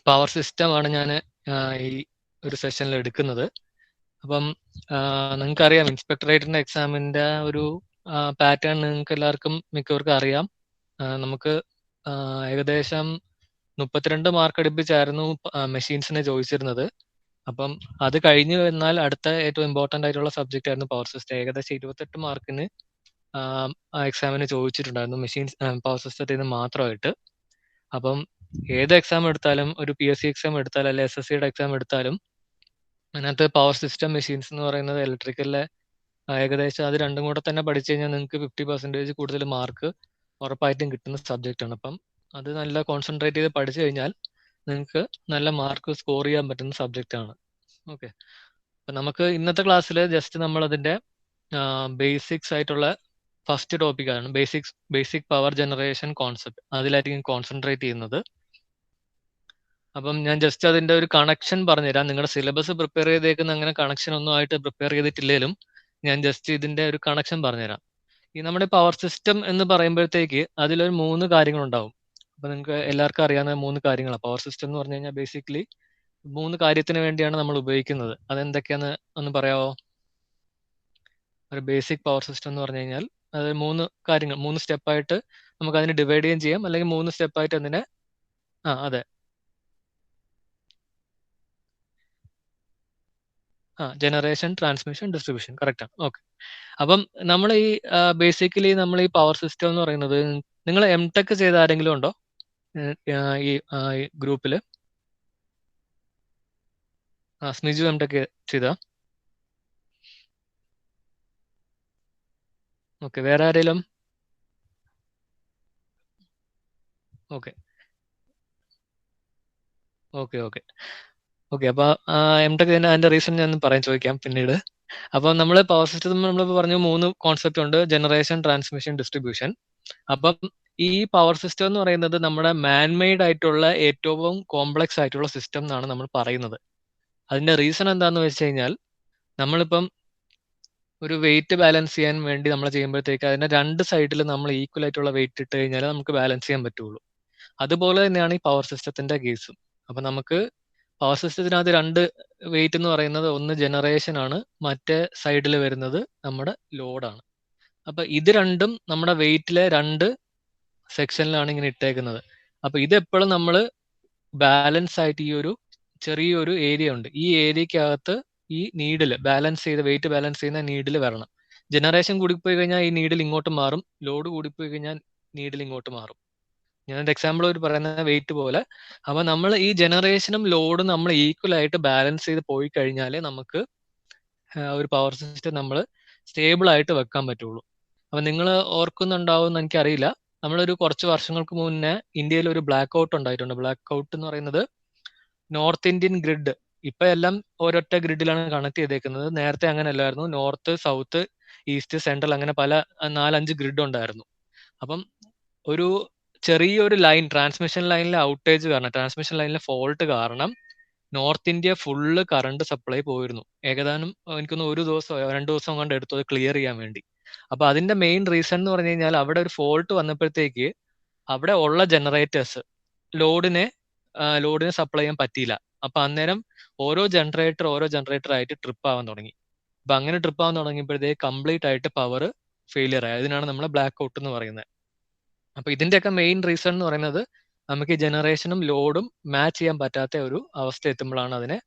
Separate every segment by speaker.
Speaker 1: Power സിസ്റ്റമാണ് ഞാൻ ഈ ഒരു സെഷനിൽ എടുക്കുന്നത്. അപ്പം നിങ്ങൾക്കറിയാം ഇൻസ്പെക്ടറേറ്റിന്റെ എക്സാമിന്റെ ഒരു പാറ്റേൺ നിങ്ങൾക്ക് എല്ലാവർക്കും മിക്കവർക്കും അറിയാം. നമുക്ക് ഏകദേശം 32 മാർക്ക് അടുപ്പിച്ചായിരുന്നു മെഷീൻസിനെ ചോദിച്ചിരുന്നത്. അപ്പം അത് കഴിഞ്ഞു എന്നാൽ അടുത്ത ഏറ്റവും ഇമ്പോർട്ടന്റ് ആയിട്ടുള്ള സബ്ജക്റ്റ് ആയിരുന്നു പവർ സിസ്റ്റം. ഏകദേശം 28 മാർക്കിന് എക്സാമിന് ചോദിച്ചിട്ടുണ്ടായിരുന്നു മെഷീൻസ് പവർ സിസ്റ്റത്തിൽ നിന്ന് മാത്രമായിട്ട്. അപ്പം ഏത് എക്സാം എടുത്താലും, ഒരു PSC എക്സാം എടുത്താലും അല്ലെ SSCയുടെ എക്സാം എടുത്താലും, അതിനകത്ത് പവർ സിസ്റ്റം മെഷീൻസ് എന്ന് പറയുന്നത് ഇലക്ട്രിക്കലിലെ ഏകദേശം അത് രണ്ടും കൂടെ തന്നെ പഠിച്ചു കഴിഞ്ഞാൽ നിങ്ങൾക്ക് 50% കൂടുതൽ മാർക്ക് ഉറപ്പായിട്ടും കിട്ടുന്ന സബ്ജക്റ്റ് ആണ്. അപ്പം അത് നല്ല കോൺസെൻട്രേറ്റ് ചെയ്ത് പഠിച്ചു കഴിഞ്ഞാൽ നിങ്ങൾക്ക് നല്ല മാർക്ക് സ്കോർ ചെയ്യാൻ പറ്റുന്ന സബ്ജക്റ്റ് ആണ്. ഓക്കെ, അപ്പം നമുക്ക് ഇന്നത്തെ ക്ലാസ്സിൽ ജസ്റ്റ് നമ്മൾ അതിന്റെ ബേസിക്സ് ആയിട്ടുള്ള ഫസ്റ്റ് ടോപ്പിക്കാണ് ബേസിക് പവർ ജനറേഷൻ കോൺസെപ്റ്റ്. അതിലായിരിക്കും കോൺസെൻട്രേറ്റ് ചെയ്യുന്നത്. അപ്പം ഞാൻ ജസ്റ്റ് അതിന്റെ ഒരു കണക്ഷൻ പറഞ്ഞുതരാം. നിങ്ങളുടെ സിലബസ് പ്രിപ്പയർ ചെയ്തേക്കുന്ന അങ്ങനെ കണക്ഷൻ ഒന്നും ആയിട്ട് പ്രിപ്പയർ ചെയ്തിട്ടില്ലെങ്കിലും ഞാൻ ജസ്റ്റ് ഇതിന്റെ ഒരു കണക്ഷൻ പറഞ്ഞുതരാം. ഈ നമ്മുടെ പവർ സിസ്റ്റം എന്ന് പറയുമ്പോഴത്തേക്ക് അതിലൊരു 3 കാര്യങ്ങളുണ്ടാവും. അപ്പൊ നിങ്ങൾക്ക് എല്ലാവർക്കും അറിയാവുന്ന 3 കാര്യങ്ങളാണ്. പവർ സിസ്റ്റം എന്ന് പറഞ്ഞു കഴിഞ്ഞാൽ ബേസിക്കലി 3 കാര്യത്തിന് വേണ്ടിയാണ് നമ്മൾ ഉപയോഗിക്കുന്നത്. അതെന്തൊക്കെയാന്ന് ഒന്ന് പറയാമോ? ഒരു ബേസിക് പവർ സിസ്റ്റം എന്ന് പറഞ്ഞു കഴിഞ്ഞാൽ അത് 3 കാര്യങ്ങൾ, 3 സ്റ്റെപ്പായിട്ട് നമുക്ക് അതിനെ ഡിവൈഡ് ചെയ്യുകയും ചെയ്യാം, അല്ലെങ്കിൽ 3 സ്റ്റെപ്പായിട്ട് അതിനെ അതെ ജനറേഷൻ, ട്രാൻസ്മിഷൻ, ഡിസ്ട്രിബ്യൂഷൻ. കറക്റ്റ് ആണ്. ഓക്കെ, അപ്പം നമ്മൾ ഈ ബേസിക്കലി നമ്മൾ ഈ പവർ സിസ്റ്റം എന്ന് പറയുന്നത്, നിങ്ങൾ MTech ചെയ്ത ആരെങ്കിലും ഉണ്ടോ ഈ ഗ്രൂപ്പിൽ? സ്മിജു MTech ചെയ്ത? ഓക്കെ, വേറെ ആരെങ്കിലും? ഓക്കെ ഓക്കെ ഓക്കെ ഓക്കെ അപ്പൊ MTech അതിന്റെ റീസൺ ഞാൻ ചോദിക്കാം പിന്നീട്. അപ്പൊ നമ്മൾ പവർ സിസ്റ്റം നമ്മൾ പറഞ്ഞു 3 കോൺസെപ്റ്റ് ഉണ്ട്: ജനറേഷൻ, ട്രാൻസ്മിഷൻ, ഡിസ്ട്രിബ്യൂഷൻ. അപ്പം ഈ പവർ സിസ്റ്റം എന്ന് പറയുന്നത് നമ്മുടെ മാൻമെയ്ഡ് ആയിട്ടുള്ള ഏറ്റവും കോംപ്ലക്സ് ആയിട്ടുള്ള സിസ്റ്റം എന്നാണ് നമ്മൾ പറയുന്നത്. അതിന്റെ റീസൺ എന്താന്ന് വെച്ച് കഴിഞ്ഞാൽ, നമ്മളിപ്പം ഒരു വെയിറ്റ് ബാലൻസ് ചെയ്യാൻ വേണ്ടി നമ്മൾ ചെയ്യുമ്പോഴത്തേക്ക് അതിന്റെ 2 സൈഡിൽ നമ്മൾ ഈക്വൽ ആയിട്ടുള്ള വെയിറ്റ് ഇട്ട് കഴിഞ്ഞാൽ നമുക്ക് ബാലൻസ് ചെയ്യാൻ പറ്റുള്ളൂ. അതുപോലെ തന്നെയാണ് ഈ പവർ സിസ്റ്റത്തിന്റെ കേസും. അപ്പൊ നമുക്ക് പവർ സിസ്റ്റത്തിനകത്ത് 2 വെയിറ്റ് എന്ന് പറയുന്നത്, ഒന്ന് ജനറേഷൻ ആണ്, മറ്റേ സൈഡിൽ വരുന്നത് നമ്മുടെ ലോഡാണ്. അപ്പൊ ഇത് രണ്ടും നമ്മുടെ വെയിറ്റിലെ 2 സെക്ഷനിലാണ് ഇങ്ങനെ ഇട്ടേക്കുന്നത്. അപ്പൊ ഇത് എപ്പോഴും നമ്മൾ ബാലൻസ് ആയിട്ട് ഈ ഒരു ചെറിയൊരു ഏരിയ ഉണ്ട്, ഈ ഏരിയക്കകത്ത് ഈ നീഡിൽ ബാലൻസ് ചെയ്ത്, വെയിറ്റ് ബാലൻസ് ചെയ്യുന്ന നീഡിൽ വരണം. ജനറേഷൻ കൂടിപ്പോയി കഴിഞ്ഞാൽ ഈ നീഡിൽ ഇങ്ങോട്ട് മാറും, ലോഡ് കൂടിപ്പോയി കഴിഞ്ഞാൽ നീഡിൽ ഇങ്ങോട്ട് മാറും. ഞാൻ എക്സാമ്പിൾ ഒരു പറയുന്ന വെയിറ്റ് പോലെ. അപ്പൊ നമ്മൾ ഈ ജനറേഷനും ലോഡും നമ്മൾ ഈക്വൽ ആയിട്ട് ബാലൻസ് ചെയ്ത് പോയി കഴിഞ്ഞാലേ നമുക്ക് ഒരു പവർ സിസ്റ്റം നമ്മൾ സ്റ്റേബിൾ ആയിട്ട് വെക്കാൻ പറ്റുള്ളൂ. അപ്പൊ നിങ്ങൾ ഓർക്കുന്നുണ്ടാവും എന്ന് എനിക്കറിയില്ല, നമ്മളൊരു കുറച്ച് വർഷങ്ങൾക്ക് മുന്നേ ഇന്ത്യയിൽ ഒരു ബ്ലാക്ക് ഔട്ട് ഉണ്ടായിട്ടുണ്ട്. ബ്ലാക്ക് ഔട്ട് എന്ന് പറയുന്നത് നോർത്ത് ഇന്ത്യൻ ഗ്രിഡ്, ഇപ്പൊ എല്ലാം ഒരൊറ്റ ഗ്രിഡിലാണ് കണക്ട് ചെയ്തേക്കുന്നത്. നേരത്തെ അങ്ങനെ അല്ലായിരുന്നു. നോർത്ത്, സൗത്ത്, ഈസ്റ്റ്, സെൻട്രൽ, അങ്ങനെ പല 4-5 ഗ്രിഡ് ഉണ്ടായിരുന്നു. അപ്പം ഒരു ചെറിയൊരു ലൈൻ, ട്രാൻസ്മിഷൻ ലൈനിലെ ഔട്ടേജ് കാരണം, ട്രാൻസ്മിഷൻ ലൈനിലെ ഫോൾട്ട് കാരണം north India full current supply പോയിരുന്നു. ഏകദേശം എനിക്കൊന്ന് 1 ദിവസം 2 ദിവസം കൊണ്ട് എടുത്തു അത് ക്ലിയർ ചെയ്യാൻ വേണ്ടി. അപ്പൊ അതിന്റെ മെയിൻ റീസൺ എന്ന് പറഞ്ഞു കഴിഞ്ഞാൽ, അവിടെ ഒരു ഫോൾട്ട് വന്നപ്പോഴത്തേക്ക് അവിടെ ഉള്ള ജനറേറ്റേഴ്സ് ലോഡിനെ സപ്ലൈ ചെയ്യാൻ പറ്റിയില്ല. അപ്പൊ അന്നേരം ഓരോ ജനറേറ്റർ ആയിട്ട് ട്രിപ്പ് ആവാൻ തുടങ്ങി. അപ്പൊ അങ്ങനെ ട്രിപ്പ് ആവാൻ തുടങ്ങിയപ്പോഴത്തേക്ക് കംപ്ലീറ്റ് ആയിട്ട് പവർ ഫെയിലിയർ ആയി. അതിനാണ് നമ്മൾ ബ്ലാക്ക് ഔട്ട് എന്ന് പറയുന്നത്. അപ്പൊ ഇതിന്റെയൊക്കെ മെയിൻ റീസൺ എന്ന് പറയുന്നത്, നമുക്ക് ജനറേഷനും ലോഡും മാച്ച് ചെയ്യാൻ പറ്റാത്ത ഒരു അവസ്ഥ എത്തുമ്പോഴാണ്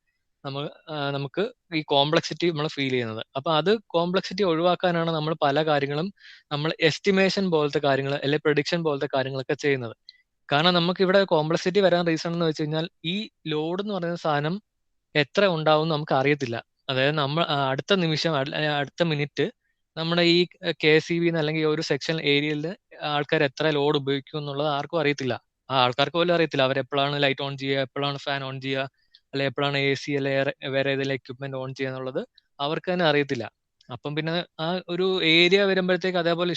Speaker 1: നമുക്ക് ഈ കോംപ്ലക്സിറ്റി നമ്മൾ ഫീൽ ചെയ്യുന്നത്. അപ്പൊ അത് കോംപ്ലക്സിറ്റി ഒഴിവാക്കാനാണ് നമ്മൾ പല കാര്യങ്ങളും, നമ്മൾ എസ്റ്റിമേഷൻ പോലത്തെ കാര്യങ്ങൾ അല്ലെങ്കിൽ പ്രഡിക്ഷൻ പോലത്തെ കാര്യങ്ങളൊക്കെ ചെയ്യുന്നത്. കാരണം നമുക്ക് ഇവിടെ കോംപ്ലക്സിറ്റി വരാൻ റീസൺ എന്ന് വെച്ച് കഴിഞ്ഞാൽ, ഈ ലോഡ് എന്ന് പറയുന്ന സാധനം എത്ര ഉണ്ടാവും നമുക്ക് അറിയത്തില്ല. അതായത് നമ്മൾ അടുത്ത നിമിഷം അടുത്ത മിനിറ്റ് നമ്മുടെ ഈ KCB അല്ലെങ്കിൽ ഒരു സെക്ഷൻ ഏരിയയിൽ ആൾക്കാർ എത്ര ലോഡ് ഉപയോഗിക്കും എന്നുള്ളത് ആർക്കും അറിയത്തില്ല. ആ ആൾക്കാർക്ക് പോലും അറിയത്തില്ല അവരെപ്പോഴാണ് ലൈറ്റ് ഓൺ ചെയ്യുക, എപ്പോഴാണ് ഫാൻ ഓൺ ചെയ്യുക, അല്ലെ എപ്പോഴാണ് AC അല്ലെ വേറെ ഏതെങ്കിലും എക്യുപ്മെന്റ് ഓൺ ചെയ്യുക എന്നുള്ളത് അവർക്ക് തന്നെ അറിയത്തില്ല. അപ്പം പിന്നെ ആ ഒരു ഏരിയ വരുമ്പോഴത്തേക്ക് അതേപോലെ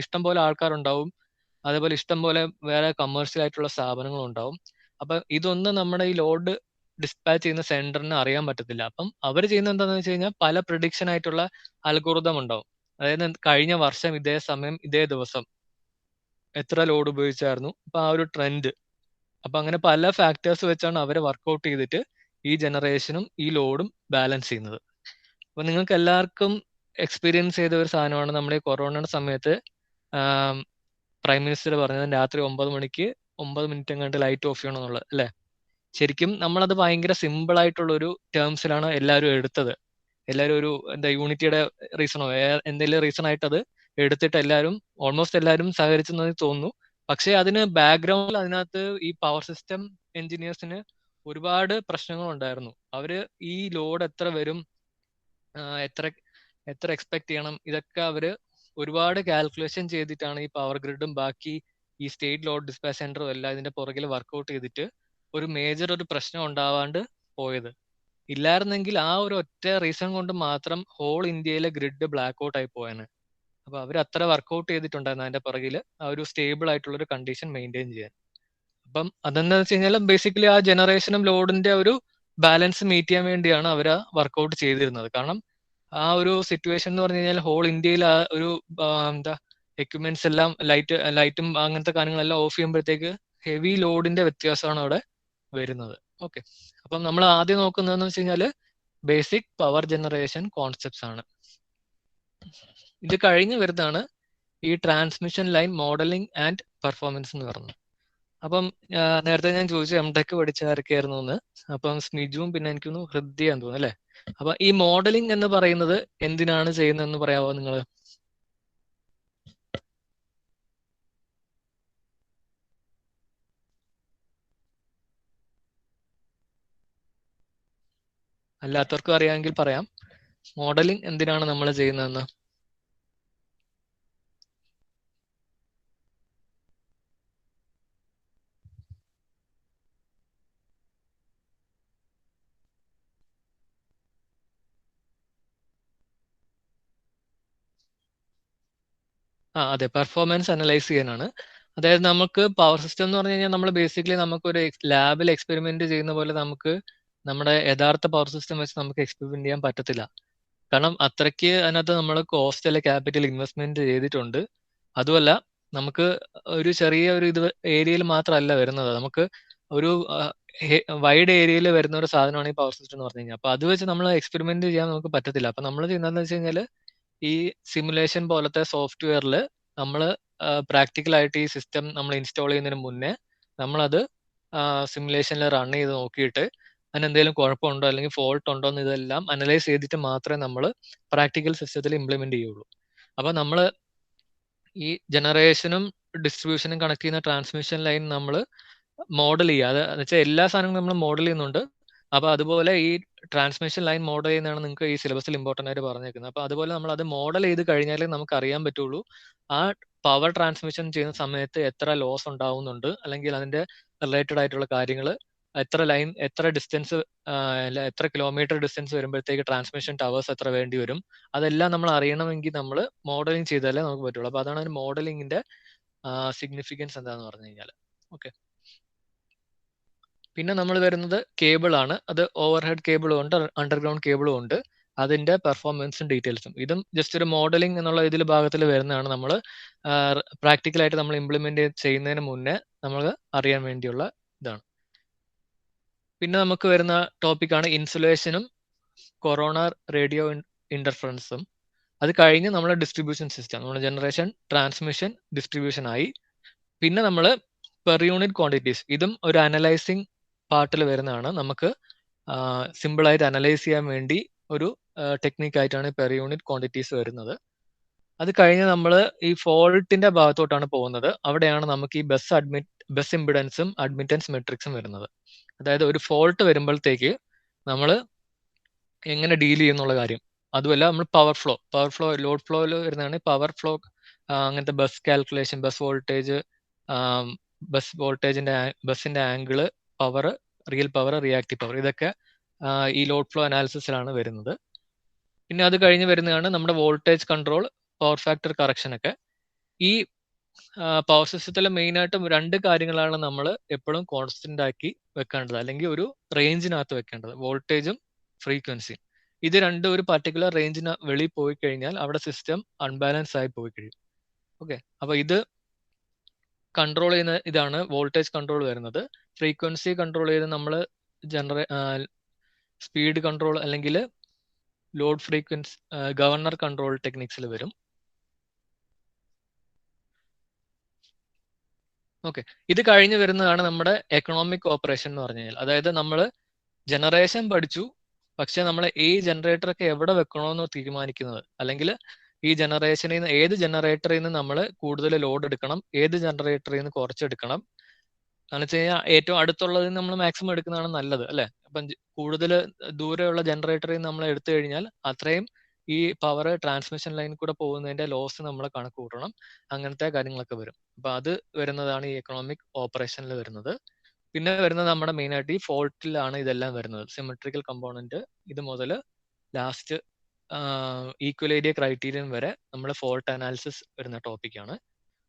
Speaker 1: ഇഷ്ടം പോലെ ആൾക്കാരുണ്ടാവും, അതേപോലെ ഇഷ്ടം പോലെ വേറെ കമേഴ്ഷ്യൽ ആയിട്ടുള്ള സ്ഥാപനങ്ങളും ഉണ്ടാവും. അപ്പൊ ഇതൊന്നും നമ്മുടെ ഈ ലോഡ് ഡിസ്പാച്ച് ചെയ്യുന്ന സെന്ററിന് അറിയാൻ പറ്റത്തില്ല. അപ്പം അവർ ചെയ്യുന്നത് എന്താണെന്ന് വെച്ച് കഴിഞ്ഞാൽ, പല പ്രിഡിക്ഷൻ ആയിട്ടുള്ള അൽഗോരിതം ഉണ്ടാവും. അതായത് കഴിഞ്ഞ വർഷം ഇതേ സമയം ഇതേ ദിവസം എത്ര ലോഡ് ഉപയോഗിച്ചായിരുന്നു, അപ്പൊ ആ ഒരു ട്രെൻഡ് അപ്പൊ അങ്ങനെ പല ഫാക്ടേഴ്സ് വെച്ചാണ് അവരെ വർക്ക്ഔട്ട് ചെയ്തിട്ട് ഈ ജനറേഷനും ഈ ലോഡും ബാലൻസ് ചെയ്യുന്നത്. അപ്പൊ നിങ്ങൾക്ക് എല്ലാവർക്കും എക്സ്പീരിയൻസ് ചെയ്ത ഒരു സാധനമാണ് നമ്മുടെ ഈ കൊറോണയുടെ സമയത്ത് പ്രൈം മിനിസ്റ്റർ പറഞ്ഞത് രാത്രി 9 മണിക്ക് 9 മിനിറ്റ് എങ്ങാണ്ട് ലൈറ്റ് ഓഫ് ചെയ്യണം എന്നുള്ളത് അല്ലെ. ശരിക്കും നമ്മളത് ഭയങ്കര സിമ്പിൾ ആയിട്ടുള്ള ഒരു ടേംസിലാണ് എല്ലാവരും എടുത്തത്. എല്ലാവരും ഒരു എന്താ യൂണിറ്റിയുടെ റീസണോ എന്തെങ്കിലും റീസൺ ആയിട്ട് അത് എടുത്തിട്ട് എല്ലാവരും ഓൾമോസ്റ്റ് എല്ലാവരും സഹകരിച്ചെന്ന് തോന്നുന്നു. പക്ഷേ അതിന് ബാക്ക്ഗ്രൗണ്ടിൽ അതിനകത്ത് ഈ പവർ സിസ്റ്റം എഞ്ചിനീയേഴ്സിന് ഒരുപാട് പ്രശ്നങ്ങൾ ഉണ്ടായിരുന്നു. അവര് ഈ ലോഡ് എത്ര വരും, എത്ര എത്ര എക്സ്പെക്ട് ചെയ്യണം, ഇതൊക്കെ അവര് ഒരുപാട് കാൽക്കുലേഷൻ ചെയ്തിട്ടാണ് ഈ പവർ ഗ്രിഡും ബാക്കി ഈ സ്റ്റേറ്റ് ലോഡ് ഡിസ്പാച്ച് സെന്ററും എല്ലാം ഇതിന്റെ പുറകിൽ വർക്ക്ഔട്ട് ചെയ്തിട്ട് ഒരു മേജർ ഒരു പ്രശ്നം ഉണ്ടാവാണ്ട് പോയത്. ഇല്ലായിരുന്നെങ്കിൽ ആ ഒരു ഒറ്റ റീസൺ കൊണ്ട് മാത്രം ഹോൾ ഇന്ത്യയിലെ ഗ്രിഡ് ബ്ലാക്ക് ഔട്ട് ആയി പോയാണ്. അപ്പൊ അവർ അത്ര വർക്ക്ഔട്ട് ചെയ്തിട്ടുണ്ടായിരുന്നു അതിന്റെ പുറകിൽ ആ ഒരു സ്റ്റേബിൾ ആയിട്ടുള്ള ഒരു കണ്ടീഷൻ മെയിൻറ്റെയിൻ ചെയ്യാൻ. അപ്പം അതെന്താ വെച്ച് കഴിഞ്ഞാൽ ബേസിക്കലി ആ ജനറേഷനും ലോഡിന്റെ ഒരു ബാലൻസ് മീറ്റ് ചെയ്യാൻ വേണ്ടിയാണ് അവർ ആ വർക്ക്ഔട്ട് ചെയ്തിരുന്നത്. കാരണം ആ ഒരു സിറ്റുവേഷൻ എന്ന് പറഞ്ഞു കഴിഞ്ഞാൽ ഹോൾ ഇന്ത്യയിൽ ആ ഒരു എന്താ എക്യുപ്മെന്റ്സ് എല്ലാം ലൈറ്റും അങ്ങനത്തെ കാര്യങ്ങളെല്ലാം ഓഫ് ചെയ്യുമ്പോഴത്തേക്ക് ഹെവി ലോഡിന്റെ വ്യത്യാസമാണ് അവിടെ വരുന്നത്. ഓക്കെ, അപ്പം നമ്മൾ ആദ്യം നോക്കുന്നതെന്ന് വെച്ച് കഴിഞ്ഞാൽ ബേസിക് പവർ ജനറേഷൻ കോൺസെപ്റ്റ്സ് ആണ്. ഇത് കഴിഞ്ഞ് വരുന്നതാണ് ഈ transmission line modelling and performance എന്ന് പറയുന്നത്. അപ്പം നേരത്തെ ഞാൻ ചോദിച്ചു എംടെക് പഠിച്ച ആരൊക്കെയായിരുന്നു എന്ന്. അപ്പം സ്മിജുവും പിന്നെ എനിക്കൊന്ന് ഹൃദ്യയാന്ന് തോന്നുന്നു അല്ലെ. അപ്പൊ ഈ മോഡലിംഗ് എന്ന് പറയുന്നത് എന്തിനാണ് ചെയ്യുന്നതെന്ന് പറയാമോ നിങ്ങൾ? അല്ലാത്തവർക്കും അറിയാമെങ്കിൽ പറയാം. മോഡലിംഗ് എന്തിനാണ് നമ്മൾ ചെയ്യുന്നതെന്ന്. അതെ, പെർഫോമൻസ് അനലൈസ് ചെയ്യാനാണ്. അതായത് നമുക്ക് പവർ സിസ്റ്റം എന്ന് പറഞ്ഞു കഴിഞ്ഞാൽ നമ്മൾ ബേസിക്കലി നമുക്കൊരു ലാബിൽ എക്സ്പെരിമെന്റ് ചെയ്യുന്ന പോലെ നമുക്ക് നമ്മുടെ യഥാർത്ഥ പവർ സിസ്റ്റം വെച്ച് നമുക്ക് എക്സ്പെരിമെന്റ് ചെയ്യാൻ പറ്റത്തില്ല. കാരണം അത്രയ്ക്ക് അതിനകത്ത് നമ്മൾ കോസ്റ്റ് അല്ലെ ക്യാപിറ്റൽ ഇൻവെസ്റ്റ്മെന്റ് ചെയ്തിട്ടുണ്ട്. അതുമല്ല നമുക്ക് ഒരു ചെറിയ ഒരു ഇത് ഏരിയയിൽ മാത്രമല്ല വരുന്നത്, നമുക്ക് ഒരു വൈഡ് ഏരിയയിൽ വരുന്ന ഒരു സാധനമാണ് ഈ പവർ സിസ്റ്റം എന്ന് പറഞ്ഞു കഴിഞ്ഞാൽ. അപ്പൊ അത് വെച്ച് നമ്മൾ എക്സ്പെരിമെന്റ് ചെയ്യാൻ നമുക്ക് പറ്റത്തില്ല. അപ്പൊ നമ്മൾ ചെയ്യുന്നതെന്ന് വെച്ച് കഴിഞ്ഞാൽ ഈ സിമുലേഷൻ പോലത്തെ സോഫ്റ്റ്വെയറിൽ നമ്മൾ പ്രാക്ടിക്കലായിട്ട് ഈ സിസ്റ്റം നമ്മൾ ഇൻസ്റ്റാൾ ചെയ്യുന്നതിന് മുന്നേ നമ്മളത് സിമുലേഷനിൽ റൺ ചെയ്ത് നോക്കിയിട്ട് അതിന് എന്തെങ്കിലും കുഴപ്പമുണ്ടോ അല്ലെങ്കിൽ ഫോൾട്ട് ഉണ്ടോ എന്ന് ഇതെല്ലാം അനലൈസ് ചെയ്തിട്ട് മാത്രമേ നമ്മൾ പ്രാക്ടിക്കൽ സിസ്റ്റത്തിൽ ഇംപ്ലിമെന്റ് ചെയ്യുള്ളൂ. അപ്പൊ നമ്മൾ ഈ ജനറേഷനും ഡിസ്ട്രിബ്യൂഷനും കണക്ട് ചെയ്യുന്ന ട്രാൻസ്മിഷൻ ലൈൻ നമ്മൾ മോഡൽ ചെയ്യുക. അത് വെച്ചാൽ എല്ലാ സാധനങ്ങളും നമ്മൾ മോഡൽ ചെയ്യുന്നുണ്ട്. അപ്പൊ അതുപോലെ ഈ ട്രാൻസ്മിഷൻ ലൈൻ മോഡൽ ചെയ്യുന്നതാണ് നിങ്ങൾക്ക് ഈ സിലബസിൽ ഇമ്പോർട്ടന്റ് ആയിട്ട് പറഞ്ഞേക്കുന്നത്. അപ്പൊ അതുപോലെ നമ്മൾ അത് മോഡൽ ചെയ്ത് കഴിഞ്ഞാലേ നമുക്ക് അറിയാൻ പറ്റുള്ളൂ ആ പവർ ട്രാൻസ്മിഷൻ ചെയ്യുന്ന സമയത്ത് എത്ര ലോസ് ഉണ്ടാവുന്നുണ്ട്, അല്ലെങ്കിൽ അതിന്റെ റിലേറ്റഡ് ആയിട്ടുള്ള കാര്യങ്ങൾ എത്ര ഡിസ്റ്റൻസ്, എത്ര കിലോമീറ്റർ ഡിസ്റ്റൻസ് വരുമ്പോഴത്തേക്ക് ട്രാൻസ്മിഷൻ ടവേഴ്സ് എത്ര വേണ്ടി വരും, അതെല്ലാം നമ്മൾ അറിയണമെങ്കിൽ നമ്മൾ മോഡലിംഗ് ചെയ്താലേ നമുക്ക് പറ്റുള്ളൂ. അപ്പൊ അതാണ് മോഡലിംഗിന്റെ സിഗ്നിഫിക്കൻസ് എന്താന്ന് പറഞ്ഞു കഴിഞ്ഞാൽ. ഓക്കെ, പിന്നെ നമ്മൾ വരുന്നത് കേബിൾ ആണ്. അത് ഓവർ ഹെഡ് കേബിളും ഉണ്ട്, അണ്ടർഗ്രൗണ്ട് കേബിളും ഉണ്ട്. അതിന്റെ പെർഫോമൻസും ഡീറ്റെയിൽസും ഇതും ജസ്റ്റ് ഒരു മോഡലിംഗ് എന്നുള്ള ഇതിൽ ഭാഗത്തിൽ വരുന്നതാണ്. നമ്മൾ പ്രാക്ടിക്കലായിട്ട് നമ്മൾ ഇംപ്ലിമെന്റ് ചെയ്യുന്നതിന് മുന്നേ നമ്മൾ അറിയാൻ വേണ്ടിയുള്ള ഇതാണ്. പിന്നെ നമുക്ക് വരുന്ന ടോപ്പിക്കാണ് ഇൻസുലേഷനും കൊറോണ റേഡിയോ ഇന്റർഫറൻസും. അത് കഴിഞ്ഞ് നമ്മൾ ഡിസ്ട്രിബ്യൂഷൻ സിസ്റ്റം, നമ്മുടെ ജനറേഷൻ ട്രാൻസ്മിഷൻ ഡിസ്ട്രിബ്യൂഷൻ ആയി. പിന്നെ നമ്മൾ പെർ യൂണിറ്റ് ക്വാണ്ടിറ്റീസ്, ഇതും ഒരു അനലൈസിങ് പാർട്ടിൽ വരുന്നതാണ്. നമുക്ക് സിമ്പിൾ ആയിട്ട് അനലൈസ് ചെയ്യാൻ വേണ്ടി ഒരു ടെക്നിക്കായിട്ടാണ് പെർ യൂണിറ്റ് ക്വാണ്ടിറ്റീസ് വരുന്നത്. അത് കഴിഞ്ഞ് നമ്മൾ ഈ ഫോൾട്ടിന്റെ ഭാഗത്തോട്ടാണ് പോകുന്നത്. അവിടെയാണ് നമുക്ക് ഈ ബസ് ഇമ്പിഡൻസും അഡ്മിറ്റൻസ് മെട്രിക്സും വരുന്നത്. അതായത് ഒരു ഫോൾട്ട് വരുമ്പോഴത്തേക്ക് നമ്മൾ എങ്ങനെ ഡീൽ ചെയ്യുന്നുള്ള കാര്യം. അതുമല്ല നമ്മൾ പവർ ഫ്ലോ ലോഡ് ഫ്ലോയിൽ വരുന്നതാണ് പവർ ഫ്ലോ. അങ്ങനത്തെ ബസ് കാൽക്കുലേഷൻ, ബസ് വോൾട്ടേജിന്റെ ബസ്സിന്റെ angle, power, real power, reactive power, ഇതൊക്കെ ഈ ലോഡ് ഫ്ലോ അനാലിസിസിലാണ് വരുന്നത്. പിന്നെ അത് കഴിഞ്ഞ് വരുന്നതാണ് നമ്മുടെ voltage control, power factor correction ഒക്കെ. ഈ പവർ സിസ്റ്റത്തിൽ മെയിൻ ആയിട്ടും രണ്ട് കാര്യങ്ങളാണ് നമ്മൾ എപ്പോഴും കോൺസ്റ്റന്റ് ആക്കി വെക്കേണ്ടത്, അല്ലെങ്കിൽ ഒരു റേഞ്ചിനകത്ത് വെക്കേണ്ടത്: വോൾട്ടേജും ഫ്രീക്വൻസിയും. ഇത് രണ്ടും ഒരു പർട്ടിക്കുലർ റേഞ്ചിന് വെളിയിൽ പോയി കഴിഞ്ഞാൽ അവിടെ സിസ്റ്റം അൺബാലൻസ് ആയി പോയി കഴിയും. ഓക്കെ, അപ്പൊ ഇത് കൺട്രോൾ ചെയ്യുന്ന ഇതാണ് വോൾട്ടേജ് കൺട്രോൾ വരുന്നത്. ഫ്രീക്വൻസി കൺട്രോൾ ചെയ്ത് നമ്മൾ സ്പീഡ് കൺട്രോൾ അല്ലെങ്കിൽ ലോഡ് ഫ്രീക്വൻസി ഗവർണർ കൺട്രോൾ ടെക്നിക്സിൽ വരും. ഓക്കെ, ഇത് കഴിഞ്ഞ് വരുന്നതാണ് നമ്മുടെ എക്കണോമിക് ഓപ്പറേഷൻ എന്ന് പറഞ്ഞു കഴിഞ്ഞാൽ. അതായത് നമ്മൾ ജനറേഷൻ പഠിച്ചു, പക്ഷെ നമ്മൾ ഈ ജനറേറ്റർ ഒക്കെ എവിടെ വെക്കണമെന്ന് തീരുമാനിക്കുന്നത്, അല്ലെങ്കിൽ ഈ ജനറേഷനിൽ നിന്ന് ഏത് ജനറേറ്ററിൽ നിന്ന് നമ്മൾ കൂടുതൽ ലോഡ് എടുക്കണം, ഏത് ജനറേറ്ററിൽ നിന്ന് കുറച്ചെടുക്കണം എന്ന് വെച്ച് കഴിഞ്ഞാൽ ഏറ്റവും അടുത്തുള്ളതിൽ നമ്മൾ മാക്സിമം എടുക്കുന്നതാണ് നല്ലത്, അല്ലെ? അപ്പം കൂടുതൽ ദൂരെയുള്ള ജനറേറ്ററിൽ നമ്മൾ എടുത്തു കഴിഞ്ഞാൽ അത്രയും ഈ പവർ ട്രാൻസ്മിഷൻ ലൈനിൽ കൂടെ പോകുന്നതിന്റെ ലോസ് നമ്മൾ കണക്ക് കൂട്ടണം. അങ്ങനത്തെ കാര്യങ്ങളൊക്കെ വരും. അപ്പൊ അത് വരുന്നതാണ് ഈ എക്കണോമിക് ഓപ്പറേഷനിൽ വരുന്നത്. പിന്നെ വരുന്നത് നമ്മുടെ മെയിൻ ആയിട്ട് ഈ ഫോൾട്ടിലാണ് ഇതെല്ലാം വരുന്നത്. സിമെട്രിക്കൽ കമ്പോണന്റ് ഇത് മുതൽ ലാസ്റ്റ് ഈക്വലേരിയ ക്രൈറ്റീരിയൻ വരെ നമ്മൾ ഫോൾട്ട് അനാലിസിസ് വരുന്ന ടോപ്പിക്കാണ്.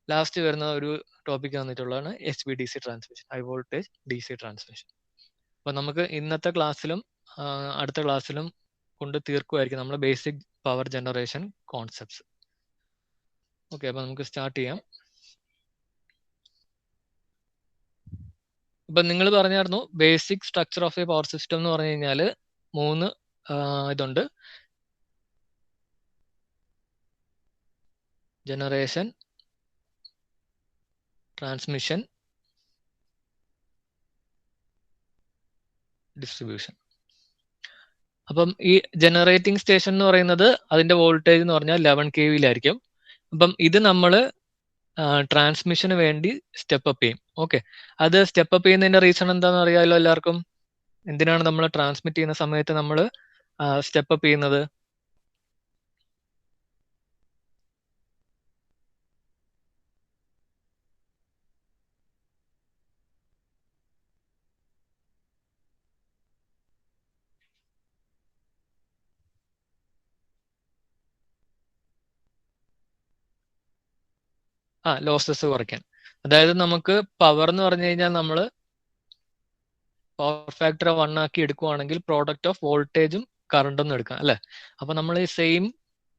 Speaker 1: ലാസ്റ്റ് വരുന്ന ഒരു ടോപ്പിക് വന്നിട്ടുള്ളതാണ് HVDC transmission, high voltage DC transmission. അപ്പൊ നമുക്ക് ഇന്നത്തെ ക്ലാസ്സിലും അടുത്ത ക്ലാസ്സിലും കൊണ്ട് തീർക്കുമായിരിക്കും നമ്മൾ basic power generation concepts. Okay, അപ്പൊ നമുക്ക് സ്റ്റാർട്ട് ചെയ്യാം. ഇപ്പൊ നിങ്ങൾ പറഞ്ഞായിരുന്നു basic structure of A power system എന്ന് പറഞ്ഞു കഴിഞ്ഞാൽ 3 ഇതുണ്ട്: ജനറേഷൻ, ട്രാൻസ്മിഷൻ, ഡിസ്ട്രിബ്യൂഷൻ. അപ്പം ഈ ജനറേറ്റിംഗ് സ്റ്റേഷൻ എന്ന് പറയുന്നത് അതിന്റെ വോൾട്ടേജ് എന്ന് പറഞ്ഞാൽ 11 kV അപ്പം ഇത് നമ്മൾ ട്രാൻസ്മിഷന് വേണ്ടി സ്റ്റെപ്പ് അപ്പ് ചെയ്യും. ഓക്കെ, അത് സ്റ്റെപ്പ് അപ്പ് ചെയ്യുന്നതിന്റെ റീസൺ എന്താണെന്ന് അറിയാമല്ലോ എല്ലാവർക്കും. എന്തിനാണ് നമ്മൾ ട്രാൻസ്മിറ്റ് ചെയ്യുന്ന സമയത്ത് നമ്മൾ സ്റ്റെപ്പ് അപ്പ് ചെയ്യുന്നത്? ലോസസ് കുറയ്ക്കാൻ. അതായത് നമുക്ക് പവർ എന്ന് പറഞ്ഞു കഴിഞ്ഞാൽ നമ്മൾ പവർ ഫാക്ടർ 1 ആക്കി എടുക്കുവാണെങ്കിൽ പ്രോഡക്റ്റ് ഓഫ് വോൾട്ടേജും കറണ്ടും എടുക്കാം, അല്ലെ? അപ്പൊ നമ്മൾ ഈ സെയിം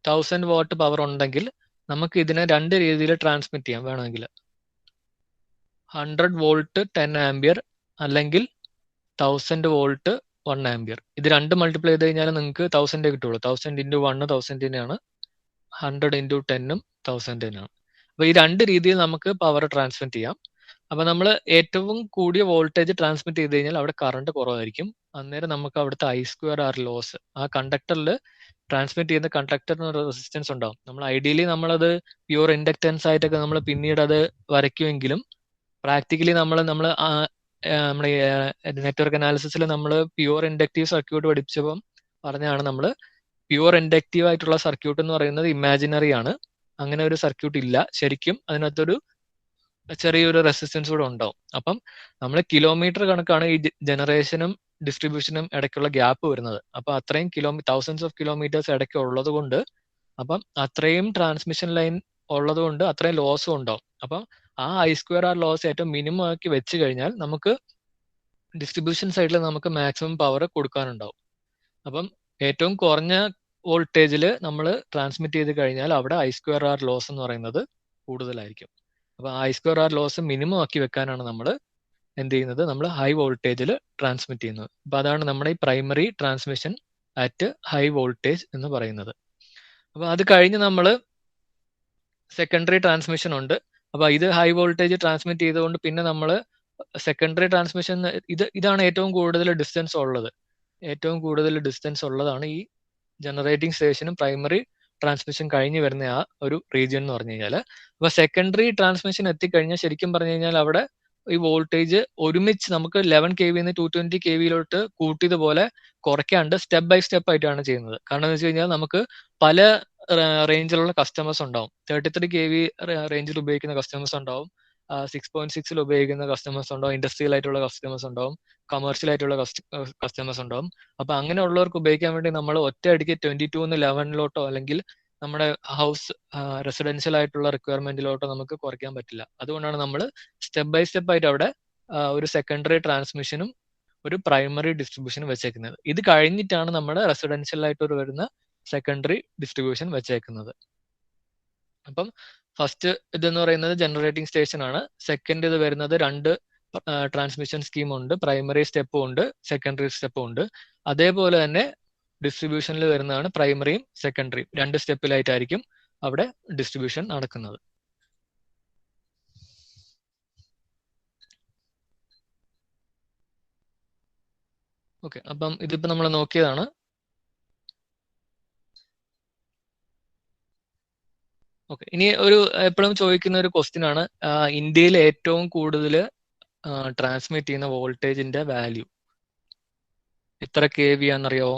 Speaker 1: 1000 വാട്ട് പവർ ഉണ്ടെങ്കിൽ നമുക്ക് ഇതിനെ 2 രീതിയിൽ ട്രാൻസ്മിറ്റ് ചെയ്യാം. വേണമെങ്കിൽ 100 വോൾട്ട് 10 ആംപിയർ അല്ലെങ്കിൽ 1000 വോൾട്ട് 1 ആംപിയർ. ഇത് 2 മൾട്ടിപ്ലൈ ചെയ്ത് കഴിഞ്ഞാൽ നിങ്ങൾക്ക് 1000 കിട്ടുള്ളൂ. 1000 ഇൻറ്റു 1 1000 100 ഇൻറ്റു 10 1000 അപ്പൊ ഈ 2 രീതിയിൽ നമുക്ക് പവർ ട്രാൻസ്മിറ്റ് ചെയ്യാം. അപ്പൊ നമ്മൾ ഏറ്റവും കൂടിയ വോൾട്ടേജ് ട്രാൻസ്മിറ്റ് ചെയ്ത് കഴിഞ്ഞാൽ അവിടെ കറണ്ട് കുറവായിരിക്കും. അന്നേരം നമുക്ക് അവിടുത്തെ I²R ലോസ്, ആ കണ്ടക്ടറിൽ ട്രാൻസ്മിറ്റ് ചെയ്യുന്ന കണ്ടക്ടറിന് റെസിസ്റ്റൻസ് ഉണ്ടാവും. നമ്മൾ ഐഡിയലി നമ്മളത് പ്യൂർ ഇൻഡക്റ്റൻസ് ആയിട്ടൊക്കെ നമ്മൾ പിന്നീട് അത് വരയ്ക്കുമെങ്കിലും പ്രാക്ടിക്കലി നമ്മുടെ നെറ്റ്വർക്ക് അനാലിസിസിൽ നമ്മൾ പ്യൂർ ഇൻഡക്റ്റീവ് സർക്യൂട്ട് പഠിച്ചപ്പം പറഞ്ഞാണ് നമ്മൾ പ്യൂർ ഇൻഡക്റ്റീവ് ആയിട്ടുള്ള സർക്യൂട്ട് എന്ന് പറയുന്നത് ഇമാജിനറി ആണ്. അങ്ങനെ ഒരു സർക്യൂട്ട് ഇല്ല. ശരിക്കും അതിനകത്തൊരു ചെറിയൊരു റെസിസ്റ്റൻസ് കൂടെ ഉണ്ടാവും. അപ്പം നമ്മൾ കിലോമീറ്റർ കണക്കാണ് ഈ ജനറേഷനും ഡിസ്ട്രിബ്യൂഷനും ഇടയ്ക്കുള്ള ഗ്യാപ്പ് വരുന്നത്. അപ്പൊ അത്രയും തൗസൻഡ്സ് ഓഫ് കിലോമീറ്റേഴ്സ് ഇടയ്ക്ക് ഉള്ളത് കൊണ്ട്, അപ്പം അത്രയും ട്രാൻസ്മിഷൻ ലൈൻ ഉള്ളത് കൊണ്ട് അത്രയും ലോസും ഉണ്ടാവും. അപ്പം ആ I²R ലോസ് ഏറ്റവും മിനിമം ആക്കി വെച്ച് കഴിഞ്ഞാൽ നമുക്ക് ഡിസ്ട്രിബ്യൂഷൻ സൈഡിൽ നമുക്ക് മാക്സിമം പവർ കൊടുക്കാനുണ്ടാവും. അപ്പം ഏറ്റവും കുറഞ്ഞ വോൾട്ടേജിൽ നമ്മൾ ട്രാൻസ്മിറ്റ് ചെയ്ത് കഴിഞ്ഞാൽ അവിടെ I²R ലോസ് എന്ന് പറയുന്നത് കൂടുതലായിരിക്കും. അപ്പൊ I²R ലോസ് മിനിമം ആക്കി വെക്കാനാണ് നമ്മൾ എന്ത് ചെയ്യുന്നത്? നമ്മൾ ഹൈ വോൾട്ടേജിൽ ട്രാൻസ്മിറ്റ് ചെയ്യുന്നത്. അപ്പൊ അതാണ് നമ്മുടെ ഈ primary transmission at high voltage എന്ന് പറയുന്നത്. അപ്പൊ അത് കഴിഞ്ഞ് നമ്മൾ സെക്കൻഡറി ട്രാൻസ്മിഷൻ ഉണ്ട്. അപ്പൊ ഇത് ഹൈ വോൾട്ടേജ് ട്രാൻസ്മിറ്റ് ചെയ്തുകൊണ്ട് പിന്നെ നമ്മൾ സെക്കൻഡറി ട്രാൻസ്മിഷൻ ഇതാണ് ഏറ്റവും കൂടുതൽ ഡിസ്റ്റൻസ് ഉള്ളത്. ഏറ്റവും കൂടുതൽ ഡിസ്റ്റൻസ് ഉള്ളതാണ് ഈ ജനറേറ്റിംഗ് സ്റ്റേഷനും പ്രൈമറി ട്രാൻസ്മിഷൻ കഴിഞ്ഞ് വരുന്ന ആ ഒരു റീജിയൻ എന്ന് പറഞ്ഞു കഴിഞ്ഞാൽ. അപ്പൊ സെക്കൻഡറി ട്രാൻസ്മിഷൻ എത്തിക്കഴിഞ്ഞാൽ ശരിക്കും പറഞ്ഞു കഴിഞ്ഞാൽ അവിടെ ഈ വോൾട്ടേജ് ഒരുമിച്ച് നമുക്ക് 11 kV 220 kV കൂട്ടിയതുപോലെ കുറയ്ക്കാണ്ട് സ്റ്റെപ്പ് ബൈ സ്റ്റെപ്പ് ആയിട്ടാണ് ചെയ്യുന്നത്. കാരണം എന്ന് വെച്ച് കഴിഞ്ഞാൽ നമുക്ക് പല റേഞ്ചിലുള്ള കസ്റ്റമേഴ്സ് ഉണ്ടാവും. 33 kV റേഞ്ചിൽ ഉപയോഗിക്കുന്ന കസ്റ്റമേഴ്സ് ഉണ്ടാവും, 6.6 ഉപയോഗിക്കുന്ന കസ്റ്റമേഴ്സ് ഉണ്ടാവും, ഇൻഡസ്ട്രിയൽ ആയിട്ടുള്ള കസ്റ്റമേഴ്സ് ഉണ്ടാവും, കമേഴ്ഷ്യൽ ആയിട്ടുള്ള കസ്റ്റമേഴ്സ് ഉണ്ടാവും. അപ്പൊ അങ്ങനെയുള്ളവർക്ക് ഉപയോഗിക്കാൻ വേണ്ടി നമ്മൾ ഒറ്റയടിക്ക് 22 11 അല്ലെങ്കിൽ നമ്മുടെ ഹൗസ് റെസിഡൻഷ്യൽ ആയിട്ടുള്ള റിക്വയർമെന്റിലോട്ടോ നമുക്ക് കുറയ്ക്കാൻ പറ്റില്ല. അതുകൊണ്ടാണ് നമ്മൾ സ്റ്റെപ്പ് ബൈ സ്റ്റെപ്പ് ആയിട്ട് അവിടെ ഒരു സെക്കൻഡറി ട്രാൻസ്മിഷനും ഒരു പ്രൈമറി ഡിസ്ട്രിബ്യൂഷനും വെച്ചേക്കുന്നത്. ഇത് കഴിഞ്ഞിട്ടാണ് നമ്മുടെ റെസിഡൻഷ്യൽ ആയിട്ട് വരുന്ന സെക്കൻഡറി ഡിസ്ട്രിബ്യൂഷൻ വെച്ചേക്കുന്നത്. അപ്പം ഫസ്റ്റ് ഇതെന്ന് പറയുന്നത് ജനറേറ്റിംഗ് സ്റ്റേഷൻ ആണ്. സെക്കൻഡ് ഇത് വരുന്നത് 2 ട്രാൻസ്മിഷൻ സ്കീം ഉണ്ട്, പ്രൈമറി സ്റ്റെപ്പും ഉണ്ട്, സെക്കൻഡറി സ്റ്റെപ്പും ഉണ്ട്. അതേപോലെ തന്നെ ഡിസ്ട്രിബ്യൂഷനിൽ വരുന്നതാണ് പ്രൈമറിയും സെക്കൻഡറിയും. 2 സ്റ്റെപ്പിലായിട്ടായിരിക്കും അവിടെ ഡിസ്ട്രിബ്യൂഷൻ നടക്കുന്നത്. ഓക്കെ, അപ്പം ഇതിപ്പോ നമ്മൾ നോക്കിയതാണ്. ഓക്കെ, ഇനി ഒരു എപ്പോഴും ചോദിക്കുന്ന ഒരു ക്വസ്റ്റ്യൻ ആണ്, ഇന്ത്യയിൽ ഏറ്റവും കൂടുതൽ ട്രാൻസ്മിറ്റ് ചെയ്യുന്ന വോൾട്ടേജിന്റെ വാല്യൂ എത്ര KV ആണെന്നറിയോ?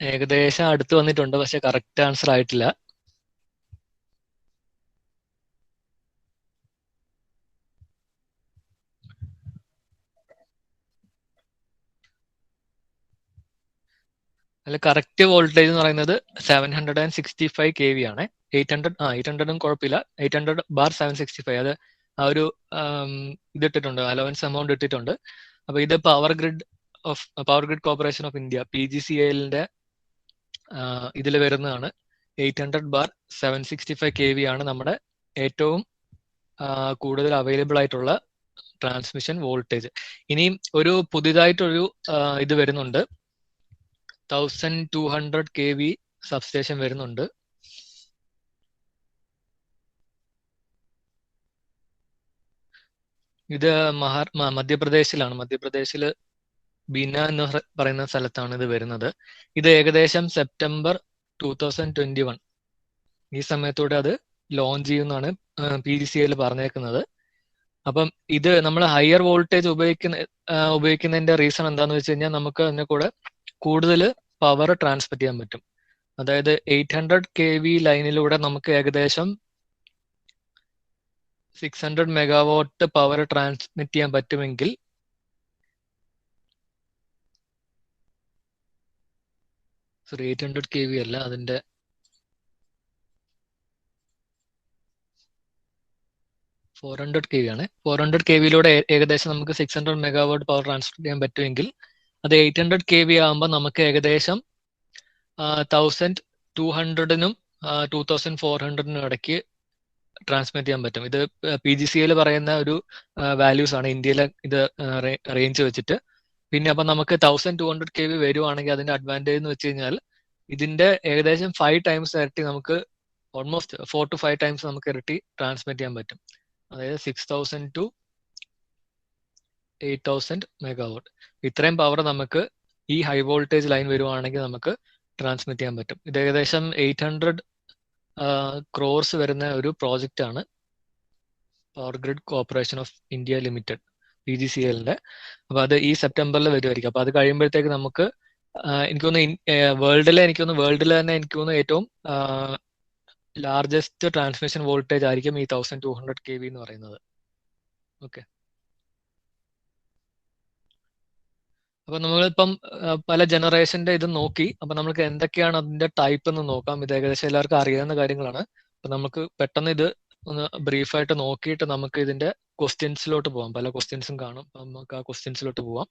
Speaker 1: ഏകദേശം അടുത്ത് വന്നിട്ടുണ്ട്, പക്ഷെ കറക്റ്റ് ആൻസർ ആയിട്ടില്ല. അതിൽ കറക്റ്റ് വോൾട്ടേജ് എന്ന് പറയുന്നത് 765 KV ആണ്. 800 കുഴപ്പമില്ല. 800/765, അത് ആ ഒരു ഇതിട്ടിട്ടുണ്ട്, അലവൻസ് എമൗണ്ട് ഇട്ടിട്ടുണ്ട്. അപ്പൊ ഇത് power grid corporation of India PGCILന്റെ ഇതിൽ വരുന്നതാണ്. 800/765 KV ആണ് നമ്മുടെ ഏറ്റവും കൂടുതൽ അവൈലബിൾ ആയിട്ടുള്ള ട്രാൻസ്മിഷൻ വോൾട്ടേജ്. ഇനിയും ഒരു പുതിയതായിട്ടൊരു ഇത് വരുന്നുണ്ട്, 1200 KV സബ്സ്റ്റേഷൻ വരുന്നുണ്ട്. ഇത് മധ്യപ്രദേശിലാണ്. മധ്യപ്രദേശില് ബീന എന്ന് പറയുന്ന സ്ഥലത്താണ് ഇത് വരുന്നത്. ഇത് ഏകദേശം സെപ്റ്റംബർ 2021 ഈ സമയത്തൂടെ അത് ലോഞ്ച് ചെയ്യുമെന്നാണ് PGCIL പറഞ്ഞേക്കുന്നത്. അപ്പം ഇത് നമ്മൾ ഹയർ വോൾട്ടേജ് ഉപയോഗിക്കുന്നതിന്റെ റീസൺ എന്താന്ന് വെച്ച് കഴിഞ്ഞാൽ നമുക്ക് അതിനെ കൂടെ കൂടുതൽ പവർ ട്രാൻസ്മിറ്റ് ചെയ്യാൻ പറ്റും. അതായത് 800 KV ലൈനിലൂടെ നമുക്ക് ഏകദേശം 600 മെഗാവാട്ട് പവർ ട്രാൻസ്മിറ്റ് ചെയ്യാൻ പറ്റുമെങ്കിൽ സോറി 800 KV അല്ല, അതിന്റെ 400 KV ആണ്. 400 KVയിലൂടെ ഏകദേശം നമുക്ക് 600 മെഗാവാട്ട് പവർ ട്രാൻസ്മിറ്റ് ചെയ്യാൻ പറ്റുമെങ്കിൽ അത് 800 KV ആകുമ്പോൾ നമുക്ക് ഏകദേശം 1200-നും 2400-നും ഇടയ്ക്ക് ട്രാൻസ്മിറ്റ് ചെയ്യാൻ പറ്റും. ഇത് PGCIL പറയുന്ന ഒരു വാല്യൂസ് ആണ് ഇന്ത്യയിലെ ഇത് റേഞ്ച് വെച്ചിട്ട്. പിന്നെ അപ്പൊ നമുക്ക് 1200 KV വരുവാണെങ്കിൽ അതിന്റെ അഡ്വാൻറ്റേജ് എന്ന് വെച്ച് കഴിഞ്ഞാൽ ഇതിന്റെ ഏകദേശം 5 ടൈംസ് ഇരട്ടി, നമുക്ക് ഓൾമോസ്റ്റ് 4 to 5 ടൈംസ് നമുക്ക് ഇരട്ടി ട്രാൻസ്മിറ്റ് ചെയ്യാൻ പറ്റും. അതായത് 6000 to 8000 മെഗാവാട്ട്. ഇത്രയും പവർ നമുക്ക് ഈ ഹൈ വോൾട്ടേജ് ലൈൻ വരുവാണെങ്കിൽ നമുക്ക് ട്രാൻസ്മിറ്റ് ചെയ്യാൻ പറ്റും. ഇത് ഏകദേശം 800 crores വരുന്ന ഒരു പ്രോജക്റ്റ് ആണ് power grid corporation of India limited PGCILന്റെ. അപ്പൊ അത് ഈ സെപ്റ്റംബറിൽ വരുമായിരിക്കും. അപ്പൊ അത് കഴിയുമ്പോഴത്തേക്ക് നമുക്ക് എനിക്ക് തോന്നുന്നു വേൾഡിലെ തന്നെ എനിക്ക് തോന്നുന്നു ഏറ്റവും ലാർജസ്റ്റ് ട്രാൻസ്മിഷൻ വോൾട്ടേജ് ആയിരിക്കും ഈ 1200 KV എന്ന് പറയുന്നത്. ഓക്കെ, അപ്പൊ നമ്മളിപ്പം പല ജനറേഷന്റെ ഇത് നോക്കി. അപ്പൊ നമുക്ക് എന്തൊക്കെയാണ് അതിന്റെ ടൈപ്പ് എന്ന് നോക്കാം. ഇത് ഏകദേശം എല്ലാവർക്കും അറിയാവുന്ന കാര്യങ്ങളാണ്. അപ്പൊ നമുക്ക് പെട്ടെന്ന് ഇത് ഒന്ന് ബ്രീഫായിട്ട് നോക്കിയിട്ട് നമുക്ക് ഇതിന്റെ ക്വസ്റ്റ്യൻസിലോട്ട് പോവാം. പല ക്വസ്റ്റ്യൻസും കാണും, നമുക്ക് ആ ക്വസ്റ്റ്യൻസിലോട്ട് പോവാം.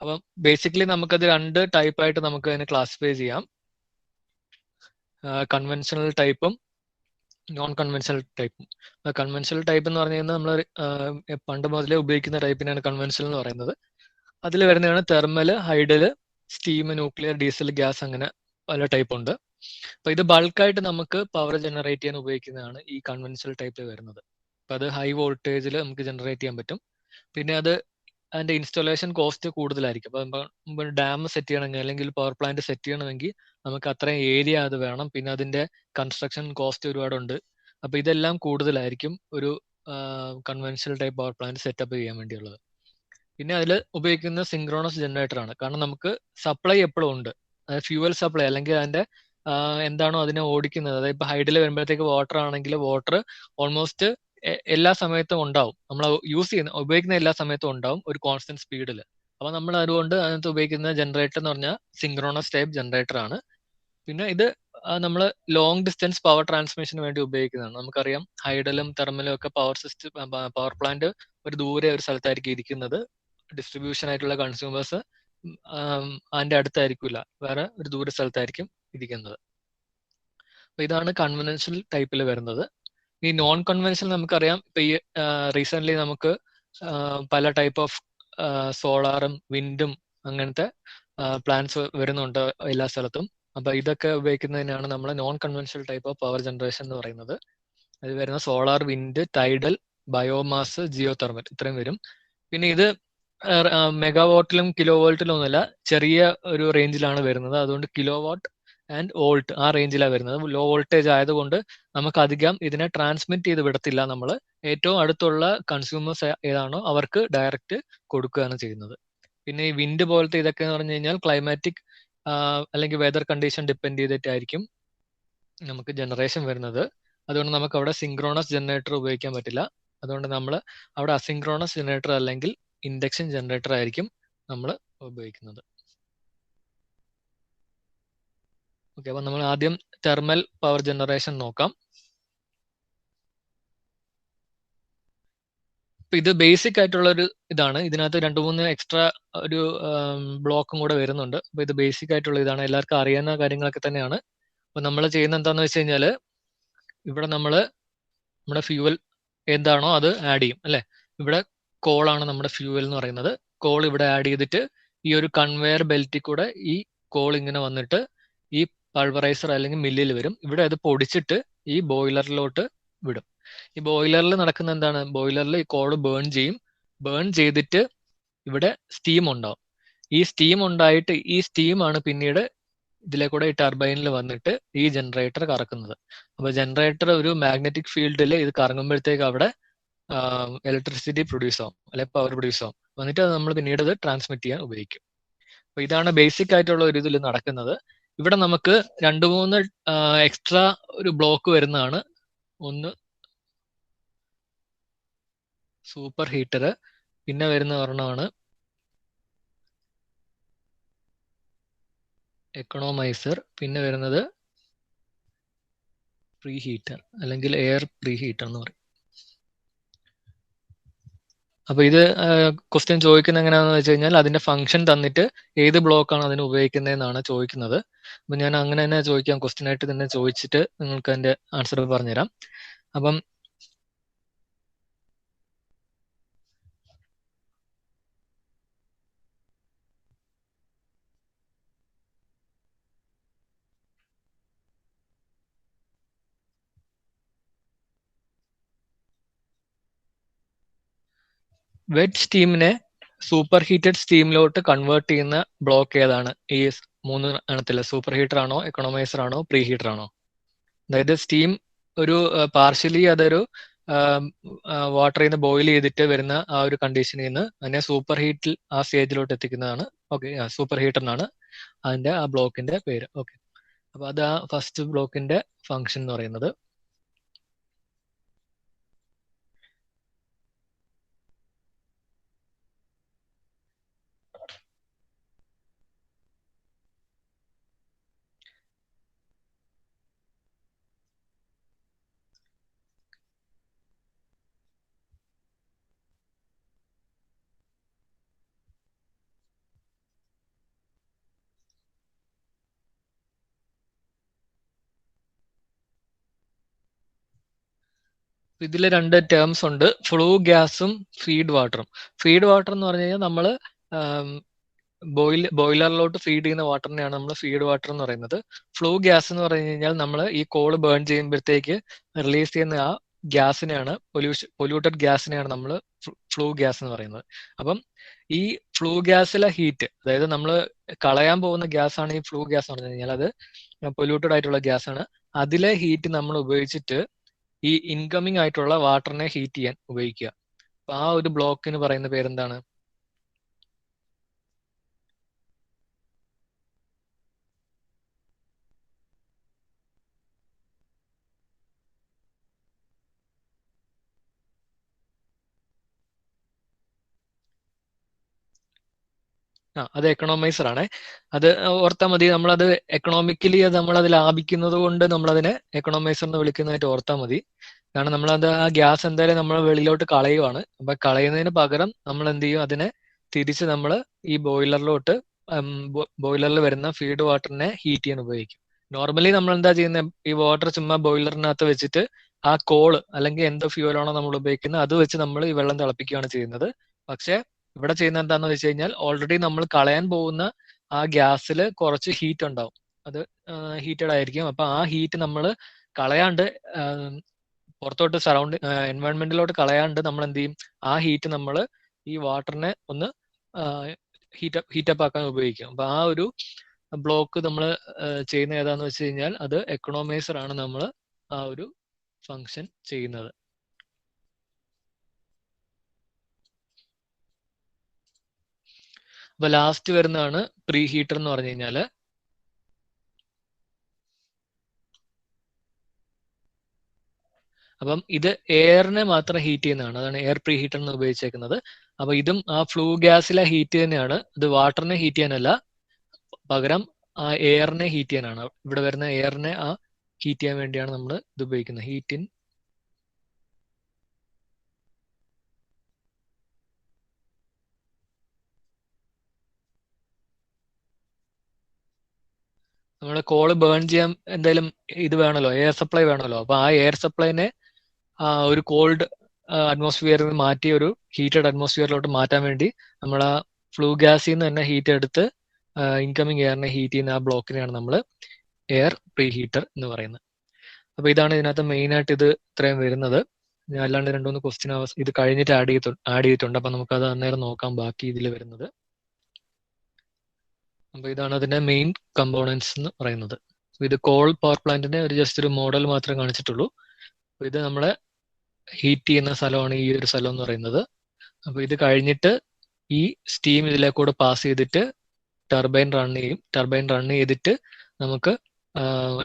Speaker 1: അപ്പം ബേസിക്കലി നമുക്കത് 2 ടൈപ്പായിട്ട് നമുക്ക് അതിനെ ക്ലാസിഫൈ ചെയ്യാം, കൺവെൻഷണൽ ടൈപ്പും നോൺ കൺവെൻഷണൽ ടൈപ്പും. കൺവെൻഷണൽ ടൈപ്പ് എന്ന് പറഞ്ഞു കഴിഞ്ഞാൽ നമ്മൾ പണ്ട് മുതലേ ഉപയോഗിക്കുന്ന ടൈപ്പിനാണ് കൺവെൻഷണൽ എന്ന് പറയുന്നത്. അതിൽ വരുന്നതാണ് thermal, hydel, steam, nuclear, diesel, gas, അങ്ങനെ പല ടൈപ്പ് ഉണ്ട്. അപ്പൊ ഇത് ബൾക്കായിട്ട് നമുക്ക് പവർ ജനറേറ്റ് ചെയ്യാൻ ഉപയോഗിക്കുന്നതാണ് ഈ കൺവെൻഷണൽ ടൈപ്പിൽ വരുന്നത്. അപ്പൊ അത് ഹൈ വോൾട്ടേജിൽ നമുക്ക് ജനറേറ്റ് ചെയ്യാൻ പറ്റും. പിന്നെ അതിന്റെ ഇൻസ്റ്റലേഷൻ കോസ്റ്റ് കൂടുതലായിരിക്കും. അപ്പൊ ഡാം സെറ്റ് ചെയ്യണമെങ്കിൽ അല്ലെങ്കിൽ പവർ പ്ലാന്റ് സെറ്റ് ചെയ്യണമെങ്കിൽ നമുക്ക് അത്രയും ഏരിയ അത് വേണം. പിന്നെ അതിന്റെ കൺസ്ട്രക്ഷൻ കോസ്റ്റ് ഒരുപാടുണ്ട്. അപ്പൊ ഇതെല്ലാം കൂടുതലായിരിക്കും ഒരു conventional type power plant setup ചെയ്യാൻ വേണ്ടിയുള്ളത്. പിന്നെ അതിൽ ഉപയോഗിക്കുന്ന സിങ്ക്രോണസ് ജനറേറ്റർ ആണ്. കാരണം നമുക്ക് സപ്ലൈ എപ്പോഴും ഉണ്ട്, ഫ്യൂവൽ സപ്ലൈ അല്ലെങ്കിൽ അതിന്റെ എന്താണോ അതിനെ ഓടിക്കുന്നത്, അതായത് ഇപ്പൊ ഹൈഡിൽ വരുമ്പോഴത്തേക്ക് വാട്ടർ ആണെങ്കിൽ വാട്ടർ ഓൾമോസ്റ്റ് എല്ലാ സമയത്തും ഉണ്ടാവും, നമ്മൾ ഉപയോഗിക്കുന്ന എല്ലാ സമയത്തും ഉണ്ടാവും ഒരു കോൺസ്റ്റന്റ് സ്പീഡിൽ. അപ്പൊ നമ്മൾ അതുകൊണ്ട് അതിനകത്ത് ഉപയോഗിക്കുന്ന ജനറേറ്റർ എന്ന് പറഞ്ഞാൽ സിങ്ക്രോണസ് ടൈപ്പ് ജനറേറ്റർ ആണ്. പിന്നെ ഇത് നമ്മൾ ലോങ് ഡിസ്റ്റൻസ് പവർ ട്രാൻസ്മിഷന് വേണ്ടി ഉപയോഗിക്കുന്നതാണ്. നമുക്കറിയാം ഹൈഡലും തെർമലും ഒക്കെ പവർ പ്ലാന്റ് ഒരു സ്ഥലത്തായിരിക്കും ഇരിക്കുന്നത്. ഡിസ്ട്രിബ്യൂഷൻ ആയിട്ടുള്ള കൺസ്യൂമേഴ്സ് അതിന്റെ അടുത്തായിരിക്കില്ല, വേറെ ഒരു ദൂര സ്ഥലത്തായിരിക്കും ഇരിക്കുന്നത്. അപ്പൊ ഇതാണ് കൺവെൻഷണൽ ടൈപ്പിൽ വരുന്നത്. ഈ നോൺ കൺവെൻഷണൽ നമുക്കറിയാം, ഇപ്പൊ ഈ റീസെന്റ് നമുക്ക് പല ടൈപ്പ് ഓഫ് സോളാറും വിൻഡും അങ്ങനത്തെ പ്ലാന്റ്സ് വരുന്നുണ്ട് എല്ലാ സ്ഥലത്തും. അപ്പൊ ഇതൊക്കെ ഉപയോഗിക്കുന്നതിനാണ് നമ്മൾ non conventional type of power generation എന്ന് പറയുന്നത്. അത് വരുന്ന solar, wind, tidal, biomass, geothermal ഇത്രയും വരും. പിന്നെ ഇത് മെഗാവാട്ടിലും കിലോ വോൾട്ടിലും ഒന്നുമല്ല, ചെറിയ ഒരു റേഞ്ചിലാണ് വരുന്നത്. അതുകൊണ്ട് കിലോ വാട്ട് ആൻഡ് വോൾട്ട് ആ റേഞ്ചിലാണ് വരുന്നത്. ലോ വോൾട്ടേജ് ആയതുകൊണ്ട് നമുക്ക് അധികം ഇതിനെ ട്രാൻസ്മിറ്റ് ചെയ്ത് വിടത്തില്ല. നമ്മൾ ഏറ്റവും അടുത്തുള്ള കൺസ്യൂമേഴ്സ് ഏതാണോ അവർക്ക് ഡയറക്റ്റ് കൊടുക്കുകയാണ് ചെയ്യുന്നത്. പിന്നെ ഈ വിൻഡ് പോലത്തെ ഇതൊക്കെ എന്ന് പറഞ്ഞു കഴിഞ്ഞാൽ ക്ലൈമാറ്റിക് അല്ലെങ്കിൽ വെതർ കണ്ടീഷൻ ഡിപ്പെൻഡ് ചെയ്തിട്ടായിരിക്കും നമുക്ക് ജനറേഷൻ വരുന്നത്. അതുകൊണ്ട് നമുക്ക് അവിടെ സിങ്ക്രോണസ് ജനറേറ്റർ ഉപയോഗിക്കാൻ പറ്റില്ല. അതുകൊണ്ട് നമ്മൾ അവിടെ അസിങ്ക്രോണസ് ജനറേറ്റർ അല്ലെങ്കിൽ ഇൻഡക്ഷൻ ജനറേറ്റർ ആയിരിക്കും നമ്മൾ ഉപയോഗിക്കുന്നത്. ഓക്കെ, അപ്പൊ നമ്മൾ ആദ്യം തെർമൽ പവർ ജനറേഷൻ നോക്കാം. ഇപ്പൊ ഇത് ബേസിക് ആയിട്ടുള്ള ഒരു ഇതാണ്. ഇതിനകത്ത് 2-3 എക്സ്ട്രാ ഒരു ബ്ലോക്കും കൂടെ വരുന്നുണ്ട്. അപ്പൊ ഇത് ബേസിക് ആയിട്ടുള്ള ഇതാണ്, എല്ലാവർക്കും അറിയാവുന്ന കാര്യങ്ങളൊക്കെ തന്നെയാണ്. അപ്പൊ നമ്മൾ ചെയ്യുന്ന എന്താന്ന് വെച്ച് കഴിഞ്ഞാല്, ഇവിടെ നമ്മുടെ ഫ്യൂവൽ എന്താണോ അത് ആഡ് ചെയ്യും അല്ലെ. ഇവിടെ കോളാണ് നമ്മുടെ ഫ്യൂവൽ എന്ന് പറയുന്നത്. കോൾ ഇവിടെ ആഡ് ചെയ്തിട്ട് ഈ ഒരു കൺവെയർ ബെൽറ്റിൽ കൂടെ ഈ കോൾ ഇങ്ങനെ വന്നിട്ട് ഈ പൾവറൈസർ അല്ലെങ്കിൽ മില്ലിൽ വരും. ഇവിടെ അത് പൊടിച്ചിട്ട് ഈ ബോയിലറിലോട്ട് വിടും. ഈ ബോയിലറിൽ നടക്കുന്ന എന്താണ്, ബോയിലറിൽ ഈ കോൾ ബേൺ ചെയ്യും. ബേൺ ചെയ്തിട്ട് ഇവിടെ സ്റ്റീം ഉണ്ടാവും. ഈ സ്റ്റീം ഉണ്ടായിട്ട് ഈ സ്റ്റീമാണ് പിന്നീട് ഇതിലെ കൂടെ ഈ ടർബൈനിൽ വന്നിട്ട് ഈ ജനറേറ്റർ കറക്കുന്നത്. അപ്പൊ ജനറേറ്റർ ഒരു മാഗ്നറ്റിക് ഫീൽഡിൽ ഇത് കറങ്ങുമ്പോഴത്തേക്ക് അവിടെ ഇലക്ട്രിസിറ്റി പ്രൊഡ്യൂസ് ആവും അല്ലെങ്കിൽ പവർ പ്രൊഡ്യൂസ് ആവും. എന്നിട്ട് അത് നമ്മൾ പിന്നീട് ഇത് ട്രാൻസ്മിറ്റ് ചെയ്യാൻ ഉപയോഗിക്കും. അപ്പൊ ഇതാണ് ബേസിക് ആയിട്ടുള്ള ഒരു ഇതിൽ നടക്കുന്നത്. ഇവിടെ നമുക്ക് 2-3 എക്സ്ട്രാ ഒരു ബ്ലോക്ക് വരുന്നതാണ്. ഒന്ന് സൂപ്പർ ഹീറ്റർ, പിന്നെ വരുന്ന ഒരെണ്ണമാണ് എക്കണോമൈസർ, പിന്നെ വരുന്നത് പ്രീ ഹീറ്റർ അല്ലെങ്കിൽ എയർ പ്രീ ഹീറ്റർ എന്ന് പറയും. അപ്പൊ ഇത് ക്വസ്റ്റ്യൻ ചോദിക്കുന്നത് എങ്ങനെയാണെന്ന് വെച്ച് കഴിഞ്ഞാൽ അതിന്റെ ഫംഗ്ഷൻ തന്നിട്ട് ഏത് ബ്ലോക്കാണ് അതിന് ഉപയോഗിക്കുന്നതെന്നാണ് ചോദിക്കുന്നത്. അപ്പൊ ഞാൻ അങ്ങനെ തന്നെ ചോദിക്കാം, ക്വസ്റ്റ്യൻ ആയിട്ട് തന്നെ ചോദിച്ചിട്ട് നിങ്ങൾക്ക് അതിന്റെ ആൻസർ പറഞ്ഞുതരാം. അപ്പം വെറ്റ് സ്റ്റീമിനെ സൂപ്പർ ഹീറ്റഡ് സ്റ്റീമിലോട്ട് കൺവേർട്ട് ചെയ്യുന്ന ബ്ലോക്ക് ഏതാണ്? ഈ 3 എണ്ണത്തില് സൂപ്പർ ഹീറ്റർ ആണോ, എക്കണോമൈസർ ആണോ, പ്രീ ഹീറ്റർ ആണോ? അതായത് സ്റ്റീം ഒരു പാർഷ്യലി അതൊരു വാട്ടറിൽ നിന്ന് ബോയിൽ ചെയ്തിട്ട് വരുന്ന ആ ഒരു കണ്ടീഷനിൽ നിന്ന് അതിനെ സൂപ്പർ ഹീറ്റിൽ ആ സ്റ്റേജിലോട്ട് എത്തിക്കുന്നതാണ്. ഓക്കെ, സൂപ്പർ ഹീറ്റർ എന്നാണ് അതിന്റെ ആ ബ്ലോക്കിന്റെ പേര്. ഓക്കെ, അപ്പൊ അത് ആ ഫസ്റ്റ് ബ്ലോക്കിന്റെ ഫംഗ്ഷൻ എന്ന് പറയുന്നത്. ഇതിൽ 2 ടേംസ് ഉണ്ട്, ഫ്ലൂ ഗ്യാസും ഫീഡ് വാട്ടറും. ഫീഡ് വാട്ടർ എന്ന് പറഞ്ഞു കഴിഞ്ഞാൽ നമ്മൾ ബോയിലറിലോട്ട് ഫീഡ് ചെയ്യുന്ന വാട്ടറിനെയാണ് നമ്മൾ ഫീഡ് വാട്ടർ എന്ന് പറയുന്നത്. ഫ്ലൂ ഗ്യാസ് എന്ന് പറഞ്ഞു കഴിഞ്ഞാൽ നമ്മൾ ഈ കോള് ബേൺ ചെയ്യുമ്പോഴത്തേക്ക് റിലീസ് ചെയ്യുന്ന ആ ഗ്യാസിനെയാണ്, പൊല്യൂട്ടഡ് ഗ്യാസിനെയാണ് നമ്മൾ ഫ്ലൂ ഗ്യാസ് എന്ന് പറയുന്നത്. അപ്പം ഈ ഫ്ലൂ ഗ്യാസിലെ ഹീറ്റ്, അതായത് നമ്മൾ കളയാൻ പോകുന്ന ഗ്യാസ് ആണ് ഈ ഫ്ലൂ ഗ്യാസ് എന്ന് പറഞ്ഞു കഴിഞ്ഞാൽ അത് പൊല്യൂട്ടഡ് ആയിട്ടുള്ള ഗ്യാസ് ആണ്. അതിലെ ഹീറ്റ് നമ്മൾ ഉപയോഗിച്ചിട്ട് ഈ ഇൻകമിങ് ആയിട്ടുള്ള വാട്ടറിനെ ഹീറ്റ് ചെയ്യാൻ ഉപയോഗിക്കുക. അപ്പൊ ആ ഒരു ബ്ലോക്കിന് പറയുന്ന പേരെന്താണ്? അത് എക്കണോമൈസർ ആണ്. അത് ഓർത്താൽ മതി. നമ്മളത് എക്കണോമിക്കലി നമ്മളത് ലാഭിക്കുന്നത് കൊണ്ട് നമ്മളതിനെ എക്കണോമൈസർ എന്ന് വിളിക്കുന്നതായിട്ട് ഓർത്താൽ മതി. കാരണം നമ്മളത് ആ ഗ്യാസ് എന്തായാലും നമ്മൾ വെളിയിലോട്ട് കളയുവാണ്. അപ്പൊ കളയുന്നതിന് പകരം നമ്മൾ എന്ത് ചെയ്യും, അതിനെ തിരിച്ച് നമ്മൾ ഈ ബോയിലറിലോട്ട് ബോയിലറിൽ വരുന്ന ഫീഡ് വാട്ടറിനെ ഹീറ്റ് ചെയ്യാൻ ഉപയോഗിക്കും. നോർമലി നമ്മൾ എന്താ ചെയ്യുന്നത്, ഈ വാട്ടർ ചുമ്മാ ബോയിലറിനകത്ത് വെച്ചിട്ട് ആ കോള് അല്ലെങ്കിൽ എന്ത് ഫ്യൂവലാണോ നമ്മൾ ഉപയോഗിക്കുന്നത് അത് വെച്ച് നമ്മൾ ഈ വെള്ളം തിളപ്പിക്കുകയാണ് ചെയ്യുന്നത്. പക്ഷെ ഇവിടെ ചെയ്യുന്നത് എന്താണെന്ന് വെച്ച് കഴിഞ്ഞാൽ ഓൾറെഡി നമ്മൾ കളയാൻ പോകുന്ന ആ ഗ്യാസിൽ കുറച്ച് ഹീറ്റ് ഉണ്ടാവും. അത് ഹീറ്റഡ് ആയിരിക്കും. അപ്പൊ ആ ഹീറ്റ് നമ്മൾ കളയാണ്ട് പുറത്തോട്ട് എൻവയോൺമെന്റിലോട്ട് കളയാണ്ട് നമ്മൾ എന്ത് ചെയ്യും, ആ ഹീറ്റ് നമ്മൾ ഈ വാട്ടറിനെ ഒന്ന് ഹീറ്റപ്പ് ആക്കാൻ ഉപയോഗിക്കും. അപ്പൊ ആ ഒരു ബ്ലോക്ക് നമ്മൾ ചെയ്യുന്ന ഏതാന്ന് വെച്ച് കഴിഞ്ഞാൽ അത് എക്കണോമൈസർ ആണ് നമ്മൾ ആ ഒരു ഫങ്ഷൻ ചെയ്യുന്നത്. അപ്പൊ ലാസ്റ്റ് വരുന്നതാണ് പ്രീ ഹീറ്റർ എന്ന് പറഞ്ഞു കഴിഞ്ഞാല്. അപ്പം ഇത് എയറിനെ മാത്രം ഹീറ്റ് ചെയ്യുന്നതാണ്. അതാണ് എയർ പ്രീ ഹീറ്റർ എന്ന് ഉപയോഗിച്ചേക്കുന്നത്. അപ്പൊ ഇതും ആ ഫ്ലൂ ഗ്യാസിലെ ഹീറ്റ് തന്നെയാണ്. ഇത് വാട്ടറിനെ ഹീറ്റ് ചെയ്യാനല്ല, പകരം ആ എയറിനെ ഹീറ്റ് ചെയ്യാനാണ്. ഇവിടെ വരുന്ന എയറിനെ ഹീറ്റ് ചെയ്യാൻ വേണ്ടിയാണ് നമ്മൾ ഇത് ഉപയോഗിക്കുന്നത്. ഹീറ്റ് ഇൻ നമ്മൾ കോള് ബേൺ ചെയ്യാൻ എന്തായാലും ഇത് വേണമല്ലോ, എയർ സപ്ലൈ വേണമല്ലോ. അപ്പൊ ആ എയർ സപ്ലൈനെ ഒരു കോൾഡ് അറ്റ്മോസ്ഫിയറിൽ നിന്ന് മാറ്റി ഒരു ഹീറ്റഡ് അറ്റ്മോസ്ഫിയറിലോട്ട് മാറ്റാൻ വേണ്ടി നമ്മൾ ആ ഫ്ലൂ ഗ്യാസിൽ നിന്ന് തന്നെ ഹീറ്റ് എടുത്ത് ഇൻകമിങ് എയറിനെ ഹീറ്റ് ചെയ്യുന്ന ആ ബ്ലോക്കിനെയാണ് നമ്മൾ എയർ പ്രീ ഹീറ്റർ എന്ന് പറയുന്നത്. അപ്പൊ ഇതാണ് ഇതിനകത്ത് മെയിൻ ആയിട്ട് ഇത് ഇത്രയും വരുന്നത്. ഞാൻ അല്ലാണ്ട് രണ്ടുമൂന്ന് ക്വസ്റ്റ്യൻ ഇത് കഴിഞ്ഞിട്ട് ആഡ് ചെയ്തിട്ടുണ്ട്. അപ്പൊ നമുക്ക് അത് അന്നേരം നോക്കാം ബാക്കി ഇതിൽ വരുന്നത്. അപ്പൊ ഇതാണ് അതിന്റെ മെയിൻ കമ്പോണൻസ് എന്ന് പറയുന്നത്. ഇത് കോൾ പവർ പ്ലാന്റിന്റെ ജസ്റ്റ് ഒരു മോഡൽ മാത്രമേ കാണിച്ചിട്ടുള്ളൂ. ഇത് നമ്മളെ ഹീറ്റ് ചെയ്യുന്ന സ്ഥലമാണ് ഈ ഒരു സ്ഥലം എന്ന് പറയുന്നത്. അപ്പൊ ഇത് കഴിഞ്ഞിട്ട് ഈ സ്റ്റീം ഇതിലേക്കൂടെ പാസ് ചെയ്തിട്ട് ടർബൈൻ റൺ ചെയ്യും. ടർബൈൻ റൺ ചെയ്തിട്ട് നമുക്ക്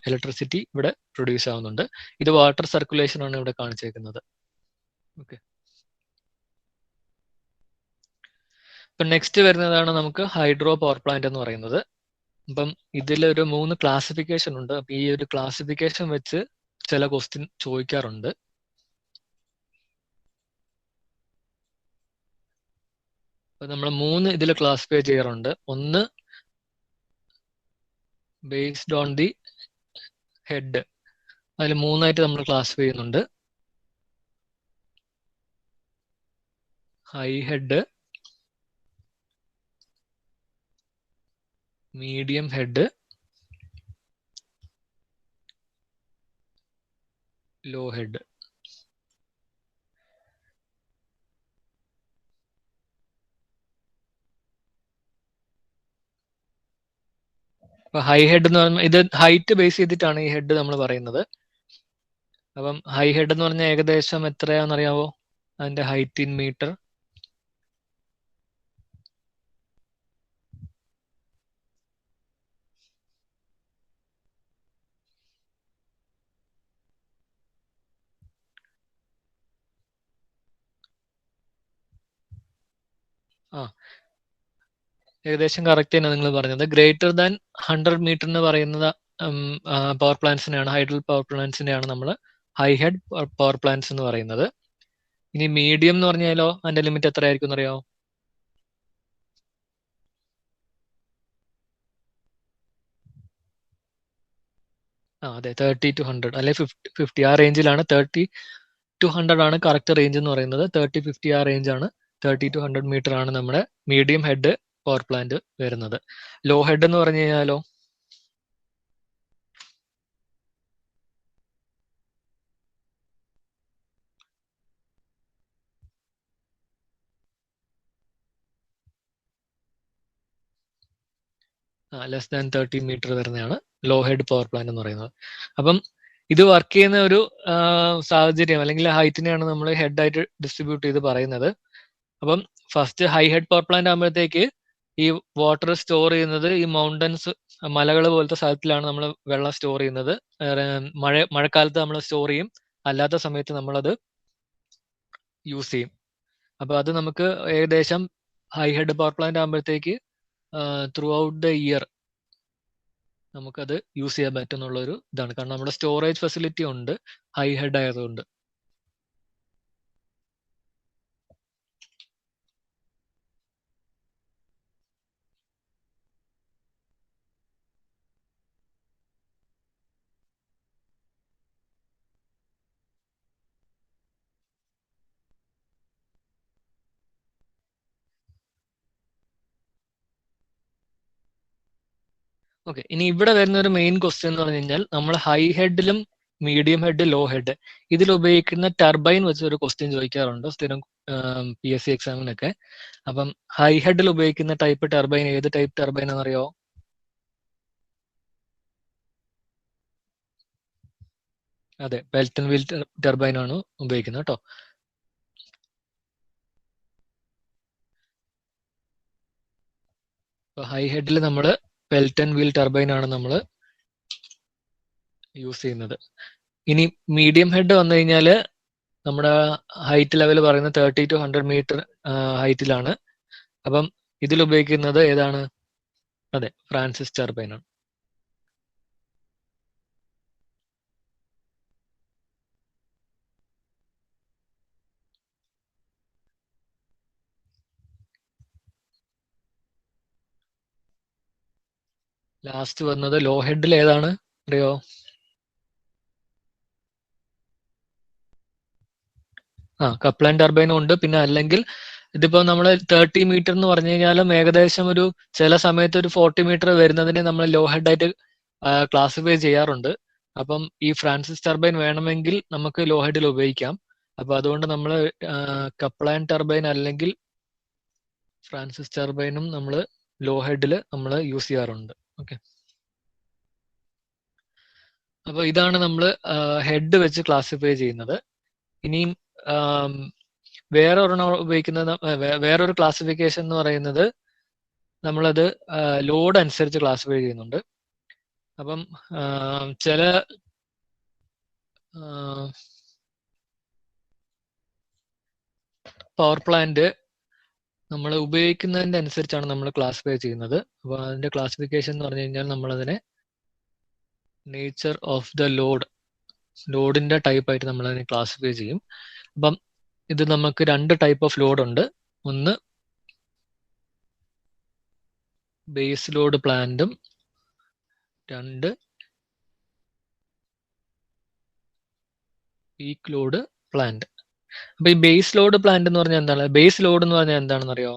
Speaker 1: ഇലക്ട്രിസിറ്റി ഇവിടെ പ്രൊഡ്യൂസ് ആവുന്നുണ്ട്. ഇത് വാട്ടർ സർക്കുലേഷൻ ആണ് ഇവിടെ കാണിച്ചേക്കുന്നത്. ഓക്കെ. ഇപ്പൊ നെക്സ്റ്റ് വരുന്നതാണ് നമുക്ക് ഹൈഡ്രോ പവർ പ്ലാന്റ് എന്ന് പറയുന്നത്. അപ്പം ഇതിലൊരു 3 ക്ലാസിഫിക്കേഷൻ ഉണ്ട്. അപ്പൊ ഈ ഒരു ക്ലാസിഫിക്കേഷൻ വെച്ച് ചില ക്വസ്റ്റ്യൻ ചോദിക്കാറുണ്ട്. അപ്പൊ നമ്മൾ 3 ഇതിൽ ക്ലാസിഫൈ ചെയ്യാറുണ്ട്. ഒന്ന് ബേസ്ഡ് ഓൺ ദി ഹെഡ്, അതിൽ 3ആയിട്ട് നമ്മൾ ക്ലാസിഫൈ ചെയ്യുന്നുണ്ട്. High head, medium head, low head. അപ്പൊ ഹൈ ഹെഡ് എന്ന് പറയുമ്പോൾ ഇത് ഹൈറ്റ് ബേസ് ചെയ്തിട്ടാണ് ഈ ഹെഡ് നമ്മൾ പറയുന്നത്. അപ്പം ഹൈ ഹെഡ് എന്ന് പറഞ്ഞാൽ ഏകദേശം എത്രയാണെന്നറിയാവോ അതിന്റെ ഹൈറ്റ് ഇൻ മീറ്റർ? ഏകദേശം കറക്റ്റ് തന്നെ നിങ്ങൾ പറഞ്ഞത്. ഗ്രേറ്റർ ദാൻ 100 മീറ്റർ എന്ന് പറയുന്നത് പവർ പ്ലാന്റ്സിനെയാണ്, ഹൈഡൽ പവർ പ്ലാന്റ്സിനെയാണ് നമ്മൾ ഹൈ ഹെഡ് പവർ പ്ലാന്റ്സ് എന്ന് പറയുന്നത്. ഇനി മീഡിയം എന്ന് പറഞ്ഞാലോ അതിന്റെ ലിമിറ്റ് എത്ര ആയിരിക്കും എന്നറിയാമോ? അതെ, 30 to 100 അല്ലെ 50 ആ റേഞ്ചിലാണ്. 30 to 100 ആണ് കറക്റ്റ് റേഞ്ച് എന്ന് പറയുന്നത്. 30-50 ആ റേഞ്ച് ആണ്. 30 to 100 മീറ്റർ ആണ് നമ്മുടെ മീഡിയം ഹെഡ് പവർ പ്ലാന്റ് വരുന്നത്. ലോ ഹെഡ് എന്ന് പറഞ്ഞു കഴിഞ്ഞാലോ ലെസ് ദാൻ 30 മീറ്റർ വരുന്നതാണ് ലോ ഹെഡ് പവർ പ്ലാന്റ് എന്ന് പറയുന്നത്. അപ്പം ഇത് വർക്ക് ചെയ്യുന്ന ഒരു സാഹചര്യം അല്ലെങ്കിൽ ഹൈറ്റിനെയാണ് നമ്മൾ ഹെഡ് ആയിട്ട് ഡിസ്ട്രിബ്യൂട്ട് ചെയ്ത് പറയുന്നത്. അപ്പം first high head power plant ആകുമ്പോഴത്തേക്ക് ഈ വാട്ടർ സ്റ്റോർ ചെയ്യുന്നത് ഈ മൗണ്ടൻസ്, മലകൾ പോലത്തെ സ്ഥലത്തിലാണ് നമ്മൾ വെള്ളം സ്റ്റോർ ചെയ്യുന്നത്. മഴക്കാലത്ത് നമ്മൾ സ്റ്റോർ ചെയ്യും, അല്ലാത്ത സമയത്ത് നമ്മളത് യൂസ് ചെയ്യും. അപ്പൊ അത് നമുക്ക് ഏകദേശം ഹൈ ഹെഡ് പവർ പ്ലാന്റ് ആകുമ്പോഴത്തേക്ക് ത്രൂ ഔട്ട് ദ ഇയർ നമുക്കത് യൂസ് ചെയ്യാൻ പറ്റുന്നുള്ളൊരു ഇതാണ്. കാരണം നമ്മുടെ സ്റ്റോറേജ് ഫെസിലിറ്റി ഉണ്ട് ഹൈ ഹെഡ് ആയതുകൊണ്ട്. ഓക്കെ, ഇനി ഇവിടെ വരുന്ന ഒരു മെയിൻ ക്വസ്റ്റ്യൻ എന്ന് പറഞ്ഞു കഴിഞ്ഞാൽ നമ്മൾ ഹൈ ഹെഡിലും മീഡിയം ഹെഡ്, ലോ ഹെഡ് ഇതിൽ ഉപയോഗിക്കുന്ന ടർബൈൻ വെച്ച് ഒരു ക്വസ്റ്റ്യൻ ചോദിക്കാറുണ്ട് സ്ഥിരം PSC എക്സാമിനൊക്കെ. അപ്പം ഹൈ ഹെഡിൽ ഉപയോഗിക്കുന്ന ടൈപ്പ് ടർബൈൻ ഏത് ടൈപ്പ് ടർബൈൻ എന്നറിയോ? അതെ, വെൽട്ടൺ വീൽ ടർബൈൻ ആണ് ഉപയോഗിക്കുന്നത് കേട്ടോ. ഹൈ ഹെഡിൽ നമ്മൾ വെൽട്ടൺ വീൽ ടർബൈൻ ആണ് നമ്മൾ യൂസ് ചെയ്യുന്നത്. ഇനി മീഡിയം ഹെഡ് വന്നു കഴിഞ്ഞാൽ നമ്മുടെ ഹൈറ്റ് ലെവൽ പറയുന്നത് 30 to 100 മീറ്റർ ഹൈറ്റിലാണ്. അപ്പം ഇതിൽ ഉപയോഗിക്കുന്നത് ഏതാണ്? അതെ, ഫ്രാൻസിസ് ടർബൈൻ ആണ്. ലാസ്റ്റ് വന്നത് ലോ ഹെഡിൽ ഏതാണ് അറിയോ? കപ്ലാൻ ടർബൈനും ഉണ്ട്. പിന്നെ അല്ലെങ്കിൽ ഇതിപ്പോ നമ്മൾ 30 മീറ്റർ എന്ന് പറഞ്ഞു കഴിഞ്ഞാലും ഏകദേശം ഒരു ചില സമയത്ത് ഒരു 40 മീറ്റർ വരുന്നതിനെ നമ്മൾ ലോ ഹെഡ് ആയിട്ട് ക്ലാസിഫൈ ചെയ്യാറുണ്ട്. അപ്പം ഈ ഫ്രാൻസിസ് ടർബൈൻ വേണമെങ്കിൽ നമുക്ക് ലോ ഹെഡിൽ ഉപയോഗിക്കാം. അപ്പൊ അതുകൊണ്ട് നമ്മൾ കപ്ലാൻ ടർബൈൻ അല്ലെങ്കിൽ ഫ്രാൻസിസ് ടർബൈനും നമ്മൾ ലോ ഹെഡിൽ നമ്മൾ യൂസ് ചെയ്യാറുണ്ട്. ഓക്കെ, അപ്പൊ ഇതാണ് നമ്മൾ ഹെഡ് വെച്ച് ക്ലാസിഫൈ ചെയ്യുന്നത്. ഇനിയും വേറെ ഒരെണ്ണം ഉപയോഗിക്കുന്നത് വേറൊരു ക്ലാസിഫിക്കേഷൻ എന്ന് പറയുന്നത് നമ്മളത് ലോഡ് അനുസരിച്ച് ക്ലാസിഫൈ ചെയ്യുന്നുണ്ട്. അപ്പം ചില പവർ പ്ലാന്റ് നമ്മൾ ഉപയോഗിക്കുന്നതിന്റെ അനുസരിച്ചാണ് നമ്മൾ ക്ലാസിഫൈ ചെയ്യുന്നത്. അപ്പൊ അതിന്റെ ക്ലാസിഫിക്കേഷൻ എന്ന് പറഞ്ഞു കഴിഞ്ഞാൽ നമ്മളതിനെ നേച്ചർ ഓഫ് ദ ലോഡിന്റെ ടൈപ്പ് ആയിട്ട് നമ്മൾ അതിനെ ക്ലാസിഫൈ ചെയ്യും. അപ്പം ഇത് നമുക്ക് രണ്ട് ടൈപ്പ് ഓഫ് ലോഡ് ഉണ്ട്. ഒന്ന് ബേസ് ലോഡ് പ്ലാന്റും, രണ്ട് പീക്ക് ലോഡ് പ്ലാന്റ്. അപ്പൊ ഈ ബേസ് ലോഡ് പ്ലാന്റ് എന്ന് പറഞ്ഞാൽ എന്താണ്? ബേസ് ലോഡ് എന്ന് പറഞ്ഞാൽ എന്താണെന്ന് അറിയോ?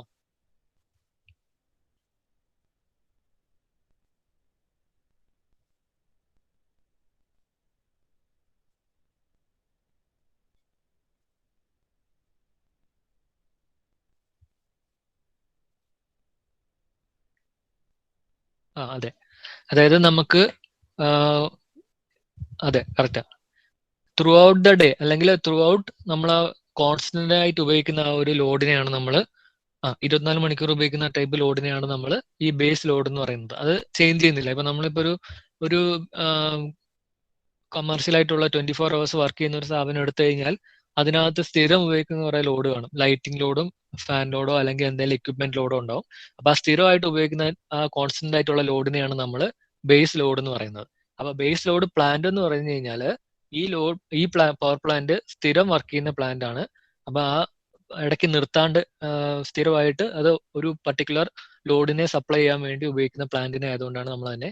Speaker 1: അതെ, അതായത് നമുക്ക് അതെ, correct. Through out the day അല്ലെങ്കിൽ ത്രൂ ഔട്ട് നമ്മൾ കോൺസ്റ്റന്റ് ആയിട്ട് ഉപയോഗിക്കുന്ന ആ ഒരു ലോഡിനെയാണ് നമ്മൾ 24 മണിക്കൂർ ഉപയോഗിക്കുന്ന ടൈപ്പ് ലോഡിനെയാണ് നമ്മൾ ഈ ബേസ് ലോഡ് എന്ന് പറയുന്നത്. അത് ചേഞ്ച് ചെയ്യുന്നില്ല. ഇപ്പൊ നമ്മളിപ്പോ ഒരു കമേഴ്ഷ്യൽ ആയിട്ടുള്ള 24 hours വർക്ക് ചെയ്യുന്ന ഒരു സ്ഥാപനം എടുത്തു കഴിഞ്ഞാൽ അതിനകത്ത് സ്ഥിരം ഉപയോഗിക്കുന്ന കുറെ ലോഡ് കാണും. ലൈറ്റിംഗ് ലോഡും ഫാൻ ലോഡോ അല്ലെങ്കിൽ എന്തെങ്കിലും എക്യുപ്മെന്റ് ലോഡോ ഉണ്ടാവും. അപ്പൊ ആ സ്ഥിരമായിട്ട് ഉപയോഗിക്കുന്ന ആ കോൺസ്റ്റന്റ് ആയിട്ടുള്ള ലോഡിനെയാണ് നമ്മൾ ബേസ് ലോഡ് എന്ന് പറയുന്നത്. അപ്പൊ ബേസ് ലോഡ് പ്ലാന്റ് എന്ന് പറഞ്ഞു കഴിഞ്ഞാൽ ഈ പവർ പ്ലാന്റ് സ്ഥിരം വർക്ക് ചെയ്യുന്ന പ്ലാന്റ് ആണ്. അപ്പൊ ആ ഇടയ്ക്ക് നിർത്താണ്ട് സ്ഥിരമായിട്ട് അത് ഒരു പർട്ടിക്കുലർ ലോഡിനെ സപ്ലൈ ചെയ്യാൻ വേണ്ടി ഉപയോഗിക്കുന്ന പ്ലാന്റിനെ ആയതുകൊണ്ടാണ് നമ്മൾ അതിനെ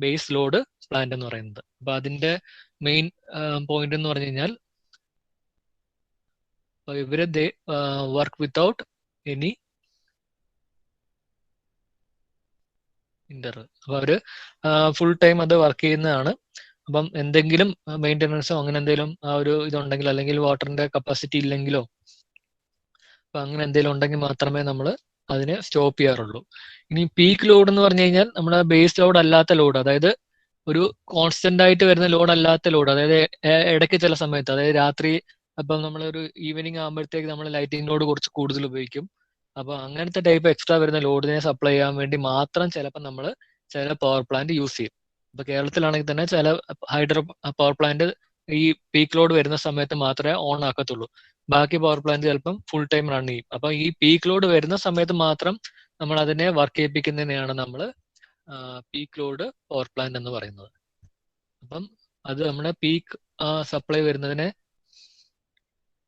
Speaker 1: ബേസ് ലോഡ് പ്ലാന്റ് എന്ന് പറയുന്നത്. അപ്പൊ അതിന്റെ മെയിൻ പോയിന്റ് എന്ന് പറഞ്ഞു കഴിഞ്ഞാൽ ഇവര് വർക്ക് വിത്തൗട്ട് എനി ഇന്റർവൽ. അപ്പൊ അവര് ഫുൾ ടൈം അത് വർക്ക് ചെയ്യുന്നതാണ്. അപ്പം എന്തെങ്കിലും മെയിൻ്റെനൻസോ അങ്ങനെ എന്തെങ്കിലും ആ ഒരു ഇതുണ്ടെങ്കിൽ അല്ലെങ്കിൽ വാട്ടറിന്റെ കപ്പാസിറ്റി ഇല്ലെങ്കിലോ അപ്പൊ അങ്ങനെ എന്തെങ്കിലും ഉണ്ടെങ്കിൽ മാത്രമേ നമ്മൾ അതിനെ സ്റ്റോപ്പ് ചെയ്യാറുള്ളൂ. ഇനി പീക്ക് ലോഡ് എന്ന് പറഞ്ഞു കഴിഞ്ഞാൽ നമ്മുടെ ബേസ് ലോഡ് അല്ലാത്ത ലോഡ്, അതായത് ഒരു കോൺസ്റ്റന്റ് ആയിട്ട് വരുന്ന ലോഡ് അല്ലാത്ത ലോഡ്, അതായത് ഇടയ്ക്ക് ചില സമയത്ത്, അതായത് രാത്രി അപ്പം നമ്മളൊരു ഈവനിങ് ആകുമ്പോഴത്തേക്ക് നമ്മൾ ലൈറ്റിംഗ് ലോഡ് കുറച്ച് കൂടുതൽ ഉപയോഗിക്കും. അപ്പൊ അങ്ങനത്തെ ടൈപ്പ് എക്സ്ട്രാ വരുന്ന ലോഡിനെ സപ്ലൈ ചെയ്യാൻ വേണ്ടി മാത്രം ചിലപ്പോൾ നമ്മൾ ചില പവർ പ്ലാന്റ് യൂസ് ചെയ്യും. ഇപ്പൊ കേരളത്തിലാണെങ്കിൽ തന്നെ ചില ഹൈഡ്രോ പവർ പ്ലാന്റ് ഈ പീക്ക് ലോഡ് വരുന്ന സമയത്ത് മാത്രമേ ഓൺ ആക്കത്തുള്ളൂ. ബാക്കി പവർ പ്ലാന്റ് ചിലപ്പം ഫുൾ ടൈം റൺ ചെയ്യും. അപ്പൊ ഈ പീക്ക് ലോഡ് വരുന്ന സമയത്ത് മാത്രം നമ്മൾ അതിനെ വർക്ക് ചെയ്യിപ്പിക്കുന്നതിനെയാണ് നമ്മൾ പീക്ക് ലോഡ് പവർ പ്ലാന്റ് എന്ന് പറയുന്നത്. അപ്പം അത് നമ്മുടെ പീക്ക് സപ്ലൈ വരുന്നതിനെ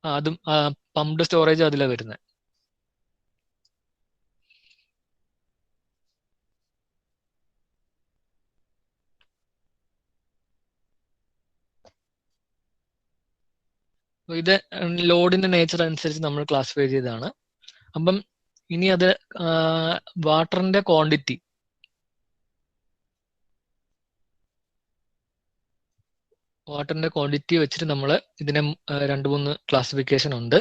Speaker 1: അതും പമ്പ്ഡ് സ്റ്റോറേജ് അതിലാണ് വരുന്നത്. ഇത് ലോഡിന്റെ നേച്ചർ അനുസരിച്ച് നമ്മൾ ക്ലാസിഫൈ ചെയ്തതാണ്. അപ്പം ഇനി അത് വാട്ടറിന്റെ ക്വാണ്ടിറ്റി വെച്ചിട്ട് നമ്മൾ ഇതിനെ 2-3 ക്ലാസിഫിക്കേഷൻ ഉണ്ട്.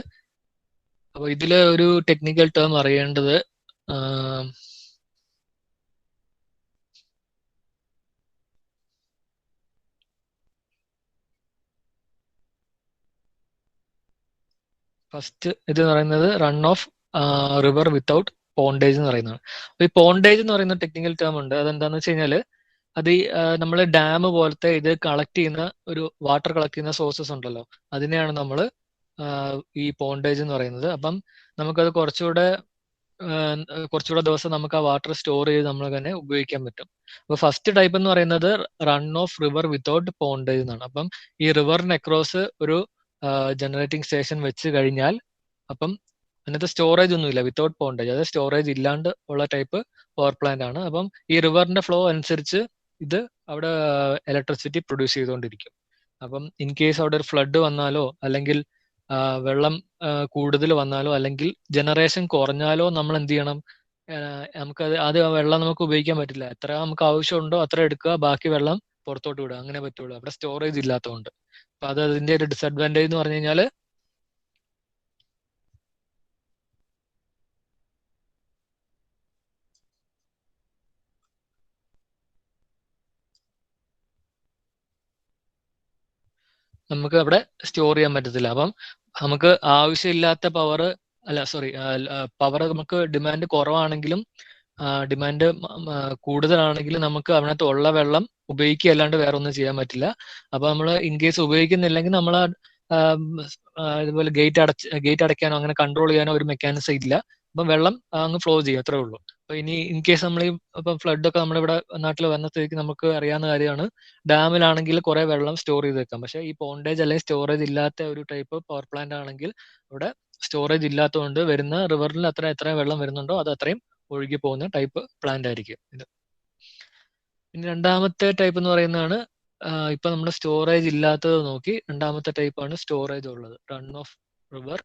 Speaker 1: അപ്പൊ ഇതില് ഒരു ടെക്നിക്കൽ ടേം അറിയേണ്ടത് ഫസ്റ്റ് ഇത് പറയുന്നത് റൺ ഓഫ് റിവർ വിത്തൗട്ട് പോണ്ടേജ് എന്ന് പറയുന്നതാണ്. അപ്പൊ ഈ പോണ്ടേജ് എന്ന് പറയുന്ന ടെക്നിക്കൽ ടേം ഉണ്ട്. അതെന്താന്ന് വെച്ച് കഴിഞ്ഞാല് അത് ഈ നമ്മൾ ഡാം പോലത്തെ ഇത് കളക്ട് ചെയ്യുന്ന ഒരു വാട്ടർ കളക്ട് ചെയ്യുന്ന സോഴ്സസ് ഉണ്ടല്ലോ, അതിനെയാണ് നമ്മൾ ഈ പോണ്ടേജ് എന്ന് പറയുന്നത്. അപ്പം നമുക്കത് കുറച്ചുകൂടെ ദിവസം നമുക്ക് ആ വാട്ടർ സ്റ്റോർ ചെയ്ത് നമ്മൾ തന്നെ ഉപയോഗിക്കാൻ പറ്റും. അപ്പൊ ഫസ്റ്റ് ടൈപ്പ് എന്ന് പറയുന്നത് റൺ ഓഫ് റിവർ വിത്തൗട്ട് പോണ്ടേജ് എന്നാണ്. അപ്പം ഈ റിവറിന് അക്രോസ് ഒരു ജനറേറ്റിംഗ് സ്റ്റേഷൻ വെച്ച് കഴിഞ്ഞാൽ അപ്പം അതിനകത്ത് സ്റ്റോറേജ് ഒന്നുമില്ല, വിത്തൗട്ട് പോണ്ടേജ്, അതായത് സ്റ്റോറേജ് ഇല്ലാണ്ട് ഉള്ള ടൈപ്പ് പവർ പ്ലാന്റ് ആണ്. അപ്പം ഈ റിവറിന്റെ ഫ്ലോ അനുസരിച്ച് ഇത് അവിടെ ഇലക്ട്രിസിറ്റി പ്രൊഡ്യൂസ് ചെയ്തുകൊണ്ടിരിക്കും. അപ്പം ഇൻ കേസ് അവിടെ ഒരു ഫ്ലഡ് വന്നാലോ അല്ലെങ്കിൽ വെള്ളം കൂടുതൽ വന്നാലോ അല്ലെങ്കിൽ ജനറേഷൻ കുറഞ്ഞാലോ നമ്മൾ എന്ത് ചെയ്യണം, നമുക്കത് വെള്ളം നമുക്ക് ഉപയോഗിക്കാൻ പറ്റില്ല. എത്ര നമുക്ക് ആവശ്യമുണ്ടോ അത്ര എടുക്കുക, ബാക്കി വെള്ളം പുറത്തോട്ട് വിടുക, അങ്ങനെ പറ്റുള്ളൂ അവിടെ സ്റ്റോറേജ് ഇല്ലാത്തതുകൊണ്ട്. അപ്പൊ അത് അതിന്റെ ഒരു ഡിസഡ്വാൻറ്റേജ് എന്ന് പറഞ്ഞു കഴിഞ്ഞാൽ നമുക്ക് അവിടെ സ്റ്റോർ ചെയ്യാൻ പറ്റത്തില്ല. അപ്പം നമുക്ക് ആവശ്യമില്ലാത്ത പവർ പവർ നമുക്ക് ഡിമാൻഡ് കുറവാണെങ്കിലും ഡിമാൻഡ് കൂടുതലാണെങ്കിലും നമുക്ക് അതിനകത്ത് ഉള്ള വെള്ളം ഉപയോഗിക്കുക അല്ലാണ്ട് വേറെ ഒന്നും ചെയ്യാൻ പറ്റില്ല. അപ്പൊ നമ്മൾ ഇൻ കേസ് ഉപയോഗിക്കുന്നില്ലെങ്കിൽ നമ്മൾ ഇതുപോലെ ഗേറ്റ് അടയ്ക്കാനോ അങ്ങനെ കൺട്രോൾ ചെയ്യാനോ ഒരു മെക്കാനിസം ഇല്ല. അപ്പം വെള്ളം അങ്ങ് ഫ്ലോ ചെയ്യും, അത്രേ ഉള്ളൂ. അപ്പൊ ഇനി ഇൻ കേസ് നമ്മൾ ഇപ്പം ഫ്ലഡ് ഒക്കെ നമ്മുടെ ഇവിടെ നാട്ടിൽ വന്ന സ്ഥിതിക്ക് നമുക്ക് അറിയാവുന്ന കാര്യമാണ്, ഡാമിലാണെങ്കിൽ കുറെ വെള്ളം സ്റ്റോർ ചെയ്ത് വെക്കാം. പക്ഷേ ഈ പോണ്ടേജ് അല്ലെങ്കിൽ സ്റ്റോറേജ് ഇല്ലാത്ത ഒരു ടൈപ്പ് പവർ പ്ലാന്റ് ആണെങ്കിൽ അവിടെ സ്റ്റോറേജ് ഇല്ലാത്തതുകൊണ്ട് വരുന്ന റിവറിൽ എത്ര വെള്ളം വരുന്നുണ്ടോ അത് അത്രയും ഒഴുകി പോകുന്ന ടൈപ്പ് പ്ലാന്റ് ആയിരിക്കും ഇത്. പിന്നെ രണ്ടാമത്തെ ടൈപ്പ് എന്ന് പറയുന്നതാണ് ഇപ്പൊ നമ്മുടെ സ്റ്റോറേജ് ഇല്ലാത്തത് നോക്കി രണ്ടാമത്തെ ടൈപ്പ് ആണ് സ്റ്റോറേജ് ഉള്ളത്, റൺ ഓഫ് റിവർ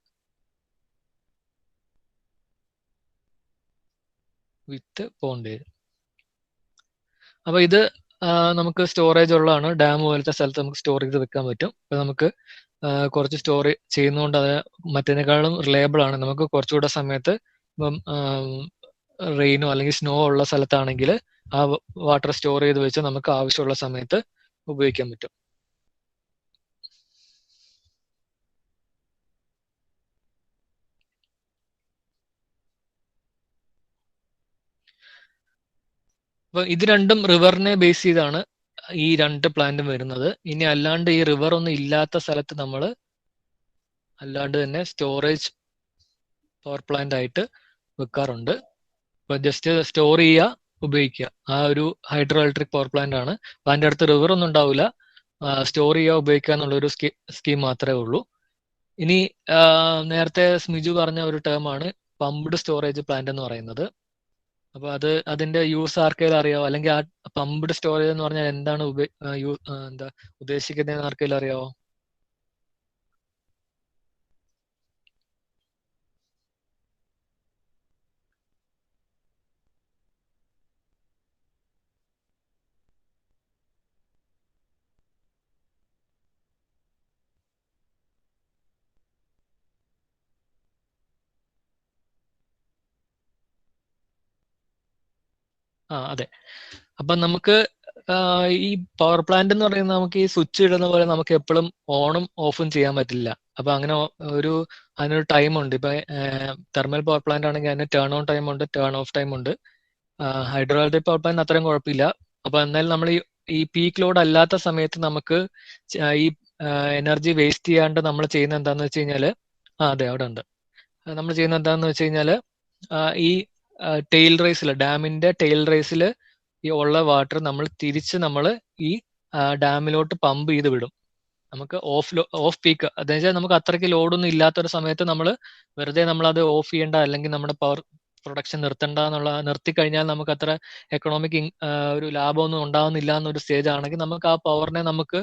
Speaker 1: വിത്ത് പോണ്ടേജ്. അപ്പൊ ഇത് നമുക്ക് സ്റ്റോറേജ് ഉള്ളതാണ്. ഡാം പോലത്തെ സ്ഥലത്ത് നമുക്ക് സ്റ്റോർ ചെയ്ത് വെക്കാൻ പറ്റും. അപ്പൊ നമുക്ക് കുറച്ച് സ്റ്റോർ ചെയ്യുന്നതുകൊണ്ട് അത് മറ്റേതിനേക്കാളും റിലയബിൾ ആണ്. നമുക്ക് കുറച്ചുകൂടെ സമയത്ത് ഇപ്പം റെയിനോ അല്ലെങ്കിൽ സ്നോ ഉള്ള സ്ഥലത്താണെങ്കിൽ ആ വാട്ടർ സ്റ്റോർ ചെയ്ത് വെച്ച് നമുക്ക് ആവശ്യമുള്ള സമയത്ത് ഉപയോഗിക്കാൻ പറ്റും. അപ്പൊ ഇത് രണ്ടും റിവറിനെ ബേസ് ചെയ്താണ് ഈ രണ്ട് പ്ലാന്റും വരുന്നത്. ഇനി അല്ലാണ്ട് ഈ റിവർ ഒന്നും ഇല്ലാത്ത സ്ഥലത്ത് നമ്മൾ അല്ലാണ്ട് തന്നെ സ്റ്റോറേജ് പവർ പ്ലാന്റ് ആയിട്ട് വെക്കാറുണ്ട്. ഇപ്പൊ ജസ്റ്റ് സ്റ്റോർ ചെയ്യുക, ഉപയോഗിക്കുക, ആ ഒരു ഹൈഡ്രോ ഇലക്ട്രിക് പവർ പ്ലാന്റ് ആണ്. അപ്പൊ അതിന്റെ അടുത്ത് റിവർ ഒന്നും ഉണ്ടാവില്ല, സ്റ്റോർ ചെയ്യുക, ഉപയോഗിക്കുക എന്നുള്ള ഒരു സ്കീം മാത്രമേ ഉള്ളൂ. ഇനി നേരത്തെ സ്മിജു പറഞ്ഞ ഒരു ടേം ആണ് പമ്പ്ഡ് സ്റ്റോറേജ് പ്ലാന്റ് എന്ന് പറയുന്നത്. അപ്പൊ അതിന്റെ യൂസ് ആർക്കെങ്കിലും അറിയാവോ, അല്ലെങ്കിൽ ആ പമ്പ്ഡ് സ്റ്റോറേജ് എന്ന് പറഞ്ഞാൽ എന്താണ് എന്താ ഉദ്ദേശിക്കുന്നതെന്ന് ആർക്കെങ്കിലും അറിയാവോ? അതെ. അപ്പൊ നമുക്ക് ഈ പവർ പ്ലാന്റ് എന്ന് പറയുന്നത് നമുക്ക് ഈ സ്വിച്ച് ഇടുന്ന പോലെ നമുക്ക് എപ്പോഴും ഓണും ഓഫും ചെയ്യാൻ പറ്റില്ല. അപ്പൊ അങ്ങനെ അതിനൊരു ടൈം ഉണ്ട്. ഇപ്പൊ തെർമൽ പവർ പ്ലാന്റ് ആണെങ്കിൽ അതിന് ടേൺ ഓൺ ടൈം ഉണ്ട്, ടേൺ ഓഫ് ടൈം ഉണ്ട്. ഹൈഡ്രോ ഇലക്ട്രിക് പവർ പ്ലാന്റ് അത്രയും കുഴപ്പമില്ല. അപ്പൊ എന്നാലും നമ്മൾ ഈ പീക്ക് ലോഡ് അല്ലാത്ത സമയത്ത് നമുക്ക് ഈ എനർജി വേസ്റ്റ് ചെയ്യാണ്ട് നമ്മൾ ചെയ്യുന്ന എന്താന്ന് വെച്ച് കഴിഞ്ഞാല് അതെ അവിടെ ഉണ്ട്. നമ്മൾ ചെയ്യുന്ന എന്താന്ന് വെച്ച് കഴിഞ്ഞാല് ഈ ടെയിൽ റേസിൽ, ഡാമിന്റെ ടെയിൽ റേസിൽ ഈ ഉള്ള വാട്ടർ നമ്മൾ ഈ ഡാമിലോട്ട് പമ്പ് ചെയ്ത് വിടും. നമുക്ക് ഓഫ് പീക്ക്, അതായത് നമുക്ക് അത്രയ്ക്ക് ലോഡൊന്നും ഇല്ലാത്തൊരു സമയത്ത് നമ്മൾ വെറുതെ അത് ഓഫ് ചെയ്യേണ്ട, അല്ലെങ്കിൽ നമ്മുടെ പവർ പ്രൊഡക്ഷൻ നിർത്തണ്ട നിർത്തി കഴിഞ്ഞാൽ നമുക്ക് അത്ര എക്കണോമിക് ഒരു ലാഭമൊന്നും ഉണ്ടാവുന്നില്ല എന്നൊരു സ്റ്റേജ് ആണെങ്കിൽ നമുക്ക് ആ പവറിനെ നമുക്ക്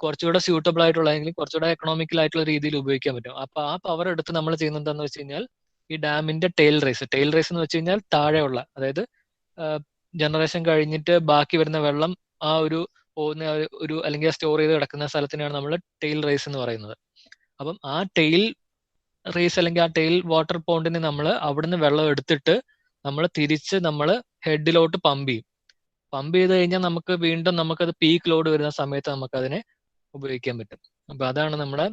Speaker 1: കുറച്ചുകൂടെ സ്യൂട്ടബിൾ ആയിട്ടുള്ള, അല്ലെങ്കിൽ കുറച്ചുകൂടെ എക്കണോമിക്കൽ ആയിട്ടുള്ള രീതിയിൽ ഉപയോഗിക്കാൻ പറ്റും. അപ്പൊ ആ പവർ എടുത്ത് നമ്മൾ ചെയ്യുന്നത് എന്താണെന്ന് വെച്ച് കഴിഞ്ഞാൽ ഈ ഡാമിന്റെ ടെയിൽ റേസ് എന്ന് വെച്ച് കഴിഞ്ഞാൽ താഴെയുള്ള, അതായത് ജനറേഷൻ കഴിഞ്ഞിട്ട് ബാക്കി വരുന്ന വെള്ളം ആ ഒരു പോകുന്ന ഒരു അല്ലെങ്കിൽ സ്റ്റോർ ചെയ്ത് കിടക്കുന്ന സ്ഥലത്തിനാണ് നമ്മൾ ടെയിൽ റേസ് എന്ന് പറയുന്നത്. അപ്പം ആ ടെയിൽ റേസ് അല്ലെങ്കിൽ ആ ടെയിൽ വാട്ടർ പോണ്ടിന് നമ്മൾ അവിടുന്ന് വെള്ളം എടുത്തിട്ട് നമ്മൾ തിരിച്ച് ഹെഡിലോട്ട് പമ്പ് ചെയ്യും. പമ്പ് ചെയ്ത് കഴിഞ്ഞാൽ നമുക്ക് വീണ്ടും നമുക്കത് പീക്ക് ലോഡ് വരുന്ന സമയത്ത് നമുക്ക് അതിനെ ഉപയോഗിക്കാൻ പറ്റും. അപ്പൊ അതാണ് നമ്മുടെ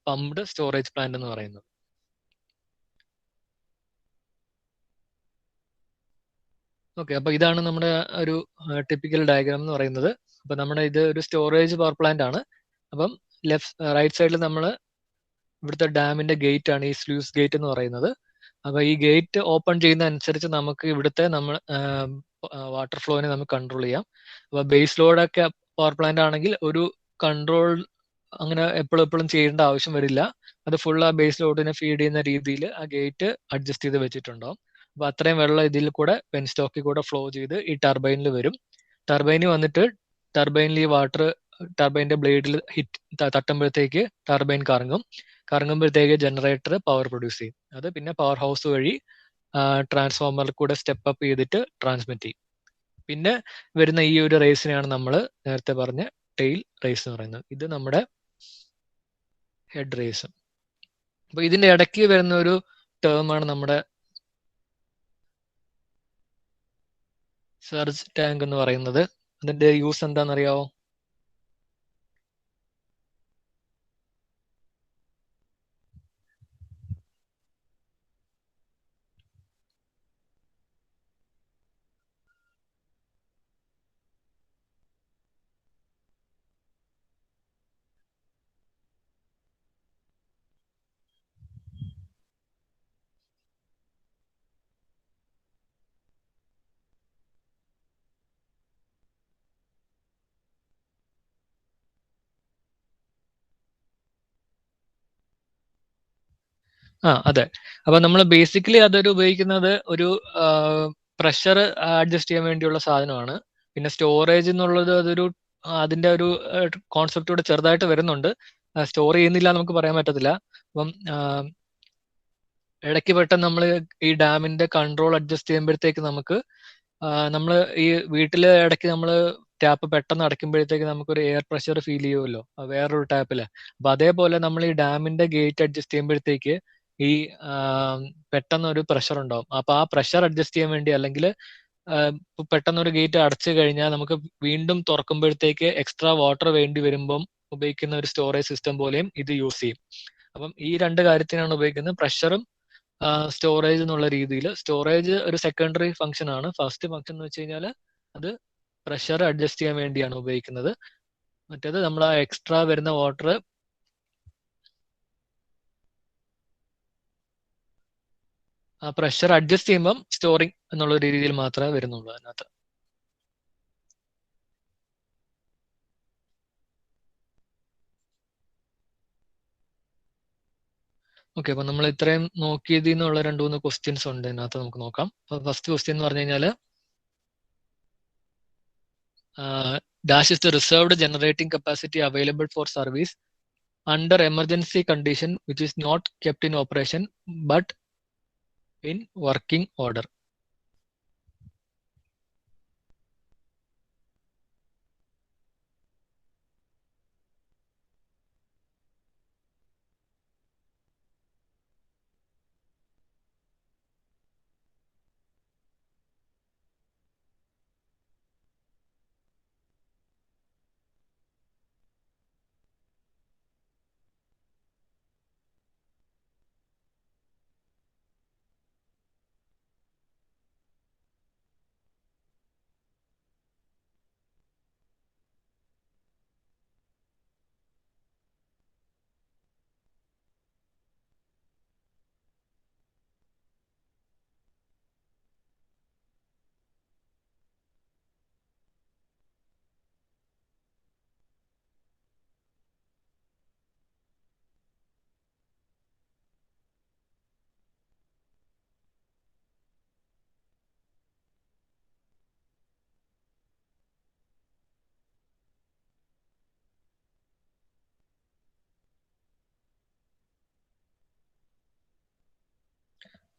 Speaker 1: പമ്പ്ഡ് സ്റ്റോറേജ് പ്ലാന്റ് എന്ന് പറയുന്നത്. ഓക്കെ, അപ്പൊ ഇതാണ് നമ്മുടെ ഒരു ടിപ്പിക്കൽ ഡയഗ്രാം എന്ന് പറയുന്നത്. അപ്പൊ നമ്മുടെ ഇത് ഒരു സ്റ്റോറേജ് പവർ പ്ലാന്റ് ആണ്. അപ്പം റൈറ്റ് സൈഡിൽ നമ്മൾ ഇവിടുത്തെ ഡാമിന്റെ ഗേറ്റ് ആണ് ഈ സ്ലൂസ് ഗേറ്റ് എന്ന് പറയുന്നത്. അപ്പൊ ഈ ഗേറ്റ് ഓപ്പൺ ചെയ്യുന്ന അനുസരിച്ച് നമുക്ക് ഇവിടുത്തെ വാട്ടർ ഫ്ലോനെ നമുക്ക് കൺട്രോൾ ചെയ്യാം. അപ്പൊ ബേസ് ലോഡൊക്കെ പവർ പ്ലാന്റ് ആണെങ്കിൽ ഒരു കൺട്രോൾ അങ്ങനെ എപ്പോഴും എപ്പോഴും ചെയ്യേണ്ട ആവശ്യം വരില്ല. അത് ഫുൾ ആ ബേസ് ലോഡിനെ ഫീഡ് ചെയ്യുന്ന രീതിയിൽ ആ ഗേറ്റ് അഡ്ജസ്റ്റ് ചെയ്ത് വെച്ചിട്ടുണ്ടാവും. അപ്പൊ അത്രയും വെള്ളം ഇതിൽ കൂടെ പെൻസ്റ്റോക്കിൽ കൂടെ ഫ്ലോ ചെയ്ത് ഈ ടർബൈനിൽ വരും. ടർബൈനിൽ വന്നിട്ട് ടർബൈനിൽ ഈ വാട്ടർ ടർബൈന്റെ ബ്ലേഡിൽ തട്ടുമ്പോഴത്തേക്ക് ടർബൈൻ കറങ്ങുമ്പോഴത്തേക്ക് ജനറേറ്റർ പവർ പ്രൊഡ്യൂസ് ചെയ്യും. അത് പിന്നെ പവർ ഹൗസ് വഴി ട്രാൻസ്ഫോമറിൽ കൂടെ സ്റ്റെപ്പ് അപ്പ് ചെയ്തിട്ട് ട്രാൻസ്മിറ്റ് ചെയ്യും. പിന്നെ വരുന്ന ഈ ഒരു റേസിനെയാണ് നമ്മൾ നേരത്തെ പറഞ്ഞ ടെയിൽ റേസ് എന്ന് പറയുന്നത്. ഇത് നമ്മുടെ ഹെഡ് റേസ്. അപ്പൊ ഇതിന്റെ ഇടയ്ക്ക് വരുന്ന ഒരു ടേം ആണ് നമ്മുടെ സർജ് ടാങ്ക് എന്ന് പറയുന്നത്. അതിന്റെ യൂസ് എന്താണെന്നറിയാവോ? അതെ. അപ്പൊ നമ്മൾ ബേസിക്കലി അതൊരു ഉപയോഗിക്കുന്നത് ഒരു പ്രഷർ അഡ്ജസ്റ്റ് ചെയ്യാൻ വേണ്ടിയുള്ള സാധനമാണ്. പിന്നെ സ്റ്റോറേജ് എന്നുള്ളത് അതൊരു അതിന്റെ ഒരു കോൺസെപ്റ്റ് കൂടെ ചെറുതായിട്ട് വരുന്നുണ്ട്. സ്റ്റോർ ചെയ്യുന്നില്ല നമുക്ക് പറയാൻ പറ്റത്തില്ല. അപ്പം ഇടയ്ക്ക് പെട്ടെന്ന് നമ്മൾ ഈ ഡാമിന്റെ കൺട്രോൾ അഡ്ജസ്റ്റ് ചെയ്യുമ്പോഴത്തേക്ക് നമുക്ക് നമ്മൾ ഈ വീട്ടില് ഇടയ്ക്ക് നമ്മൾ ടാപ്പ് പെട്ടെന്ന് അടയ്ക്കുമ്പോഴത്തേക്ക് നമുക്കൊരു എയർ പ്രഷർ ഫീൽ ചെയ്യുമല്ലോ വേറൊരു ടാപ്പില്. അപ്പൊ അതേപോലെ നമ്മൾ ഈ ഡാമിന്റെ ഗേറ്റ് അഡ്ജസ്റ്റ് ചെയ്യുമ്പോഴത്തേക്ക് ഈ പെട്ടെന്ന് ഒരു പ്രഷർ ഉണ്ടാവും. അപ്പൊ ആ പ്രഷർ അഡ്ജസ്റ്റ് ചെയ്യാൻ വേണ്ടി, അല്ലെങ്കിൽ പെട്ടെന്ന് ഒരു ഗേറ്റ് അടച്ചു കഴിഞ്ഞാൽ നമുക്ക് വീണ്ടും തുറക്കുമ്പോഴത്തേക്ക് എക്സ്ട്രാ വാട്ടർ വേണ്ടി വരുമ്പം ഉപയോഗിക്കുന്ന ഒരു സ്റ്റോറേജ് സിസ്റ്റം പോലെയും ഇത് യൂസ് ചെയ്യും. അപ്പം ഈ രണ്ട് കാര്യത്തിനാണ് ഉപയോഗിക്കുന്നത്, പ്രഷറും സ്റ്റോറേജ് എന്നുള്ള രീതിയിൽ. സ്റ്റോറേജ് ഒരു സെക്കൻഡറി ഫംഗ്ഷൻ ആണ്. ഫസ്റ്റ് ഫംഗ്ഷൻ എന്ന് വെച്ച് കഴിഞ്ഞാൽ അത് പ്രഷർ അഡ്ജസ്റ്റ് ചെയ്യാൻ വേണ്ടിയാണ് ഉപയോഗിക്കുന്നത്. മറ്റേത് നമ്മൾ ആ എക്സ്ട്രാ വരുന്ന വാട്ടർ ആ പ്രഷർ അഡ്ജസ്റ്റ് ചെയ്യുമ്പം സ്റ്റോറിങ് എന്നുള്ള രീതിയിൽ മാത്രമേ വരുന്നുള്ളൂ അതിനകത്ത്. ഓക്കെ, അപ്പൊ നമ്മൾ ഇത്രയും നോക്കിയതിൽ നിന്നുള്ള രണ്ട് മൂന്ന് ക്വസ്റ്റ്യൻസ് ഉണ്ട് ഇതിനകത്ത്, നമുക്ക് നോക്കാം. ഫസ്റ്റ് ക്വസ്റ്റ്യൻ എന്ന് പറഞ്ഞു കഴിഞ്ഞാൽ dash is the reserved generating capacity available for service under emergency condition which is not kept in operation but in working order.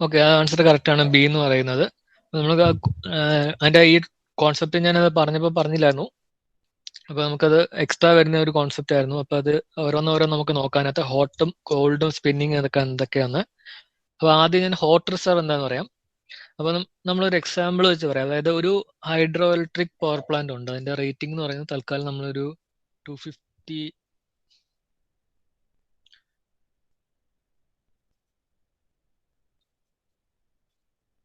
Speaker 1: Okay, ആ ആൻസർ കറക്റ്റ് ആണ്, ബി എന്ന് പറയുന്നത്. നമ്മൾ അതിന്റെ ഈ കോൺസെപ്റ്റ് ഞാനത് പറഞ്ഞപ്പോൾ പറഞ്ഞില്ലായിരുന്നു. അപ്പൊ നമുക്കത് എക്സ്ട്രാ വരുന്ന ഒരു കോൺസെപ്റ്റ് ആയിരുന്നു. അപ്പൊ അത് ഓരോന്നോരോന്ന് നമുക്ക് നോക്കാനകത്ത് ഹോട്ടും കോൾഡും സ്പിന്നിങ് അതൊക്കെ എന്തൊക്കെയാണ്. അപ്പൊ ആദ്യം ഞാൻ ഹോട്ട് റിസർവ് എന്താന്ന് പറയാം. അപ്പൊ നമ്മളൊരു എക്സാമ്പിൾ വെച്ച് പറയാം. അതായത് ഒരു ഹൈഡ്രോ ഇലക്ട്രിക് പവർ പ്ലാന്റ് ഉണ്ട്. അതിന്റെ റേറ്റിംഗ് എന്ന് പറയുന്നത് തൽക്കാലം നമ്മളൊരു 250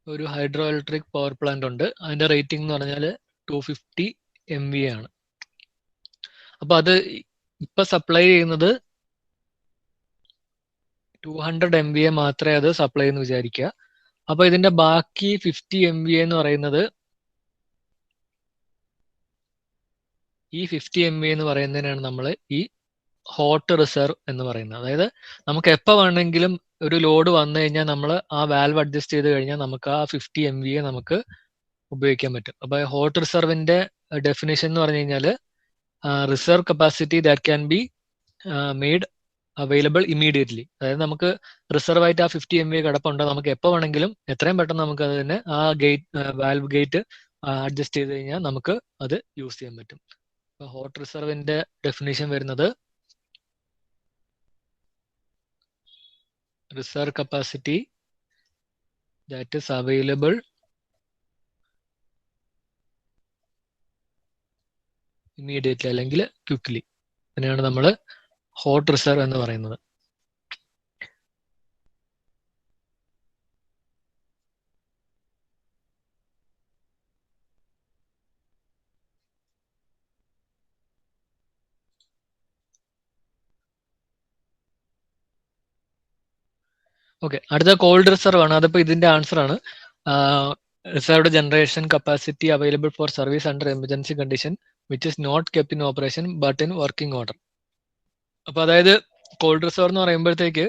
Speaker 1: ഒരു ഹൈഡ്രോ ഇലക്ട്രിക് പവർ പ്ലാന്റ് ഉണ്ട്. അതിന്റെ റേറ്റിംഗ് എന്ന് പറഞ്ഞാൽ 250 MVA ആണ്. അപ്പൊ അത് ഇപ്പൊ സപ്ലൈ ചെയ്യുന്നത് 200 MVA മാത്രമേ അത് സപ്ലൈ ചെയ്യുന്നു വിചാരിക്കുക. അപ്പൊ ഇതിന്റെ ബാക്കി 50 MVA എന്ന് പറയുന്നത്, ഈ 50 MVA എന്ന് പറയുന്നതിനാണ് നമ്മൾ ഈ ഹോട്ട് റിസർവ് എന്ന് പറയുന്നത്. അതായത് നമുക്ക് എപ്പോൾ വേണമെങ്കിലും ഒരു ലോഡ് വന്നു കഴിഞ്ഞാൽ നമ്മൾ ആ വാൽവ് അഡ്ജസ്റ്റ് ചെയ്ത് കഴിഞ്ഞാൽ നമുക്ക് ആ 50 MVA നമുക്ക് ഉപയോഗിക്കാൻ പറ്റും. അപ്പൊ ഹോട്ട് റിസർവിന്റെ ഡെഫിനേഷൻ എന്ന് പറഞ്ഞു കഴിഞ്ഞാൽ reserve capacity that can be made available immediately. അതായത് നമുക്ക് റിസർവ് ആയിട്ട് ആ 50 MVA കിടപ്പുണ്ട്, നമുക്ക് എപ്പോൾ വേണമെങ്കിലും എത്രയും പെട്ടെന്ന് നമുക്ക് അത് തന്നെ ആ ഗേറ്റ് വാൽവ് ഗേറ്റ് അഡ്ജസ്റ്റ് ചെയ്ത് കഴിഞ്ഞാൽ നമുക്ക് അത് യൂസ് ചെയ്യാൻ പറ്റും. ഹോട്ട് റിസർവിന്റെ ഡെഫിനേഷൻ വരുന്നത് reserve capacity that is available immediately അല്ലെങ്കിൽ ക്വിക്ക്ലി. അതിനാണ് നമ്മൾ ഹോട്ട് റിസർവ് എന്ന് പറയുന്നത്. ഓക്കെ, അടുത്ത കോൾഡ് റിസർവ് ആണ്. അതിപ്പോ ഇതിന്റെ ആൻസർ ആണ്. Reserved generation capacity available for service under emergency condition which is not kept in operation but in working order. അപ്പൊ അതായത് കോൾഡ് റിസർവ് എന്ന് പറയുമ്പോഴത്തേക്ക്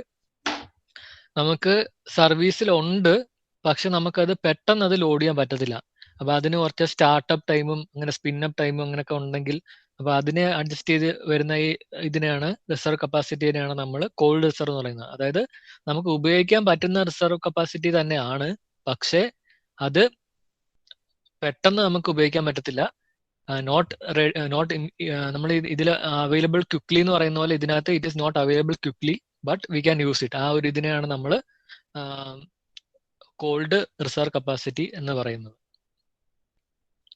Speaker 1: നമുക്ക് സർവീസിലുണ്ട്, പക്ഷെ നമുക്കത് പെട്ടെന്ന് അത് ലോഡ് ചെയ്യാൻ പറ്റത്തില്ല. അപ്പൊ അതിന് കുറച്ച് സ്റ്റാർട്ടപ്പ് ടൈമും അങ്ങനെ സ്പിന്നപ്പ് ടൈമും അങ്ങനെയൊക്കെ ഉണ്ടെങ്കിൽ, അപ്പൊ അതിനെ അഡ്ജസ്റ്റ് ചെയ്ത് വരുന്ന ഈ ഇതിനെയാണ് റിസർവ് കപ്പാസിറ്റിനെയാണ് നമ്മൾ കോൾഡ് റിസർവ് എന്ന് പറയുന്നത്. അതായത് നമുക്ക് ഉപയോഗിക്കാൻ പറ്റുന്ന റിസർവ് കപ്പാസിറ്റി തന്നെയാണ്, പക്ഷെ അത് പെട്ടെന്ന് നമുക്ക് ഉപയോഗിക്കാൻ പറ്റത്തില്ല. നോട്ട് നോട്ട് നമ്മൾ ഇതിൽ അവൈലബിൾ ക്വിക്ലി എന്ന് പറയുന്ന പോലെ ഇതിനകത്ത് it is not available quickly but we can use it. ആ ഒരു ഇതിനെയാണ് നമ്മൾ കോൾഡ് റിസർവ് കപ്പാസിറ്റി എന്ന് പറയുന്നത്.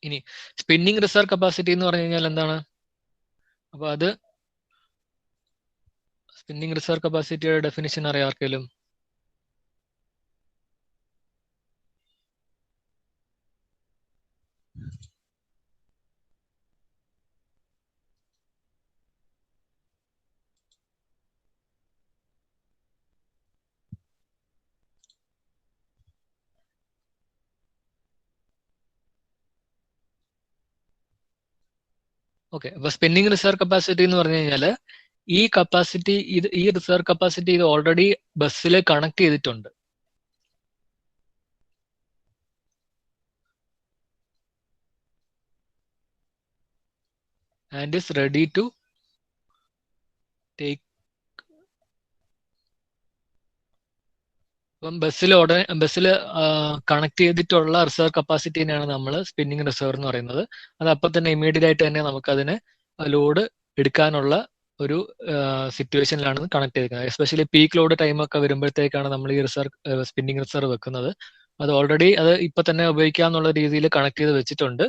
Speaker 1: ഇനി സ്പിന്നിങ് റിസർവ് കപ്പാസിറ്റി എന്ന് പറഞ്ഞു കഴിഞ്ഞാൽ എന്താണ്? അപ്പൊ അത് സ്പിന്നിങ് റിസർവ് കപ്പാസിറ്റിയുടെ ഡെഫിനിഷൻ അറിയാം ആർക്കെങ്കിലും? ഓക്കെ, അപ്പൊ സ്പിന്നിങ് റിസർവ് കപ്പാസിറ്റി എന്ന് പറഞ്ഞു കഴിഞ്ഞാൽ ഈ കപ്പാസിറ്റി ഈ റിസർവ് കപ്പാസിറ്റി ഇത് ഓൾറെഡി ബസ്സിൽ കണക്ട് ചെയ്തിട്ടുണ്ട്. And is ready to take. അപ്പം ബസ്സിൽ കണക്ട് ചെയ്തിട്ടുള്ള റിസർവ് കപ്പാസിറ്റിനെയാണ് നമ്മൾ സ്പിന്നിങ് റിസർവ് എന്ന് പറയുന്നത്. അത് അപ്പം തന്നെ ഇമ്മീഡിയറ്റ് ആയിട്ട് തന്നെ നമുക്ക് അതിനെ ലോഡ് എടുക്കാനുള്ള ഒരു സിറ്റുവേഷനിലാണ് കണക്ട് ചെയ്തിരിക്കുന്നത്. എസ്പെഷ്യലി പീക്ക് ലോഡ് ടൈം ഒക്കെ വരുമ്പോഴത്തേക്കാണ് നമ്മൾ ഈ സ്പിന്നിങ് റിസർവ് വെക്കുന്നത്. അത് ഓൾറെഡി അത് ഇപ്പൊ തന്നെ ഉപയോഗിക്കാന്നുള്ള രീതിയിൽ കണക്ട് ചെയ്ത് വെച്ചിട്ടുണ്ട്.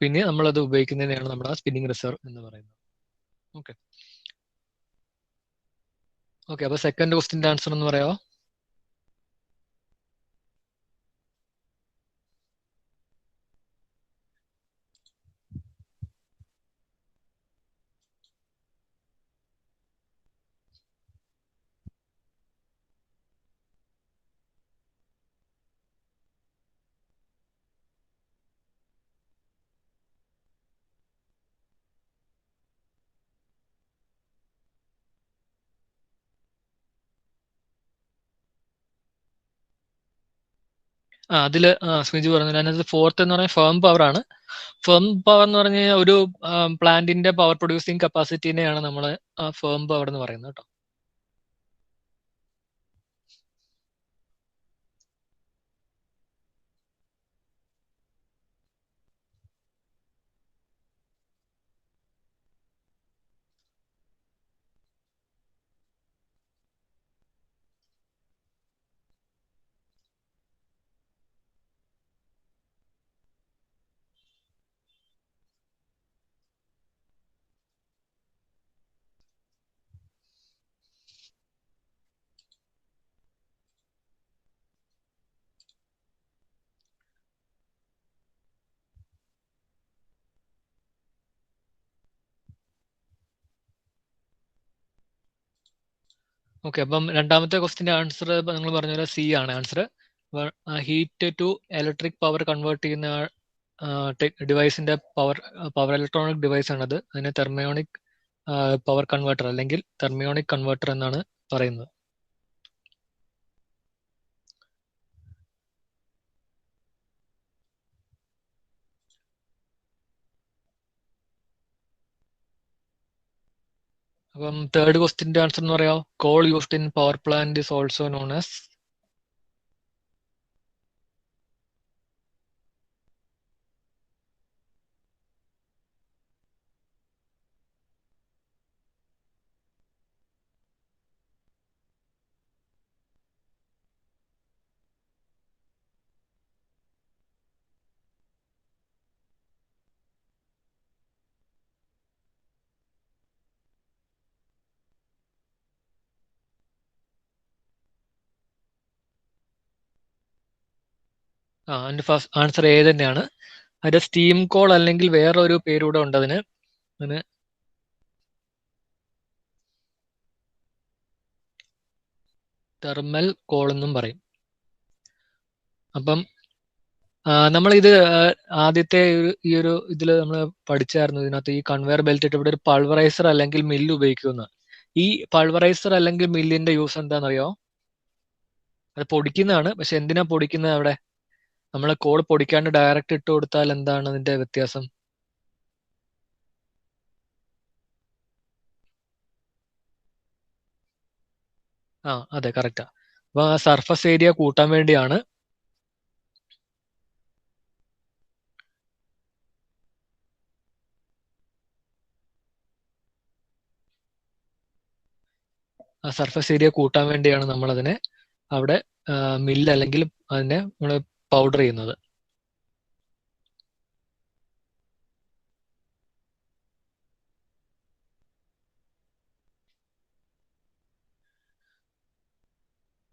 Speaker 1: പിന്നെ നമ്മൾ അത് ഉപയോഗിക്കുന്നതിനെയാണ് നമ്മുടെ സ്പിന്നിങ് റിസർവ് എന്ന് പറയുന്നത്. ഓക്കെ ഓക്കെ, അപ്പൊ സെക്കൻഡ് ക്വസ്റ്റിന്റെ ആൻസർ എന്ന് പറയാമോ? അതില് സ്മിജു പറഞ്ഞു. അതിനകത്ത് ഫോർത്ത് എന്ന് പറഞ്ഞാൽ ഫേം പവർ ആണ്. ഫേം പവർ എന്ന് പറഞ്ഞു കഴിഞ്ഞാൽ ഒരു പ്ലാന്റിന്റെ പവർ പ്രൊഡ്യൂസിങ് കപ്പാസിറ്റിനെയാണ് നമ്മൾ ഫേം പവർ എന്ന് പറയുന്നത് കേട്ടോ. ഓക്കെ, അപ്പം രണ്ടാമത്തെ ക്വസ്റ്റിന്റെ ആൻസർ നിങ്ങൾ പറഞ്ഞ പോലെ സി ആണ് answer. Heat to electric power convert ചെയ്യുന്ന ഡിവൈസിന്റെ പവർ ഇലക്ട്രോണിക് ഡിവൈസ് ആണത്. അതിനെ തെർമിയോണിക് പവർ കൺവേർട്ടർ അല്ലെങ്കിൽ തെർമിയോണിക് കൺവേർട്ടർ എന്നാണ് പറയുന്നത്. അപ്പം തേർഡ് ക്വസ്റ്റിന്റെ ആൻസർ എന്ന് പറയാം, coal used in power plant is also known as. അതിന്റെ ഫസ്റ്റ് ആൻസർ എ തന്നെയാണ്. അതിന്റെ സ്റ്റീം കോൾ അല്ലെങ്കിൽ വേറൊരു പേരൂടെ ഉണ്ട് അതിന്. അതിന് തെർമൽ കോൾ എന്നും പറയും. അപ്പം നമ്മൾ ഇത് ആദ്യത്തെ ഈ ഒരു ഇതിൽ നമ്മൾ പഠിച്ചായിരുന്നു. ഇതിനകത്ത് ഈ കൺവെയർ ബെൽറ്റ് ഇട്ട് ഇവിടെ ഒരു പൾവറൈസർ അല്ലെങ്കിൽ മില്ല് ഉപയോഗിക്കുന്നു. ഈ പൾവറൈസർ അല്ലെങ്കിൽ മില്ലിന്റെ യൂസ് എന്താണെന്നറിയോ? അത് പൊടിക്കുന്നതാണ്. പക്ഷെ എന്തിനാ പൊടിക്കുന്നത് അവിടെ? നമ്മൾ കോൾ പൊടിക്കാണ്ട് ഡയറക്റ്റ് ഇട്ട് കൊടുത്താൽ എന്താണ് അതിന്റെ വ്യത്യാസം? അതെ, കറക്റ്റാ. അപ്പൊ ആ സർഫസ് ഏരിയ കൂട്ടാൻ വേണ്ടിയാണ്. ആ സർഫസ് ഏരിയ കൂട്ടാൻ വേണ്ടിയാണ് നമ്മൾ അതിനെ അവിടെ മില്ല് അല്ലെങ്കിൽ അതിനെ നമ്മൾ പൗഡർ ചെയ്യുന്നത്.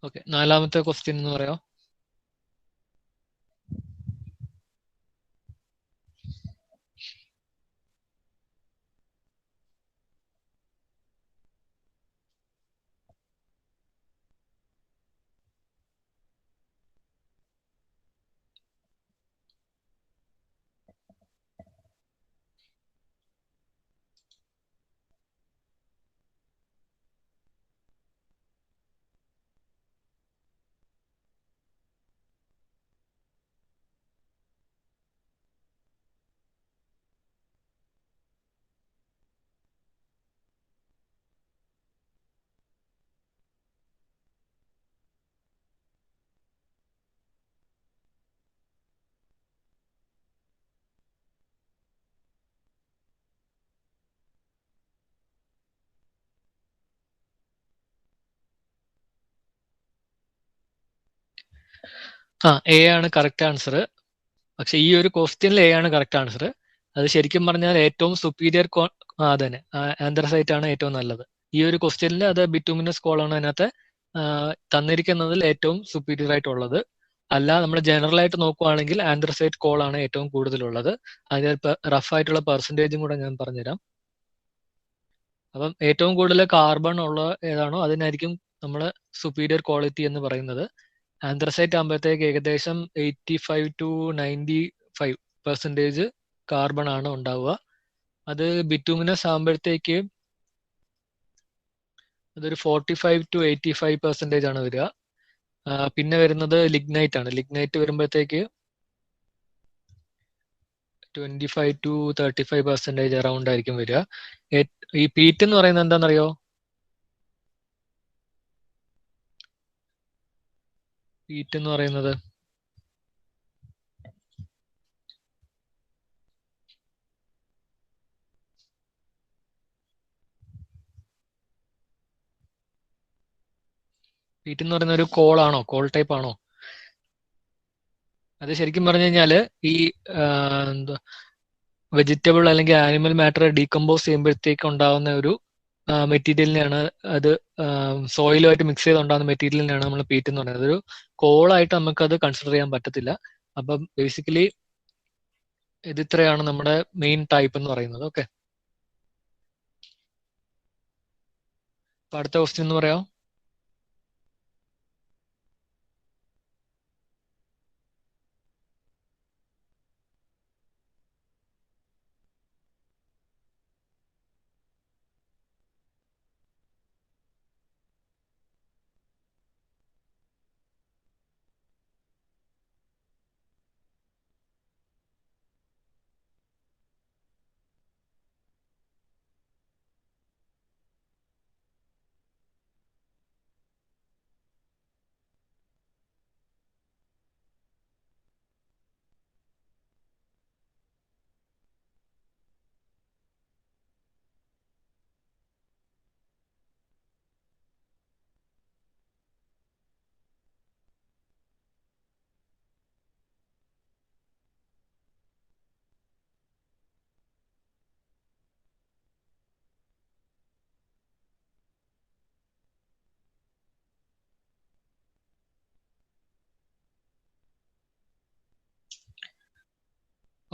Speaker 1: ഓക്കെ, നാലാമത്തെ ക്വസ്റ്റ്യൻ എന്ന് പറയാം. എ ആണ് കറക്റ്റ് ആൻസർ. പക്ഷെ ഈ ഒരു ക്വസ്റ്റ്യനിൽ എ ആണ് കറക്റ്റ് ആൻസർ. അത് ശരിക്കും പറഞ്ഞാൽ ഏറ്റവും സുപ്പീരിയർ അതന്നെ ആന്ത്രസൈറ്റ് ആണ് ഏറ്റവും നല്ലത്. ഈ ഒരു ക്വസ്റ്റ്യനിൽ അത് ബിറ്റുമിനസ് കോൾ ആണ് അതിനകത്ത് തന്നിരിക്കുന്നതിൽ ഏറ്റവും സുപ്പീരിയർ ആയിട്ടുള്ളത്. അല്ല, നമ്മൾ ജനറൽ ആയിട്ട് നോക്കുവാണെങ്കിൽ ആന്ത്രസൈറ്റ് കോൾ ആണ് ഏറ്റവും കൂടുതലുള്ളത്. അതിന് റഫ് ആയിട്ടുള്ള പെർസെൻറ്റേജും കൂടെ ഞാൻ പറഞ്ഞുതരാം. അപ്പം ഏറ്റവും കൂടുതൽ കാർബൺ ഉള്ള ഏതാണോ അതിനായിരിക്കും നമ്മൾ സുപ്പീരിയർ ക്വാളിറ്റി എന്ന് പറയുന്നത്. ആന്ത്രസൈറ്റ് ആകുമ്പോഴത്തേക്ക് ഏകദേശം 85 to 95% കാർബൺ ആണ് ഉണ്ടാവുക. അത് ബിറ്റുമിനസ് ആകുമ്പോഴത്തേക്ക് അതൊരു 45 to 85% ആണ് വരിക. പിന്നെ വരുന്നത് ലിഗ്നൈറ്റ് ആണ്. ലിഗ്നൈറ്റ് വരുമ്പോഴത്തേക്ക് 25 to 35% അറൗണ്ട് ആയിരിക്കും വരിക. ഈ പീറ്റ് എന്ന് പറയുന്നത് എന്താണെന്നറിയോ? പീറ്റ് എന്ന് പറയുന്നത് പീറ്റ് എന്ന് പറയുന്ന ഒരു കോൾ ആണോ? കോൾ ടൈപ്പ് ആണോ? അത് ശരിക്കും പറഞ്ഞു കഴിഞ്ഞാല് ഈ എന്താ വെജിറ്റബിൾ അല്ലെങ്കിൽ ആനിമൽ മാറ്റർ ഡീകമ്പോസ് ചെയ്യുമ്പോഴത്തേക്ക് ഉണ്ടാവുന്ന ഒരു മെറ്റീരിയലിനെയാണ് അത് സോയിലുമായിട്ട് മിക്സ് ചെയ്ത് ഉണ്ടാകുന്ന മെറ്റീരിയലിനെയാണ് നമ്മൾ പീറ്റ് എന്ന് പറയുന്നത്. അതൊരു കോളായിട്ട് നമുക്കത് കൺസിഡർ ചെയ്യാൻ പറ്റത്തില്ല. അപ്പം ബേസിക്കലി ഇത് ഇത്രയാണ് നമ്മുടെ മെയിൻ ടൈപ്പ് എന്ന് പറയുന്നത്. ഓക്കെ, അപ്പൊ അടുത്ത ക്വസ്റ്റ്യൻ എന്ന് പറയാം.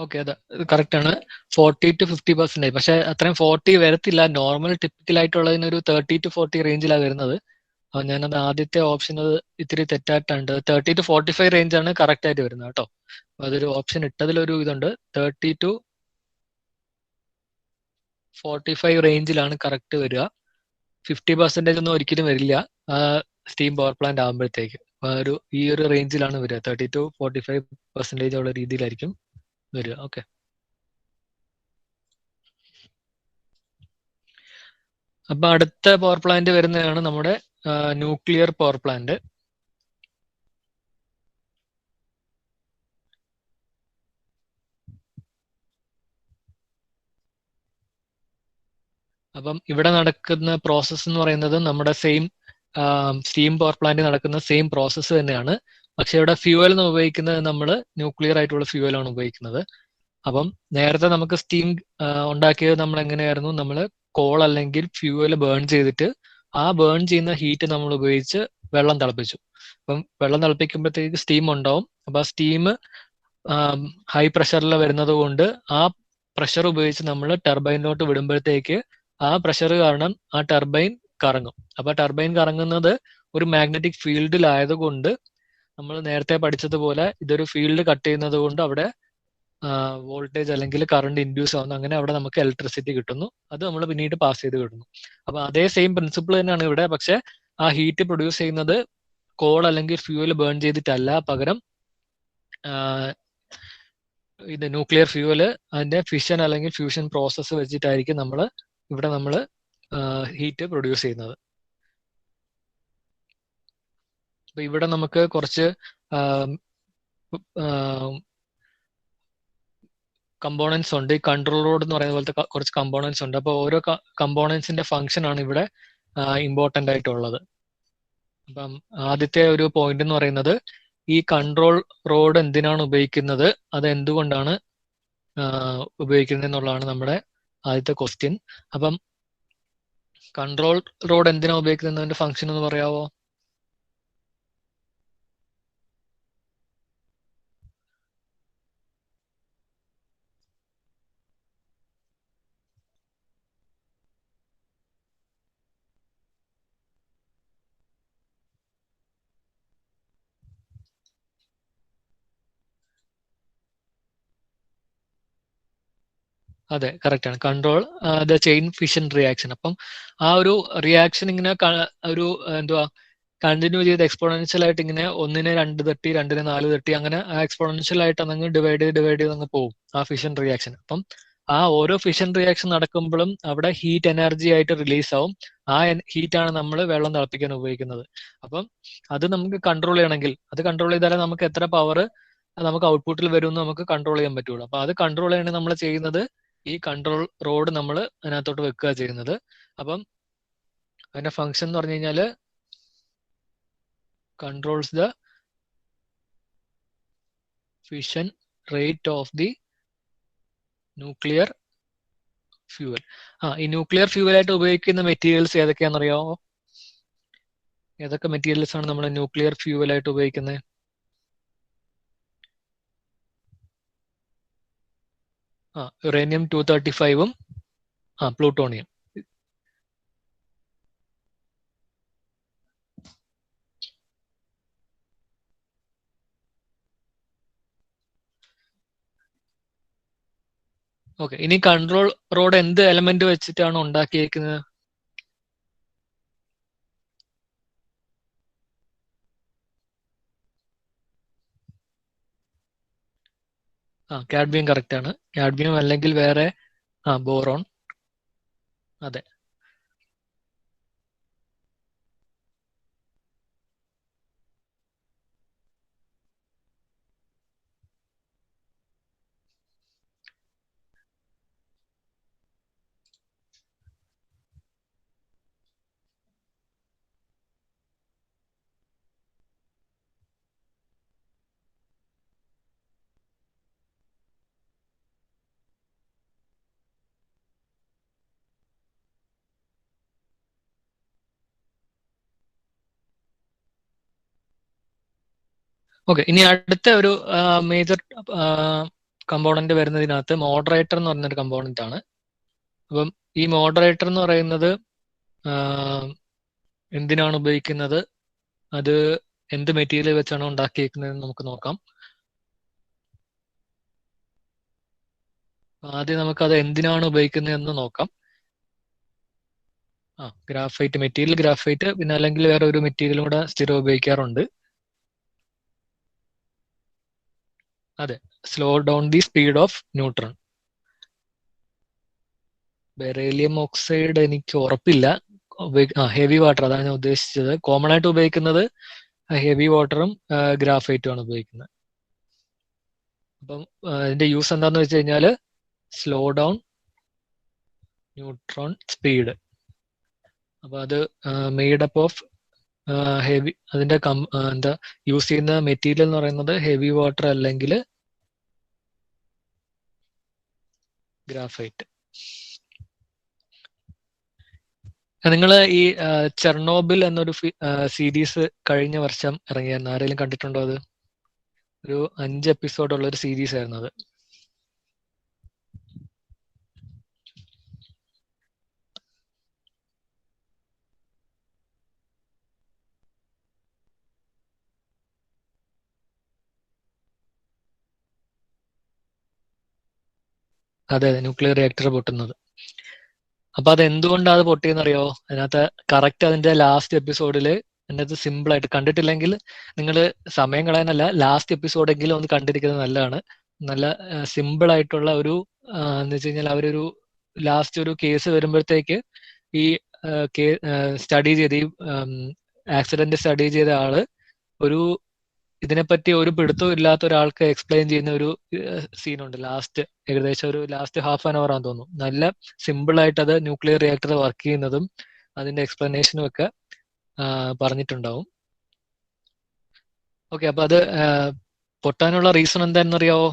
Speaker 1: ഓക്കെ, അത് കറക്റ്റ് ആണ്. 40-50%, പക്ഷെ അത്രയും 40 വരത്തില്ല. നോർമൽ ടിപ്പിക്കൽ ആയിട്ടുള്ളതിന് ഒരു 30-40 റേഞ്ചിലാണ് വരുന്നത്. അപ്പൊ ഞാനത് ആദ്യത്തെ ഓപ്ഷൻ അത് ഇത്തിരി തെറ്റായിട്ടുണ്ട്. 30-45 റേഞ്ച് ആണ് കറക്റ്റ് ആയിട്ട് വരുന്നത് കേട്ടോ. അപ്പൊ അതൊരു ഓപ്ഷൻ ഇട്ടതിലൊരു ഇതുണ്ട്. 30-45 റേഞ്ചിലാണ് കറക്റ്റ് വരിക. 50% ഒന്നും ഒരിക്കലും വരില്ല സ്റ്റീം പവർ പ്ലാന്റ് ആകുമ്പോഴത്തേക്ക്. ഈ ഒരു റേഞ്ചിലാണ് വരിക. 30-45% ഉള്ള രീതിയിലായിരിക്കും വരിക. ഓക്കെ. അപ്പൊ അടുത്ത പവർ പ്ലാന്റ് വരുന്നതാണ് നമ്മുടെ ന്യൂക്ലിയർ പവർ പ്ലാന്റ്. അപ്പം ഇവിടെ നടക്കുന്ന പ്രോസസ്സ് എന്ന് പറയുന്നത് നമ്മുടെ സെയിം സ്റ്റീം പവർ പ്ലാന്റ് നടക്കുന്ന സെയിം പ്രോസസ്സ് തന്നെയാണ്. പക്ഷെ ഇവിടെ ഫ്യൂവൽ എന്ന് ഉപയോഗിക്കുന്നത് നമ്മൾ ന്യൂക്ലിയർ ആയിട്ടുള്ള ഫ്യൂവലാണ് ഉപയോഗിക്കുന്നത്. അപ്പം നേരത്തെ നമുക്ക് സ്റ്റീം ഉണ്ടാക്കിയത് നമ്മൾ എങ്ങനെയായിരുന്നു? നമ്മൾ കോൾ അല്ലെങ്കിൽ ഫ്യൂവൽ ബേൺ ചെയ്തിട്ട് ആ ബേൺ ചെയ്യുന്ന ഹീറ്റ് നമ്മൾ ഉപയോഗിച്ച് വെള്ളം തിളപ്പിച്ചു. അപ്പം വെള്ളം തിളപ്പിക്കുമ്പോഴത്തേക്ക് സ്റ്റീം ഉണ്ടാവും. അപ്പൊ ആ സ്റ്റീം ഹൈ പ്രഷറിൽ വരുന്നത് കൊണ്ട് ആ പ്രഷർ ഉപയോഗിച്ച് നമ്മൾ ടർബൈനിലോട്ട് വിടുമ്പോഴത്തേക്ക് ആ പ്രഷർ കാരണം ആ ടർബൈൻ കറങ്ങും. അപ്പൊ ടർബൈൻ കറങ്ങുന്നത് ഒരു മാഗ്നറ്റിക് ഫീൽഡിലായതുകൊണ്ട് നമ്മൾ നേരത്തെ പഠിച്ചതുപോലെ ഇതൊരു ഫീൽഡ് കട്ട് ചെയ്യുന്നത് കൊണ്ട് അവിടെ വോൾട്ടേജ് അല്ലെങ്കിൽ കറണ്ട് ഇൻഡ്യൂസ് ആവുന്നു. അങ്ങനെ അവിടെ നമുക്ക് ഇലക്ട്രിസിറ്റി കിട്ടുന്നു. അത് നമ്മൾ പിന്നീട് പാസ് ചെയ്ത് കിട്ടുന്നു. അപ്പൊ അതേ സെയിം പ്രിൻസിപ്പിൾ തന്നെയാണ് ഇവിടെ. പക്ഷെ ആ ഹീറ്റ് പ്രൊഡ്യൂസ് ചെയ്യുന്നത് കോൾ അല്ലെങ്കിൽ ഫ്യൂവൽ ബേൺ ചെയ്തിട്ടല്ല, പകരം ഇത് ന്യൂക്ലിയർ ഫ്യൂവല് അതിന്റെ ഫിഷൻ അല്ലെങ്കിൽ ഫ്യൂഷൻ പ്രോസസ്സ് വെച്ചിട്ടായിരിക്കും ഇവിടെ നമ്മൾ ഹീറ്റ് പ്രൊഡ്യൂസ് ചെയ്യുന്നത്. അപ്പൊ ഇവിടെ നമുക്ക് കുറച്ച് കമ്പോണൻസ് ഉണ്ട്. ഈ കൺട്രോൾ റോഡ് എന്ന് പറയുന്ന പോലത്തെ കുറച്ച് കമ്പോണൻസ് ഉണ്ട്. അപ്പോൾ ഓരോ കമ്പോണൻസിന്റെ ഫംഗ്ഷൻ ആണ് ഇവിടെ ഇമ്പോർട്ടന്റ് ആയിട്ടുള്ളത്. അപ്പം ആദ്യത്തെ ഒരു പോയിന്റ് എന്ന് പറയുന്നത് ഈ കൺട്രോൾ റോഡ് എന്തിനാണ് ഉപയോഗിക്കുന്നത്, അത് എന്തുകൊണ്ടാണ് ഉപയോഗിക്കുന്നത് എന്നുള്ളതാണ് നമ്മുടെ ആദ്യത്തെ ക്വസ്റ്റ്യൻ. അപ്പം കൺട്രോൾ റോഡ് എന്തിനാണ് ഉപയോഗിക്കുന്നതിന്റെ ഫംഗ്ഷൻ എന്ന് പറയാവോ? അതെ, കറക്റ്റ് ആണ്. Control the chain fission reaction. അപ്പം ആ ഒരു റിയാക്ഷൻ ഇങ്ങനെ ഒരു എന്തുവാ കണ്ടിന്യൂ ചെയ്ത് എക്സ്പോണൻഷ്യൽ ആയിട്ട് ഇങ്ങനെ 1-നെ 2 തട്ടി 2-നെ 4 തട്ടി അങ്ങനെ എക്സ്പോണൻഷ്യൽ ആയിട്ട് അതങ്ങ് ഡിവൈഡ് ചെയ്ത് അങ്ങ് പോകും ആ ഫിഷൻ റിയാക്ഷൻ. അപ്പം ആ ഓരോ ഫിഷൻ റിയാക്ഷൻ നടക്കുമ്പോഴും അവിടെ ഹീറ്റ് എനർജി ആയിട്ട് റിലീസ് ആവും. ആ ഹീറ്റ് ആണ് നമ്മൾ വെള്ളം തിളപ്പിക്കാൻ ഉപയോഗിക്കുന്നത്. അപ്പം അത് നമുക്ക് കൺട്രോൾ ചെയ്യണമെങ്കിൽ, അത് കൺട്രോൾ ചെയ്താലേ നമുക്ക് എത്ര പവർ നമുക്ക് ഔട്ട്പുട്ടിൽ വരും എന്ന് നമുക്ക് കൺട്രോൾ ചെയ്യാൻ പറ്റുള്ളൂ. അപ്പൊ അത് കൺട്രോൾ ചെയ്യണമെങ്കിൽ നമ്മൾ ചെയ്യുന്നത് ഈ കൺട്രോൾ റോഡ് നമ്മൾ അതിനകത്തോട്ട് വെക്കുക ചെയ്യുന്നത്. അപ്പം അതിന്റെ ഫംഗ്ഷൻ എന്ന് പറഞ്ഞു കഴിഞ്ഞാൽ controls the fission rate of the nuclear fuel. ഈ ന്യൂക്ലിയർ ഫ്യൂവൽ ആയിട്ട് ഉപയോഗിക്കുന്ന മെറ്റീരിയൽസ് ഏതൊക്കെയാണെന്നറിയാമോ? ഏതൊക്കെ മെറ്റീരിയൽസ് ആണ് നമ്മൾ ന്യൂക്ലിയർ ഫ്യൂവൽ ആയിട്ട് ഉപയോഗിക്കുന്നത്? യുറേനിയം 235ഉം പ്ലൂട്ടോണിയം. ഓക്കെ, ഇനി കൺട്രോൾ റോഡ് എന്ത് എലമെന്റ് വെച്ചിട്ടാണ് ഉണ്ടാക്കിയിരിക്കുന്നത്? കാഡ്മിയം കറക്റ്റ് ആണ്. കാഡ്മിയം അല്ലെങ്കിൽ വേറെ ബോറോൺ. അതെ. ഓക്കെ, ഇനി അടുത്ത ഒരു മേജർ കമ്പോണന്റ് വരുന്നതിനകത്ത് മോഡറേറ്റർ എന്ന് പറഞ്ഞൊരു കമ്പോണന്റ് ആണ്. അപ്പം ഈ മോഡറേറ്റർ എന്ന് പറയുന്നത് എന്തിനാണ് ഉപയോഗിക്കുന്നത്, അത് എന്ത് മെറ്റീരിയൽ വെച്ചാണ് ഉണ്ടാക്കിയിരിക്കുന്നത് നമുക്ക് നോക്കാം. ആദ്യം നമുക്ക് അത് എന്തിനാണ് ഉപയോഗിക്കുന്നത് എന്ന് നോക്കാം. ഗ്രാഫൈറ്റ്, മെറ്റീരിയൽ ഗ്രാഫൈറ്റ്, പിന്നെ അല്ലെങ്കിൽ വേറെ ഒരു മെറ്റീരിയലും കൂടെ സ്ഥിരം ഉപയോഗിക്കാറുണ്ട്. അതെ, slow down the speed of neutron. Beryllium oxide എനിക്ക് ഉറപ്പില്ല. ഹെവി വാട്ടർ, അതാണ് ഞാൻ ഉദ്ദേശിച്ചത്. കോമൺ ആയിട്ട് ഉപയോഗിക്കുന്നത് ഹെവി വാട്ടറും ഗ്രാഫൈറ്റും ആണ് ഉപയോഗിക്കുന്നത്. അപ്പം ഇതിന്റെ യൂസ് എന്താന്ന് വെച്ച് കഴിഞ്ഞാല് സ്ലോ ഡൗൺ ന്യൂട്രോൺ സ്പീഡ്. അപ്പൊ അത് മെയ്ഡ് അപ്പ് ഓഫ് ഹെവി, അതിന്റെ എന്താ യൂസ് ചെയ്യുന്ന മെറ്റീരിയൽ എന്ന് പറയുന്നത് ഹെവി വാട്ടർ അല്ലെങ്കിൽ ഗ്രാഫൈറ്റ്. നിങ്ങൾ ഈ ചെർണോബിൽ എന്നൊരു സീരീസ് കഴിഞ്ഞ വർഷം ഇറങ്ങിയായിരുന്നു, ആരെങ്കിലും കണ്ടിട്ടുണ്ടോ? അത് ഒരു 5 എപ്പിസോഡുള്ള ഒരു സീരീസ് ആയിരുന്നു അത്. അതെ, ന്യൂക്ലിയർ റിയാക്ടർ പൊട്ടുന്നത്. അപ്പൊ അത് എന്തുകൊണ്ടാണ് അത് പൊട്ടിയെന്നറിയോ? അതിനകത്ത് കറക്റ്റ് അതിന്റെ ലാസ്റ്റ് എപ്പിസോഡില് അതിനകത്ത് സിമ്പിൾ ആയിട്ട്, കണ്ടിട്ടില്ലെങ്കിൽ നിങ്ങൾ സമയം കളയാനല്ല, ലാസ്റ്റ് എപ്പിസോഡെങ്കിലും ഒന്ന് കണ്ടിരിക്കുന്നത് നല്ലതാണ്. നല്ല സിമ്പിൾ ആയിട്ടുള്ള ഒരു എന്ന് വെച്ച് കഴിഞ്ഞാൽ അവരൊരു ലാസ്റ്റ് ഒരു കേസ് വരുമ്പോഴത്തേക്ക് ഈ സ്റ്റഡി ചെയ്ത് ഈ ആക്സിഡന്റ് സ്റ്റഡി ചെയ്ത ആള് ഒരു ഇതിനെപ്പറ്റി ഒരു പിടുത്തവും ഇല്ലാത്ത ഒരാൾക്ക് എക്സ്പ്ലെയിൻ ചെയ്യുന്ന ഒരു സീനുണ്ട് ലാസ്റ്റ്, ഏകദേശം ഒരു ലാസ്റ്റ് ഹാഫ് ആൻ അവർ ആണെന്ന് തോന്നുന്നു. നല്ല സിമ്പിൾ ആയിട്ട് അത് ന്യൂക്ലിയർ റിയാക്ടർ വർക്ക് ചെയ്യുന്നതും അതിന്റെ എക്സ്പ്ലനേഷനും ഒക്കെ പറഞ്ഞിട്ടുണ്ടാവും. ഓക്കെ, അപ്പൊ അത് പൊട്ടാനുള്ള റീസൺ എന്താണെന്നറിയാവോ?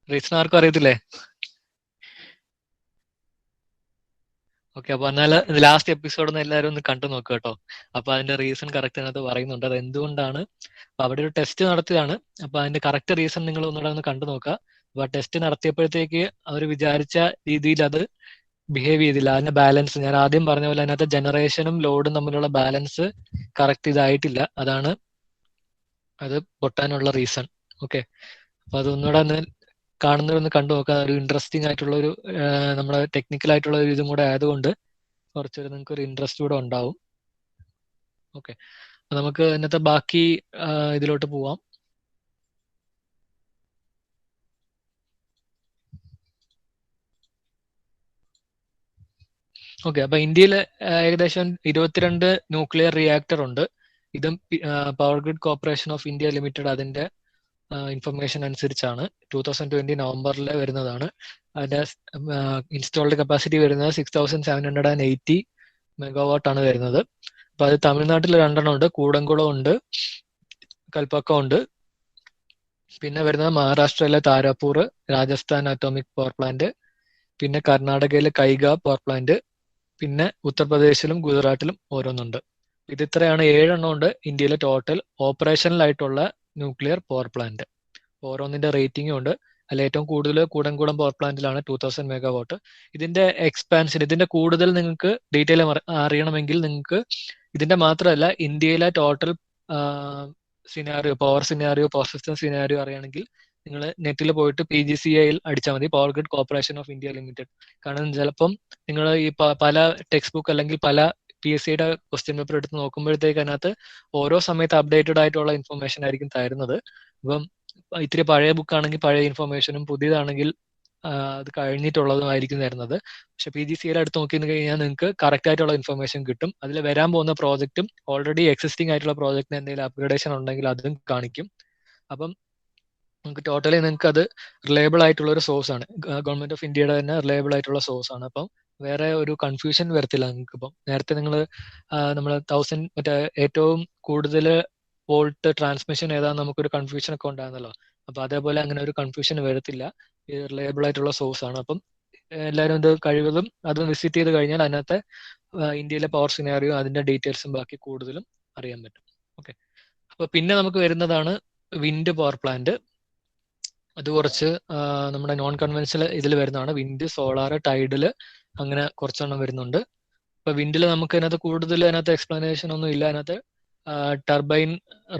Speaker 1: റീസൺ ആർക്കും അറിയത്തില്ലേ? ഓക്കെ, അപ്പൊ എന്നാൽ ലാസ്റ്റ് എപ്പിസോഡ് ഒന്ന് എല്ലാവരും ഒന്ന് കണ്ടു നോക്കുക കേട്ടോ. അപ്പൊ അതിന്റെ റീസൺ കറക്റ്റ് അതിനകത്ത് പറയുന്നുണ്ട്, അത് എന്തുകൊണ്ടാണ്. അപ്പൊ അവിടെ ഒരു ടെസ്റ്റ് നടത്തിയതാണ്. അപ്പൊ അതിന്റെ കറക്റ്റ് റീസൺ നിങ്ങൾ ഒന്നുകൂടെ ഒന്ന് കണ്ടു നോക്കുക. അപ്പൊ ആ ടെസ്റ്റ് നടത്തിയപ്പോഴത്തേക്ക് അവർ വിചാരിച്ച രീതിയിൽ അത് ബിഹേവ് ചെയ്തില്ല. അതിന്റെ ബാലൻസ്, ഞാൻ ആദ്യം പറഞ്ഞ പോലെ അതിനകത്ത് ജനറേഷനും ലോഡും തമ്മിലുള്ള ബാലൻസ് കറക്റ്റ് ഇതായിട്ടില്ല. അതാണ് അത് പൊട്ടാനുള്ള റീസൺ. ഓക്കെ, അപ്പൊ അതൊന്നുകൂടെ ഒന്ന് കാണുന്നവരൊന്ന് കണ്ടു നോക്കുക. ഒരു ഇൻട്രസ്റ്റിംഗ് ആയിട്ടുള്ള ഒരു നമ്മുടെ ടെക്നിക്കൽ ആയിട്ടുള്ള ഒരു ഇതും കൂടെ ആയതുകൊണ്ട് കുറച്ചൊരു നിങ്ങൾക്ക് ഒരു ഇൻട്രസ്റ്റ് കൂടെ ഉണ്ടാവും. ഓക്കെ, നമുക്ക് ഇന്നത്തെ ബാക്കി ഇതിലോട്ട് പോവാം. ഓക്കെ, അപ്പൊ ഇന്ത്യയിൽ ഏകദേശം 22 ന്യൂക്ലിയർ റിയാക്ടർ ഉണ്ട്. ഇതും power grid corporation of India limited അതിന്റെ ഇൻഫർമേഷൻ അനുസരിച്ചാണ്. 2020 നവംബറിൽ വരുന്നതാണ്. അതിന്റെ ഇൻസ്റ്റാൾഡ് കപ്പാസിറ്റി വരുന്നത് 6780 മെഗാവാട്ട് ആണ് വരുന്നത്. അപ്പൊ അത് തമിഴ്നാട്ടിൽ 2 ഉണ്ട്, കൂടംകുളം ഉണ്ട്, കൽപ്പക്കം ഉണ്ട്. പിന്നെ വരുന്നത് മഹാരാഷ്ട്രയിലെ Tarapur, Rajasthan atomic power plant, പിന്നെ കർണാടകയിലെ കൈഗ പവർ പ്ലാന്റ്, പിന്നെ ഉത്തർപ്രദേശിലും ഗുജറാത്തിലും ഓരോന്നുണ്ട്. ഇത് ഇത്രയാണ് 7 ഉണ്ട് ഇന്ത്യയിലെ ടോട്ടൽ ഓപ്പറേഷനിലായിട്ടുള്ള ന്യൂക്ലിയർ പവർ പ്ലാന്റ്. ഓരോന്നിന്റെ റേറ്റിംഗും ഉണ്ട്. അതിൽ ഏറ്റവും കൂടുതൽ കൂടംകുളം പവർ പ്ലാന്റിലാണ് 2000 മെഗാവാട്ട്. ഇതിന്റെ എക്സ്പാൻഷൻ, ഇതിന്റെ കൂടുതൽ നിങ്ങൾക്ക് ഡീറ്റെയിൽ അറിയണമെങ്കിൽ നിങ്ങൾക്ക് ഇതിന്റെ മാത്രമല്ല ഇന്ത്യയിലെ total scenario, power scenario, power system scenario അറിയണമെങ്കിൽ നിങ്ങൾ നെറ്റിൽ പോയിട്ട് PGCIL അടിച്ചാൽ മതി, power grid corporation of India limited. കാരണം ചിലപ്പം നിങ്ങൾ ഈ പല ടെക്സ്റ്റ് ബുക്ക് അല്ലെങ്കിൽ പല PSCയുടെ ക്വസ്റ്റ്യൻ പേപ്പർ എടുത്ത് നോക്കുമ്പോഴത്തേക്ക് അതിനകത്ത് ഓരോ സമയത്ത് അപ്ഡേറ്റഡ് ആയിട്ടുള്ള ഇൻഫർമേഷൻ ആയിരിക്കും തരുന്നത്. അപ്പം ഇത്തിരി പഴയ ബുക്കാണെങ്കിൽ പഴയ ഇൻഫർമേഷനും, പുതിയതാണെങ്കിൽ അത് കഴിഞ്ഞിട്ടുള്ളതുമായിരിക്കും തരുന്നത്. പക്ഷെ PGCL എടുത്ത് നോക്കി കഴിഞ്ഞാൽ നിങ്ങൾക്ക് കറക്റ്റ് ആയിട്ടുള്ള ഇൻഫർമേഷൻ കിട്ടും. അതിൽ വരാൻ പോകുന്ന പ്രോജക്റ്റും ഓൾറെഡി എക്സിസ്റ്റിംഗ് ആയിട്ടുള്ള പ്രോജക്റ്റിന് എന്തെങ്കിലും അപ്ഗ്രഡേഷൻ ഉണ്ടെങ്കിൽ അതും കാണിക്കും. അപ്പം നമുക്ക് ടോട്ടലി നിങ്ങൾക്ക് അത് റിലയബിൾ ആയിട്ടുള്ള ഒരു സോഴ്സ് ആണ്. ഗവൺമെന്റ് ഓഫ് ഇന്ത്യയുടെ തന്നെ റിലയബിൾ ആയിട്ടുള്ള സോഴ്സ് ആണ്. അപ്പം വേറെ ഒരു കൺഫ്യൂഷൻ വരത്തില്ല നിങ്ങൾക്ക്. ഇപ്പം നേരത്തെ നിങ്ങൾ നമ്മൾ 1000 മറ്റേ ഏറ്റവും കൂടുതൽ വോൾട്ട് ട്രാൻസ്മിഷൻ ഏതാന്ന് നമുക്കൊരു കൺഫ്യൂഷൻ ഒക്കെ ഉണ്ടായിരുന്നല്ലോ. അപ്പൊ അതേപോലെ അങ്ങനെ ഒരു കൺഫ്യൂഷൻ വരത്തില്ല. ഇത് റിലയബിൾ ആയിട്ടുള്ള സോഴ്സ് ആണ്. അപ്പം എല്ലാവരും ഇത് കഴിവതും അത് വിസിറ്റ് ചെയ്ത് കഴിഞ്ഞാൽ അതിനകത്തെ ഇന്ത്യയിലെ പവർ സിനാരിയോ, അതിന്റെ ഡീറ്റെയിൽസും ബാക്കി കൂടുതലും അറിയാൻ പറ്റും. ഓക്കെ. അപ്പൊ പിന്നെ നമുക്ക് വരുന്നതാണ് വിൻഡ് പവർ പ്ലാന്റ്. അത് കുറച്ച് നമ്മുടെ നോൺ കൺവെൻഷണൽ ഇതിൽ വരുന്നതാണ്. വിൻഡ്, സോളാർ, ടൈഡില് അങ്ങനെ കുറച്ചെണ്ണം വരുന്നുണ്ട്. ഇപ്പൊ വിൻഡിൽ നമുക്ക് അതിനകത്ത് കൂടുതൽ എക്സ്പ്ലനേഷൻ ഒന്നും ഇല്ല. അതിനകത്ത് ടർബൈൻ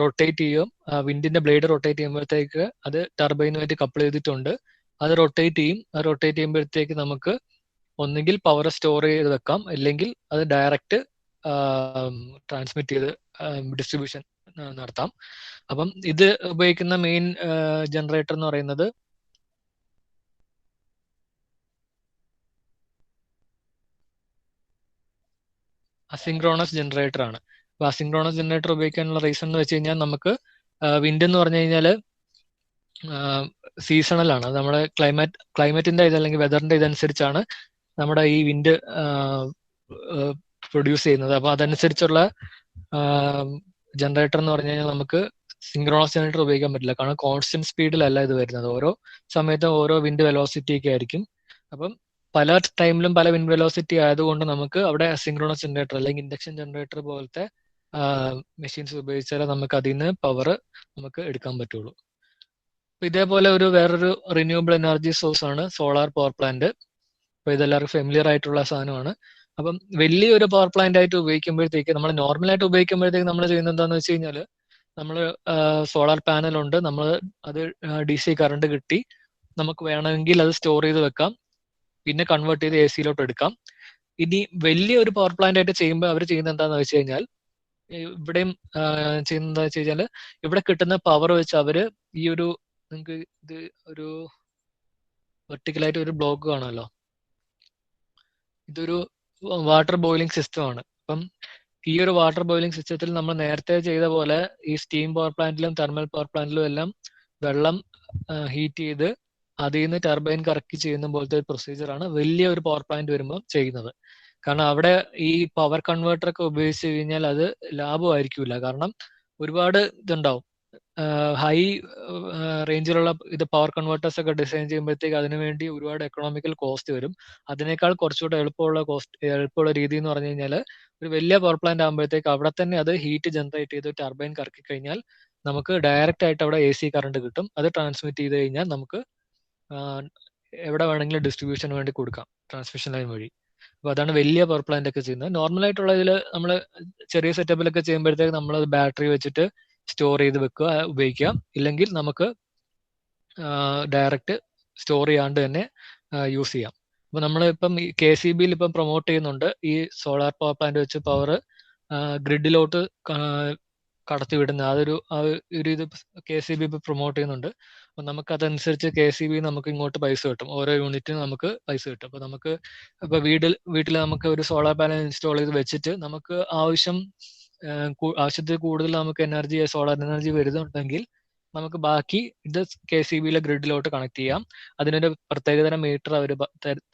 Speaker 1: റൊട്ടേറ്റ് ചെയ്യും. വിൻഡിന്റെ ബ്ലേഡ് റൊട്ടേറ്റ് ചെയ്യുമ്പോഴത്തേക്ക് അത് ടർബൈനുമായിട്ട് കപ്പിൾ ചെയ്തിട്ടുണ്ട്. അത് റൊട്ടേറ്റ് ചെയ്യും. അത് റൊട്ടേറ്റ് ചെയ്യുമ്പോഴത്തേക്ക് നമുക്ക് ഒന്നുകിൽ പവർ സ്റ്റോർ ചെയ്ത് വെക്കാം, അല്ലെങ്കിൽ അത് ഡയറക്റ്റ് ട്രാൻസ്മിറ്റ് ചെയ്ത് ഡിസ്ട്രിബ്യൂഷൻ നടത്താം. അപ്പം ഇത് ഉപയോഗിക്കുന്ന മെയിൻ ജനറേറ്റർ എന്ന് പറയുന്നത് അസിൻക്രോണസ് ജനറേറ്റർ ആണ്. അപ്പൊ അസിൻക്രോണസ് ജനറേറ്റർ ഉപയോഗിക്കാനുള്ള റീസൺ എന്ന് വെച്ച് കഴിഞ്ഞാൽ നമുക്ക് വിൻഡ് എന്ന് പറഞ്ഞു കഴിഞ്ഞാൽ സീസണൽ ആണ്. അത് നമ്മുടെ ക്ലൈമറ്റിന്റെ ഇത് അല്ലെങ്കിൽ വെതറിന്റെ ഇതനുസരിച്ചാണ് നമ്മുടെ ഈ വിൻഡ് പ്രൊഡ്യൂസ് ചെയ്യുന്നത്. അപ്പൊ അതനുസരിച്ചുള്ള ജനറേറ്റർ എന്ന് പറഞ്ഞു കഴിഞ്ഞാൽ നമുക്ക് സിങ്ക്രോണസ് ജനറേറ്റർ ഉപയോഗിക്കാൻ പറ്റില്ല. കാരണം കോൺസ്റ്റന്റ് സ്പീഡിലല്ല ഇത് വരുന്നത്. ഓരോ സമയത്തും ഓരോ വിൻഡ് വെലോസിറ്റി ഒക്കെ ആയിരിക്കും. അപ്പം പല ടൈമിലും പല വിൻഡ് വെലോസിറ്റി ആയതുകൊണ്ട് നമുക്ക് അവിടെ സിങ്ക്രോണസ് ജനറേറ്റർ അല്ലെങ്കിൽ ഇൻഡക്ഷൻ ജനറേറ്റർ പോലത്തെ മെഷീൻസ് ഉപയോഗിച്ചാലേ നമുക്ക് അതിൽ നിന്ന് പവർ നമുക്ക് എടുക്കാൻ പറ്റുള്ളൂ. ഇതേപോലെ വേറൊരു റിന്യൂവബിൾ എനർജി സോഴ്സ് ആണ് സോളാർ പവർ പ്ലാന്റ്. അപ്പൊ ഇതെല്ലാവർക്കും ഫെമിലിയർ ആയിട്ടുള്ള സാധനമാണ്. അപ്പം വലിയൊരു പവർ പ്ലാന്റ് ആയിട്ട് ഉപയോഗിക്കുമ്പോഴത്തേക്ക്, നമ്മൾ നോർമലായിട്ട് ഉപയോഗിക്കുമ്പോഴത്തേക്ക് നമ്മൾ ചെയ്യുന്നത് എന്താണെന്ന് വെച്ച് കഴിഞ്ഞാൽ, നമ്മൾ സോളാർ പാനൽ ഉണ്ട്, നമ്മൾ അത് DC കറണ്ട് കിട്ടി, നമുക്ക് വേണമെങ്കിൽ അത് സ്റ്റോർ ചെയ്ത് വെക്കാം, പിന്നെ കൺവേർട്ട് ചെയ്ത് AC-ലോട്ട് എടുക്കാം. ഇനി വലിയൊരു പവർ പ്ലാന്റ് ആയിട്ട് ചെയ്യുമ്പോൾ അവർ ചെയ്യുന്നത് എന്താണെന്ന് വെച്ച് കഴിഞ്ഞാൽ, ഇവിടെയും ചെയ്യുന്നത് എന്താ വെച്ച് കഴിഞ്ഞാൽ, ഇവിടെ കിട്ടുന്ന പവർ വെച്ച് അവര് നിങ്ങൾക്ക് ഇത് ഒരു വെർട്ടിക്കലായിട്ട് ഒരു ബ്ലോക്ക് കാണുമല്ലോ, ഇതൊരു വാട്ടർ ബോയിലിംഗ് സിസ്റ്റം ആണ്. അപ്പം ഈ ഒരു വാട്ടർ ബോയിലിംഗ് സിസ്റ്റത്തിൽ നമ്മൾ നേരത്തെ ചെയ്ത പോലെ ഈ സ്റ്റീം പവർ പ്ലാന്റിലും തെർമൽ പവർ പ്ലാന്റിലും എല്ലാം വെള്ളം ഹീറ്റ് ചെയ്ത് അതിൽ നിന്ന് ടർബൈൻ കറക്കി ചെയ്യുന്ന പോലത്തെ ഒരു പ്രൊസീജിയറാണ് വലിയ ഒരു പവർ പ്ലാന്റ് വരുമ്പോൾ ചെയ്യുന്നത്. കാരണം അവിടെ ഈ പവർ കൺവേർട്ടർ ഒക്കെ ഉപയോഗിച്ച് കഴിഞ്ഞാൽ അത് ലാഭമായിരിക്കില്ല. കാരണം ഒരുപാട് ഇതുണ്ടാവും. ഹൈ റേഞ്ചിലുള്ള പവർ കൺവേർട്ടേഴ്സ് ഒക്കെ ഡിസൈൻ ചെയ്യുമ്പോഴത്തേക്ക് അതിനു വേണ്ടി ഒരുപാട് എക്കണോമിക്കൽ കോസ്റ്റ് വരും. അതിനേക്കാൾ കുറച്ചുകൂടെ എളുപ്പമുള്ള രീതി എന്ന് പറഞ്ഞു കഴിഞ്ഞാൽ, ഒരു വലിയ പവർ പ്ലാന്റ് ആകുമ്പോഴത്തേക്ക് അവിടെ തന്നെ അത് ഹീറ്റ് ജനറേറ്റ് ചെയ്ത് ടർബൈൻ കറക്കി കഴിഞ്ഞാൽ നമുക്ക് ഡയറക്റ്റ് ആയിട്ട് അവിടെ AC കറണ്ട് കിട്ടും. അത് ട്രാൻസ്മിറ്റ് ചെയ്ത് കഴിഞ്ഞാൽ നമുക്ക് എവിടെ വേണമെങ്കിലും ഡിസ്ട്രിബ്യൂഷന് വേണ്ടി കൊടുക്കാം, ട്രാൻസ്മിഷൻ ലൈൻ വഴി. അപ്പൊ അതാണ് വലിയ പവർ പ്ലാന്റ് ഒക്കെ ചെയ്യുന്നത്. നോർമൽ ആയിട്ടുള്ള ഇതിൽ നമ്മൾ ചെറിയ സെറ്റപ്പിലൊക്കെ ചെയ്യുമ്പോഴത്തേക്ക് നമ്മൾ ബാറ്ററി വെച്ചിട്ട് സ്റ്റോർ ചെയ്ത് വെക്കുക, ഉപയോഗിക്കാം. ഇല്ലെങ്കിൽ നമുക്ക് ഡയറക്റ്റ് സ്റ്റോർ ചെയ്യാണ്ട് തന്നെ യൂസ് ചെയ്യാം. അപ്പൊ നമ്മൾ ഇപ്പം ഈ KCBയിൽ ഇപ്പം പ്രൊമോട്ട് ചെയ്യുന്നുണ്ട് ഈ സോളാർ പവർ പ്ലാന്റ് വെച്ച് പവർ ഗ്രിഡിലോട്ട് കടത്തിവിടുന്ന ഒരു ഇത് KCB ഇപ്പൊ പ്രൊമോട്ട് ചെയ്യുന്നുണ്ട്. അപ്പൊ നമുക്ക് അതനുസരിച്ച് KCB നമുക്ക് ഇങ്ങോട്ട് പൈസ കിട്ടും, ഓരോ യൂണിറ്റിന് നമുക്ക് പൈസ കിട്ടും. അപ്പൊ നമുക്ക് ഇപ്പൊ വീട്ടിൽ നമുക്ക് ഒരു സോളാർ പാനൽ ഇൻസ്റ്റാൾ ചെയ്ത് വെച്ചിട്ട് നമുക്ക് ആവശ്യത്തിൽ കൂടുതൽ നമുക്ക് സോളാർ എനർജി വരുന്നുണ്ടെങ്കിൽ നമുക്ക് ബാക്കി ഇത് KCBയിലെ ഗ്രിഡിലോട്ട് കണക്ട് ചെയ്യാം. അതിനൊരു പ്രത്യേകതരം മീറ്റർ അവർ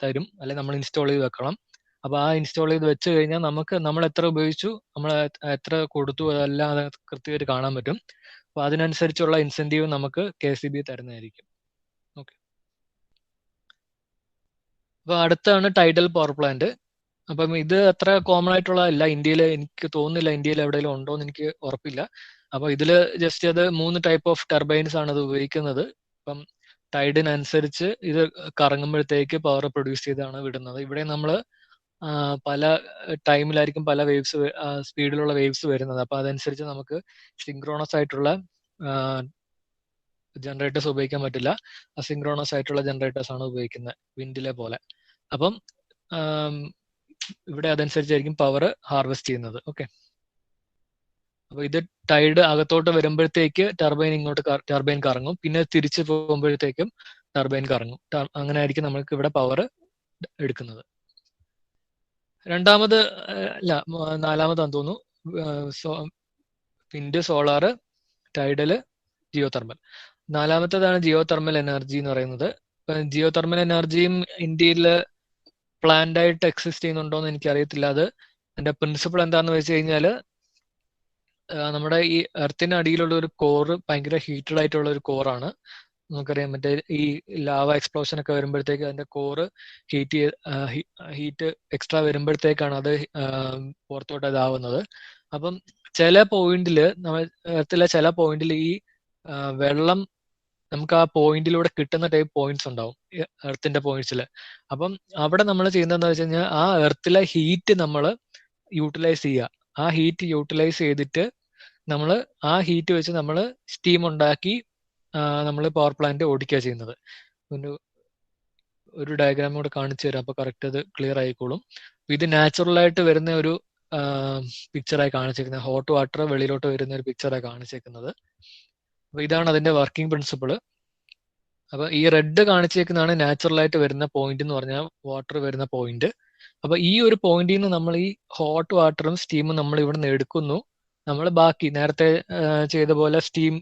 Speaker 1: തരും, അല്ലെങ്കിൽ നമ്മൾ ഇൻസ്റ്റാൾ ചെയ്ത് വെക്കണം. അപ്പൊ ആ ഇൻസ്റ്റാൾ ചെയ്ത് വെച്ച് കഴിഞ്ഞാൽ നമ്മൾ എത്ര ഉപയോഗിച്ചു, നമ്മൾ എത്ര കൊടുത്തു, അതെല്ലാം കൃത്യമായിട്ട് കാണാൻ പറ്റും. അപ്പൊ അതിനനുസരിച്ചുള്ള ഇൻസെന്റീവ് നമുക്ക് KCB തരുന്നതായിരിക്കും. ഓക്കെ. അപ്പൊ അടുത്താണ് ടൈഡൽ പവർ പ്ലാന്റ്. അപ്പം ഇത് അത്ര കോമൺ ആയിട്ടുള്ള അല്ല ഇന്ത്യയിൽ, എനിക്ക് തോന്നുന്നില്ല ഇന്ത്യയിൽ എവിടെയെങ്കിലും ഉണ്ടോ എന്ന് എനിക്ക് ഉറപ്പില്ല. അപ്പൊ ഇതില് ജസ്റ്റ് അത് 3 ടൈപ്പ് ഓഫ് ടർബൈൻസ് ആണ് ഇത് ഉപയോഗിക്കുന്നത്. അപ്പം ടൈഡിനനുസരിച്ച് ഇത് കറങ്ങുമ്പോഴത്തേക്ക് പവർ പ്രൊഡ്യൂസ് ചെയ്താണ് വിടുന്നത്. ഇവിടെ നമ്മൾ പല ടൈമിലായിരിക്കും പല സ്പീഡിലുള്ള വേവ്സ് വരുന്നത്. അപ്പൊ അതനുസരിച്ച് നമുക്ക് സിങ്ക്രോണസ് ആയിട്ടുള്ള ജനറേറ്റേഴ്സ് ഉപയോഗിക്കാൻ പറ്റില്ല. അസിങ്ക്രോണസ് ആയിട്ടുള്ള ജനറേറ്റേഴ്സ് ആണ് ഉപയോഗിക്കുന്നത് വിൻഡിലെ പോലെ. അപ്പം ഇവിടെ അതനുസരിച്ചായിരിക്കും പവർ ഹാർവെസ്റ്റ് ചെയ്യുന്നത്. ഓക്കെ, അപ്പൊ ഇത് ടൈഡ് അകത്തോട്ട് വരുമ്പോഴത്തേക്ക് ടർബൈൻ കറങ്ങും, പിന്നെ തിരിച്ചു പോകുമ്പോഴത്തേക്കും ടർബൈൻ കറങ്ങും. അങ്ങനെ ആയിരിക്കും നമ്മൾക്ക് ഇവിടെ പവർ എടുക്കുന്നത്. രണ്ടാമത് അല്ല നാലാമതാന്ന് തോന്നുന്നു, wind, solar, tidal, geothermal. നാലാമത്തേതാണ് ജിയോ തെർമൽ എനർജി എന്ന് പറയുന്നത്. ജിയോ തെർമൽ എനർജിയും ഇന്ത്യയിൽ പ്ലാൻഡ് ആയിട്ട് എക്സിസ്റ്റ് ചെയ്യുന്നുണ്ടോ എന്ന് എനിക്കറിയത്തില്ല. അത് അതിന്റെ പ്രിൻസിപ്പിൾ എന്താണെന്ന് വെച്ച് കഴിഞ്ഞാൽ നമ്മുടെ ഈ എർത്തിന് അടിയിലുള്ള ഒരു കോറ് ഭയങ്കര ഹീറ്റഡ് ആയിട്ടുള്ള ഒരു കോറാണ്. നമുക്കറിയാം, മറ്റേ ഈ ലാവ എക്സ്പ്ലോഷൻ ഒക്കെ വരുമ്പോഴത്തേക്ക് അതിന്റെ കോറ് ഹീറ്റ് എക്സ്ട്രാ വരുമ്പോഴത്തേക്കാണ് അത് പുറത്തോട്ട് ഇതാവുന്നത്. അപ്പം ചില പോയിന്റില് എർത്തിലെ ചില പോയിന്റിൽ ഈ വെള്ളം നമുക്ക് ആ പോയിന്റിലൂടെ കിട്ടുന്ന ടൈപ്പ് പോയിന്റ്സ് ഉണ്ടാവും എർത്തിന്റെ പോയിന്റ്സിൽ. അപ്പം അവിടെ നമ്മൾ ചെയ്യുന്നതെന്ന് വെച്ച് കഴിഞ്ഞാൽ ആ എർത്തിലെ ഹീറ്റ് നമ്മൾ യൂട്ടിലൈസ് ചെയ്യുക. ആ ഹീറ്റ് യൂട്ടിലൈസ് ചെയ്തിട്ട് നമ്മൾ ആ ഹീറ്റ് വെച്ച് നമ്മൾ സ്റ്റീം ഉണ്ടാക്കി നമ്മൾ പവർ പ്ലാന്റ് ഓടിക്കുക ചെയ്യുന്നത്. ഒരു ഡയഗ്രാം കൂടെ കാണിച്ചു തരാം, അപ്പൊ കറക്റ്റ് അത് ക്ലിയർ ആയിക്കോളും. ഇത് നാച്ചുറൽ ആയിട്ട് വരുന്ന ഒരു പിക്ചറായി കാണിച്ചേക്കുന്നത്, ഹോട്ട് വാട്ടർ വെളിയിലോട്ട് വരുന്ന ഒരു പിക്ചറായി കാണിച്ചേക്കുന്നത്. അപ്പൊ ഇതാണ് അതിന്റെ വർക്കിംഗ് പ്രിൻസിപ്പിൾ. അപ്പൊ ഈ റെഡ് കാണിച്ചേക്കുന്നതാണ് നാച്ചുറൽ ആയിട്ട് വരുന്ന പോയിന്റ് എന്ന് പറഞ്ഞാൽ വാട്ടർ വരുന്ന പോയിന്റ്. അപ്പൊ ഈ ഒരു പോയിന്റിൽ നിന്ന് നമ്മൾ ഈ ഹോട്ട് വാട്ടറും സ്റ്റീമും നമ്മൾ ഇവിടെ നിന്ന് എടുക്കുന്നു. നമ്മൾ ബാക്കി നേരത്തെ ചെയ്ത പോലെ സ്റ്റീം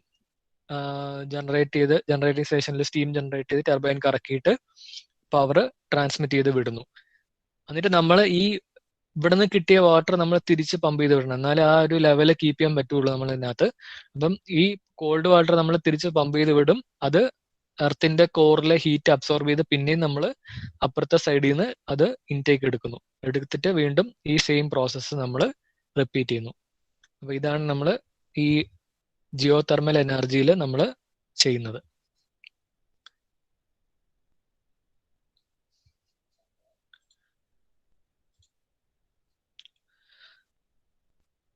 Speaker 1: ജനറേറ്റിംഗ് സ്റ്റേഷനിൽ സ്റ്റീം ജനറേറ്റ് ചെയ്ത് ടർബൈൻ കറക്കിയിട്ട് പവർ ട്രാൻസ്മിറ്റ് ചെയ്ത് വിടുന്നു. എന്നിട്ട് നമ്മൾ ഈ ഇവിടെ നിന്ന് കിട്ടിയ വാട്ടർ നമ്മൾ തിരിച്ച് പമ്പ് ചെയ്ത് വിടണം, എന്നാലേ ആ ഒരു ലെവല് കീപ്പ് ചെയ്യാൻ പറ്റുള്ളൂ നമ്മൾ ഇതിനകത്ത്. അപ്പം ഈ കോൾഡ് വാട്ടർ നമ്മൾ തിരിച്ച് പമ്പ് ചെയ്ത് വിടും. അത് എർത്തിന്റെ കോറിലെ ഹീറ്റ് അബ്സോർബ് ചെയ്ത് പിന്നെയും നമ്മൾ അപ്പുറത്തെ സൈഡിൽ നിന്ന് അത് ഇൻടേക്ക് എടുത്തിട്ട് വീണ്ടും ഈ സെയിം പ്രോസസ്സ് നമ്മൾ റിപ്പീറ്റ് ചെയ്യുന്നു. അപ്പൊ ഇതാണ് നമ്മൾ ഈ ജിയോ തെർമൽ എനർജിയിൽ നമ്മൾ ചെയ്യുന്നത്.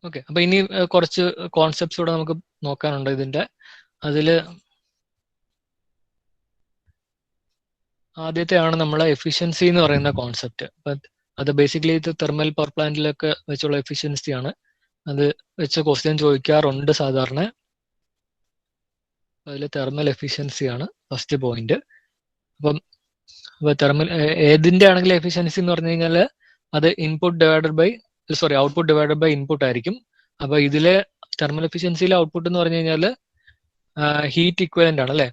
Speaker 1: ഓക്കെ, അപ്പൊ ഇനി കുറച്ച് കോൺസെപ്റ്റ്സ് കൂടെ നമുക്ക് നോക്കാനുണ്ട് ഇതിന്റെ. അതില് ആദ്യത്തെയാണ് നമ്മളെ എഫിഷ്യൻസി എന്ന് പറയുന്ന കോൺസെപ്റ്റ്. അത് ബേസിക്കലി ഇത് തെർമൽ പവർ പ്ലാന്റിലൊക്കെ വെച്ചുള്ള എഫിഷ്യൻസിയാണ്. അത് വെച്ച് ക്വസ്റ്റ്യൻ ചോദിക്കാറുണ്ട് സാധാരണ. അതിൽ തെർമൽ എഫിഷ്യൻസി ആണ് ഫസ്റ്റ് പോയിന്റ്. അപ്പം തെർമൽ ഏതിന്റെ ആണെങ്കിലും എഫിഷ്യൻസി എന്ന് പറഞ്ഞു കഴിഞ്ഞാൽ അത് ഔട്ട്പുട്ട് ഡിവൈഡഡ് ബൈ ഇൻപുട്ട് ആയിരിക്കും. അപ്പൊ ഇതിലെ തെർമൽ എഫിഷ്യൻസിയിലെ ഔട്ട്പുട്ട് എന്ന് പറഞ്ഞു കഴിഞ്ഞാൽ ഹീറ്റ് ഇക്വലന്റ് ആണ് അല്ലെ.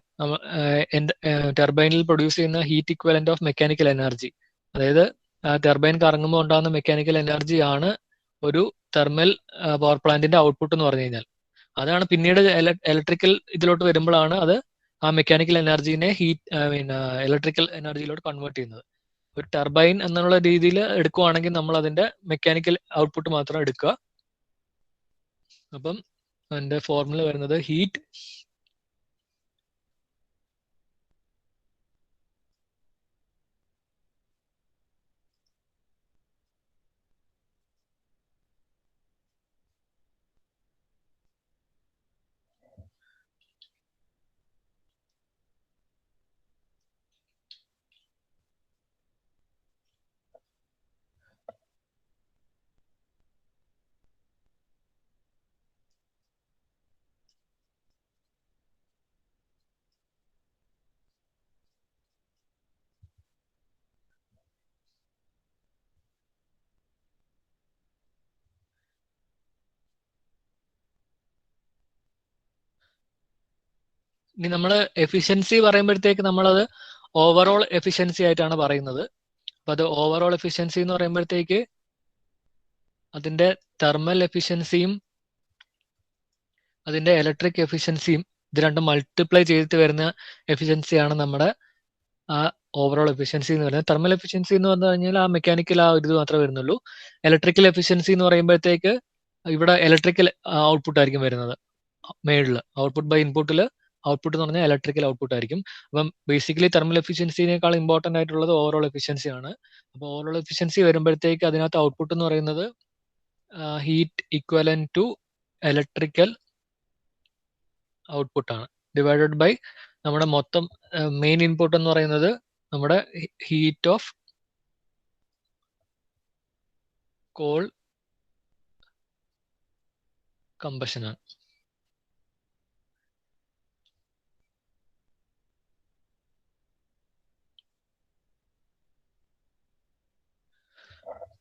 Speaker 1: ടർബൈനിൽ പ്രൊഡ്യൂസ് ചെയ്യുന്ന heat equivalent of mechanical energy. അതായത് ടർബൈൻ കറങ്ങുമ്പോൾ ഉണ്ടാകുന്ന മെക്കാനിക്കൽ എനർജി ആണ് ഒരു തെർമൽ പവർ പ്ലാന്റിന്റെ ഔട്ട്പുട്ട് എന്ന് പറഞ്ഞു കഴിഞ്ഞാൽ. അതാണ് പിന്നീട് ഇലക്ട്രിക്കൽ ഇതിലോട്ട് വരുമ്പോഴാണ് അത് ആ മെക്കാനിക്കൽ എനർജീനെ ഇലക്ട്രിക്കൽ എനർജിയിലോട്ട് കൺവേർട്ട് ചെയ്യുന്നത്. ഒരു ടർബൈൻ എന്നുള്ള രീതിയിൽ എടുക്കുവാണെങ്കിൽ നമ്മൾ അതിന്റെ മെക്കാനിക്കൽ ഔട്ട്പുട്ട് മാത്രം എടുക്കുക. അപ്പം അതിന്റെ ഫോർമുല വരുന്നത് ഹീറ്റ് ഇനി നമ്മൾ എഫിഷ്യൻസി പറയുമ്പോഴത്തേക്ക് നമ്മളത് ഓവറോൾ എഫിഷ്യൻസി ആയിട്ടാണ് പറയുന്നത്. അപ്പൊ അത് ഓവറോൾ എഫിഷ്യൻസി എന്ന് പറയുമ്പോഴത്തേക്ക് അതിന്റെ തെർമൽ എഫിഷ്യൻസിയും അതിന്റെ ഇലക്ട്രിക് എഫിഷ്യൻസിയും ഇത് രണ്ടും മൾട്ടിപ്ലൈ ചെയ്തിട്ട് വരുന്ന എഫിഷ്യൻസിയാണ് നമ്മുടെ ആ ഓവറോൾ എഫിഷ്യൻസി എന്ന് പറയുന്നത്. തെർമൽ എഫിഷ്യൻസി എന്ന് പറഞ്ഞു കഴിഞ്ഞാൽ ആ മെക്കാനിക്കൽ ആ ഒരു ഇത് മാത്രമേ വരുന്നുള്ളൂ. ഇലക്ട്രിക്കൽ എഫിഷ്യൻസി എന്ന് പറയുമ്പോഴത്തേക്ക് ഇവിടെ ഇലക്ട്രിക്കൽ ഔട്ട്പുട്ട് ആയിരിക്കും വരുന്നത് മേളില്. ഔട്ട്പുട്ട് ബൈ ഇൻപുട്ടിൽ ഔട്ട്പുട്ട് എന്ന് പറഞ്ഞാൽ ഇലക്ട്രിക്കൽ ഔട്ട്പുട്ട് ആയിരിക്കും. അപ്പം ബേസിക്കലി തെർമൽ എഫിഷ്യൻസിനേക്കാൾ ഇമ്പോർട്ടന്റ് ആയിട്ടുള്ളത് ഓവറോൾ എഫിഷ്യൻസി ആണ്. അപ്പോൾ ഓവറോൾ എഫിഷ്യൻസി വരുമ്പോഴത്തേക്ക് അതിനകത്ത് ഔട്ട്പുട്ട് എന്ന് പറയുന്നത് heat equivalent to electrical output ആണ്, ഡിവൈഡഡ് ബൈ നമ്മുടെ മൊത്തം മെയിൻ ഇൻപുട്ട് എന്ന് പറയുന്നത് നമ്മുടെ ഹീറ്റ് ഓഫ് കോൾ കമ്പഷൻ ആണ്.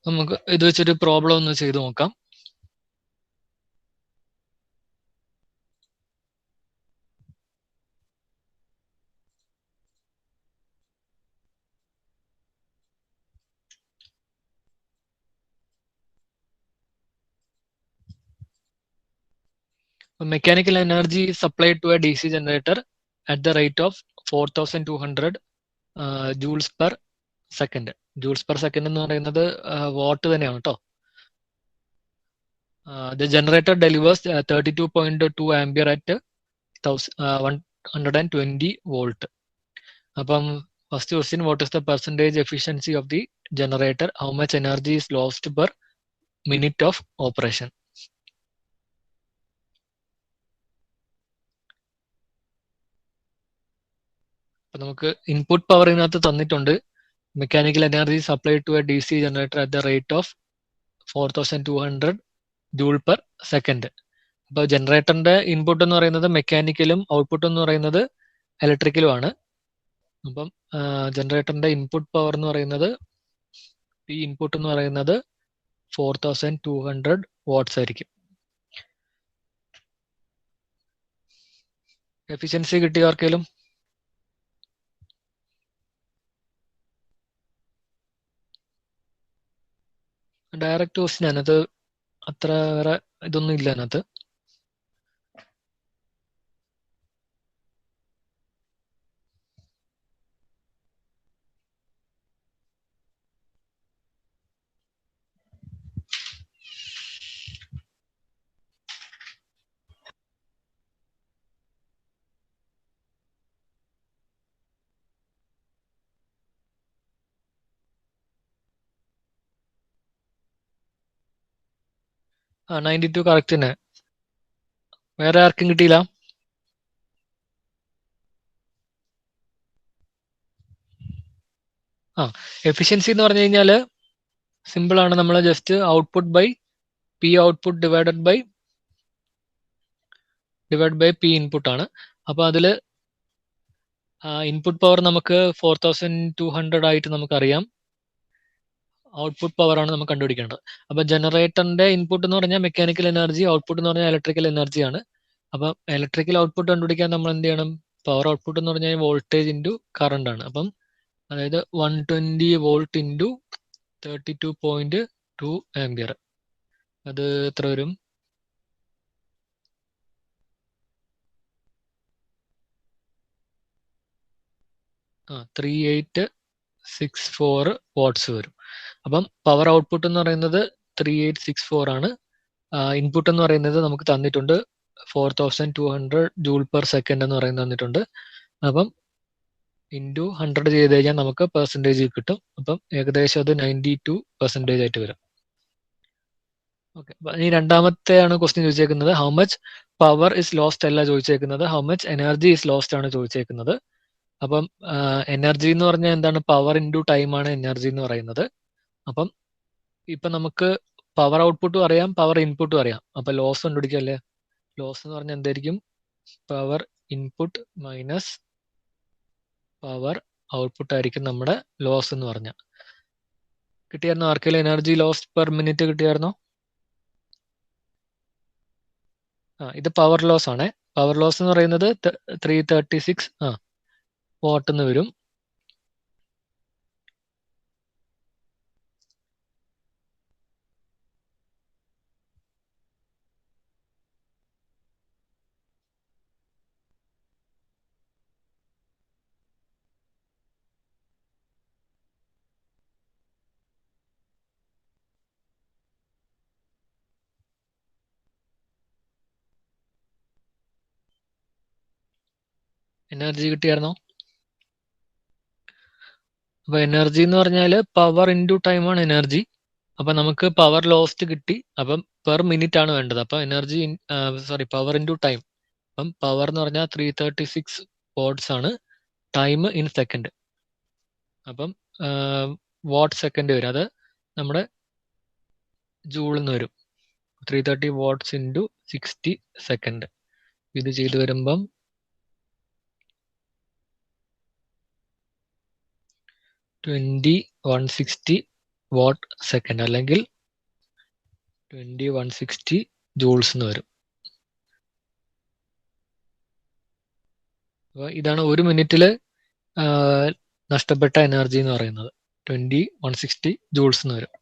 Speaker 1: നമുക്ക് ഇത് വെച്ചൊരു പ്രോബ്ലം ഒന്ന് ചെയ്ത് നോക്കാം. Mechanical energy is supplied to a DC generator at the rate of 4200 joules per second. Joules per second എന്ന് പറയുന്നത് വാട്ട് തന്നെയാണ് കേട്ടോ. The generator delivers 32.2 ampere at 120 volt. അപ്പം first question, what is the percentage efficiency of the generator? How much energy is lost per minute of operation? അപ്പൊ നമുക്ക് input power ഇതിനകത്ത് തന്നിട്ടുണ്ട്. Mechanical energy supplied to a D C generator at the rate of 4200 joule per second. അപ്പോൾ ജനറേറ്ററിന്റെ input എന്ന് പറയുന്നത് മെക്കാനിക്കലും output എന്ന് പറയുന്നത് ഇലക്ട്രിക്കലും ആണ്. അപ്പം ജനറേറ്ററിന്റെ ഇൻപുട്ട് പവർ എന്ന് പറയുന്നത്, ഈ ഇൻപുട്ട് എന്ന് പറയുന്നത് 4200 വാട്ട്സ് ആയിരിക്കും. എഫിഷ്യൻസി കിട്ടിയ ആർക്കെങ്കിലും? ഡയറക്റ്റ് ക്വസ്റ്റ്യൻ അതിനകത്ത് അത്ര വേറെ ഇതൊന്നും ഇല്ല അതിനകത്ത്. ആ 92 കറക്റ്റ് തന്നെ. വേറെ ആർക്കും കിട്ടിയില്ല? എഫിഷ്യൻസി എന്ന് പറഞ്ഞു കഴിഞ്ഞാൽ സിമ്പിൾ ആണ്. നമ്മൾ just output by P output divided by P input ആണ്. അപ്പൊ അതില് ഇൻപുട്ട് പവർ നമുക്ക് 4200 ആയിട്ട് നമുക്കറിയാം. ഔട്ട്പുട്ട് പവർ ആണ് നമുക്ക് കണ്ടുപിടിക്കേണ്ടത്. അപ്പൊ ജനറേറ്ററിന്റെ ഇൻപുട്ട് എന്ന് പറഞ്ഞാൽ മെക്കാനിക്കൽ എനർജി, ഔട്ട്പുട്ട് എന്ന് പറഞ്ഞാൽ ഇലക്ട്രിക്കൽ എനർജി ആണ്. അപ്പൊ ഇലക്ട്രിക്കൽ ഔട്ട്പുട്ട് കണ്ടുപിടിക്കാൻ നമ്മൾ എന്ത് ചെയ്യണം? പവർ ഔട്ട്പുട്ട് എന്ന് പറഞ്ഞാൽ വോൾട്ടേജ് ഇൻറ്റു കറണ്ട് ആണ്. അപ്പം അതായത് 120 വോൾട്ട് ഇൻറ്റു 32.2 ആംപിയർ. അത് എത്ര വരും? ആ 3864 വാട്ട്സ് വരും. അപ്പം പവർ ഔട്ട്പുട്ട് എന്ന് പറയുന്നത് 3864 ആണ്. ഇൻപുട്ട് എന്ന് പറയുന്നത് നമുക്ക് തന്നിട്ടുണ്ട് 4200 ജൂൾ പെർ സെക്കൻഡ് എന്ന് പറയുന്നത് തന്നിട്ടുണ്ട്. അപ്പം ഇൻറ്റു 100 ചെയ്ത് കഴിഞ്ഞാൽ നമുക്ക് പെർസെൻറ്റേജ് കിട്ടും. അപ്പം ഏകദേശം അത് 92% ആയിട്ട് വരും. ഓക്കെ, ഈ രണ്ടാമത്തെയാണ് ക്വസ്റ്റ്യൻ ചോദിച്ചേക്കുന്നത്. How much power is lost അല്ല ചോദിച്ചേക്കുന്നത്, how much energy is lost ആണ് ചോദിച്ചേക്കുന്നത്. അപ്പം എനർജി എന്ന് പറഞ്ഞാൽ എന്താണ്? പവർ ഇൻറ്റു ടൈം ആണ് എനർജി എന്ന് പറയുന്നത്. അപ്പം ഇപ്പൊ നമുക്ക് പവർ ഔട്ട്പുട്ടും അറിയാം, പവർ ഇൻപുട്ടും അറിയാം. അപ്പൊ ലോസ് കണ്ടുപിടിക്കല്ലേ? ലോസ് എന്ന് പറഞ്ഞാൽ എന്തായിരിക്കും? Power input minus power output ആയിരിക്കും നമ്മുടെ ലോസ് എന്ന് പറഞ്ഞാൽ. കിട്ടിയായിരുന്നോ ആർക്കെങ്കിലും എനർജി ലോസ് പെർ മിനിറ്റ് കിട്ടിയായിരുന്നോ? ഇത് പവർ ലോസ് ആണ്. പവർ ലോസ് എന്ന് പറയുന്നത് 336 വാട്ട് എന്ന് വരും. എനർജി കിട്ടിയായിരുന്നോ? അപ്പൊ എനർജി എന്ന് പറഞ്ഞാൽ പവർ ഇൻറ്റു ടൈം ആണ് എനർജി. അപ്പൊ നമുക്ക് പവർ ലോസ്റ്റ് കിട്ടി. അപ്പം പെർ മിനിറ്റ് ആണ് വേണ്ടത്. അപ്പൊ എനർജി പവർ ഇൻറ്റു ടൈം. അപ്പം പവർ എന്ന് പറഞ്ഞാൽ 336 വാട്ട്സ് ആണ്, ടൈം ഇൻ സെക്കൻഡ്. അപ്പം വാട്ട് സെക്കൻഡ് വരും. അത് നമ്മുടെ ജൂൾ എന്ന് വരും. 330 വാട്ട്സ് ഇൻറ്റു 60 സെക്കൻഡ്. ഇത് ചെയ്ത് വരുമ്പം 2160 വാട്ട് സെക്കൻഡ് അല്ലെങ്കിൽ 2160 ജൂൾസ് എന്ന് വരും. അപ്പോൾ ഇതാണ് ഒരു മിനിറ്റിൽ നഷ്ടപ്പെട്ട എനർജി എന്ന് പറയുന്നത്. 2160 ജൂൾസ് എന്ന് വരും.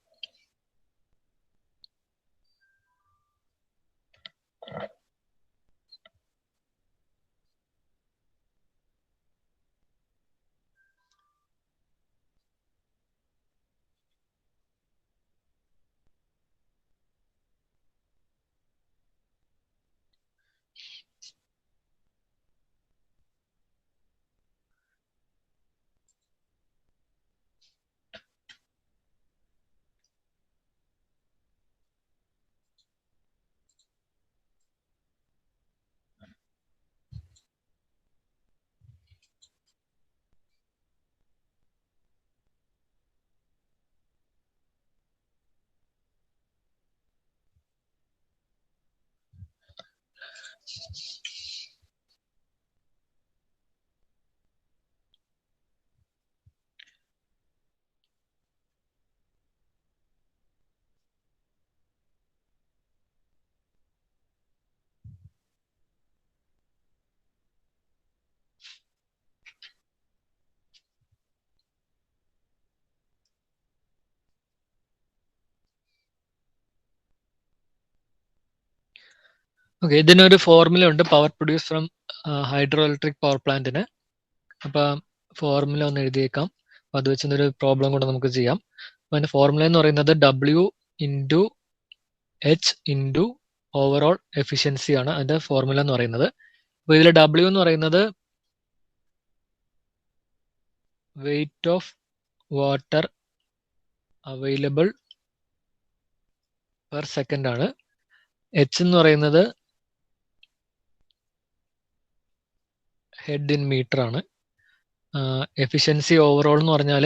Speaker 1: ഓക്കെ, ഇതിനൊരു ഫോർമുല ഉണ്ട്, power produce from hydro electric power പ്ലാന്റിന്. അപ്പൊ ഫോർമുല ഒന്ന് എഴുതിയേക്കാം. അപ്പൊ അത് വെച്ചൊരു പ്രോബ്ലം കൂടെ നമുക്ക് ചെയ്യാം. അപ്പൊ അതിന്റെ ഫോർമുല എന്ന് പറയുന്നത് W into H into overall efficiency ആണ് അതിന്റെ ഫോർമുല എന്ന് പറയുന്നത്. അപ്പൊ ഇതിൽ W എന്ന് പറയുന്നത് wait of water available per second ആണ്. H എന്ന് പറയുന്നത് ഹെഡ് ഇൻ മീറ്റർ ആണ്. എഫിഷ്യൻസി ഓവറോൾ എന്ന് പറഞ്ഞാൽ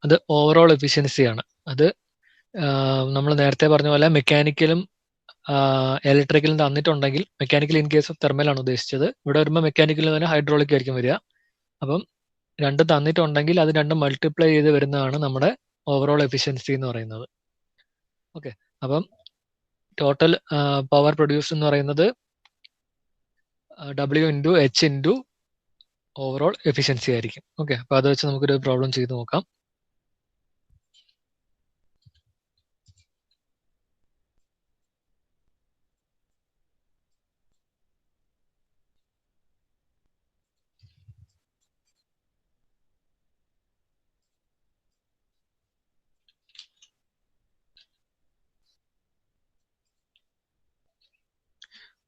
Speaker 1: അത് ഓവറോൾ എഫിഷ്യൻസി ആണ്. അത് നമ്മൾ നേരത്തെ പറഞ്ഞ പോലെ മെക്കാനിക്കലും ഇലക്ട്രിക്കലും തന്നിട്ടുണ്ടെങ്കിൽ, mechanical in case of thermal ആണ് ഉദ്ദേശിച്ചത്, ഇവിടെ വരുമ്പോൾ മെക്കാനിക്കൽ തന്നെ ഹൈഡ്രോളിക് ആയിരിക്കും വരിക. അപ്പം രണ്ടും തന്നിട്ടുണ്ടെങ്കിൽ അത് രണ്ടും മൾട്ടിപ്ലൈ ചെയ്ത് വരുന്നതാണ് നമ്മുടെ ഓവറോൾ എഫിഷ്യൻസി എന്ന് പറയുന്നത്. ഓക്കെ, അപ്പം ടോട്ടൽ പവർ പ്രൊഡ്യൂസ് എന്ന് പറയുന്നത് W into H into overall efficiency ആയിരിക്കും. ഓക്കെ, അപ്പൊ അത് വെച്ച് നമുക്കൊരു പ്രോബ്ലം ചെയ്ത് നോക്കാം.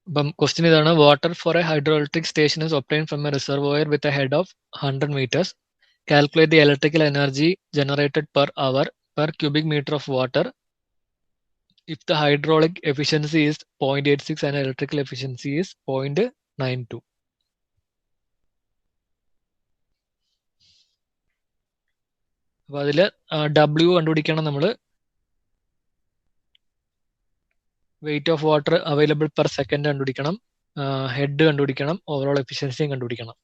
Speaker 1: അപ്പം ക്വസ്റ്റ്യൻ ഇതാണ്: water for A hydro electric station is obtain from A reservoir with a head of 100 meters. Calculate the electrical energy generated per hour per cubic meter of water if the hydraulic efficiency is 0.86 and electrical efficiency is 0.92. അപ്പൊ അതിൽ W കണ്ടുപിടിക്കണം നമ്മൾ. Wait of water available per second കണ്ടുപിടിക്കണം, head കണ്ടുപിടിക്കണം, overall എഫിഷ്യൻസിയും കണ്ടുപിടിക്കണം.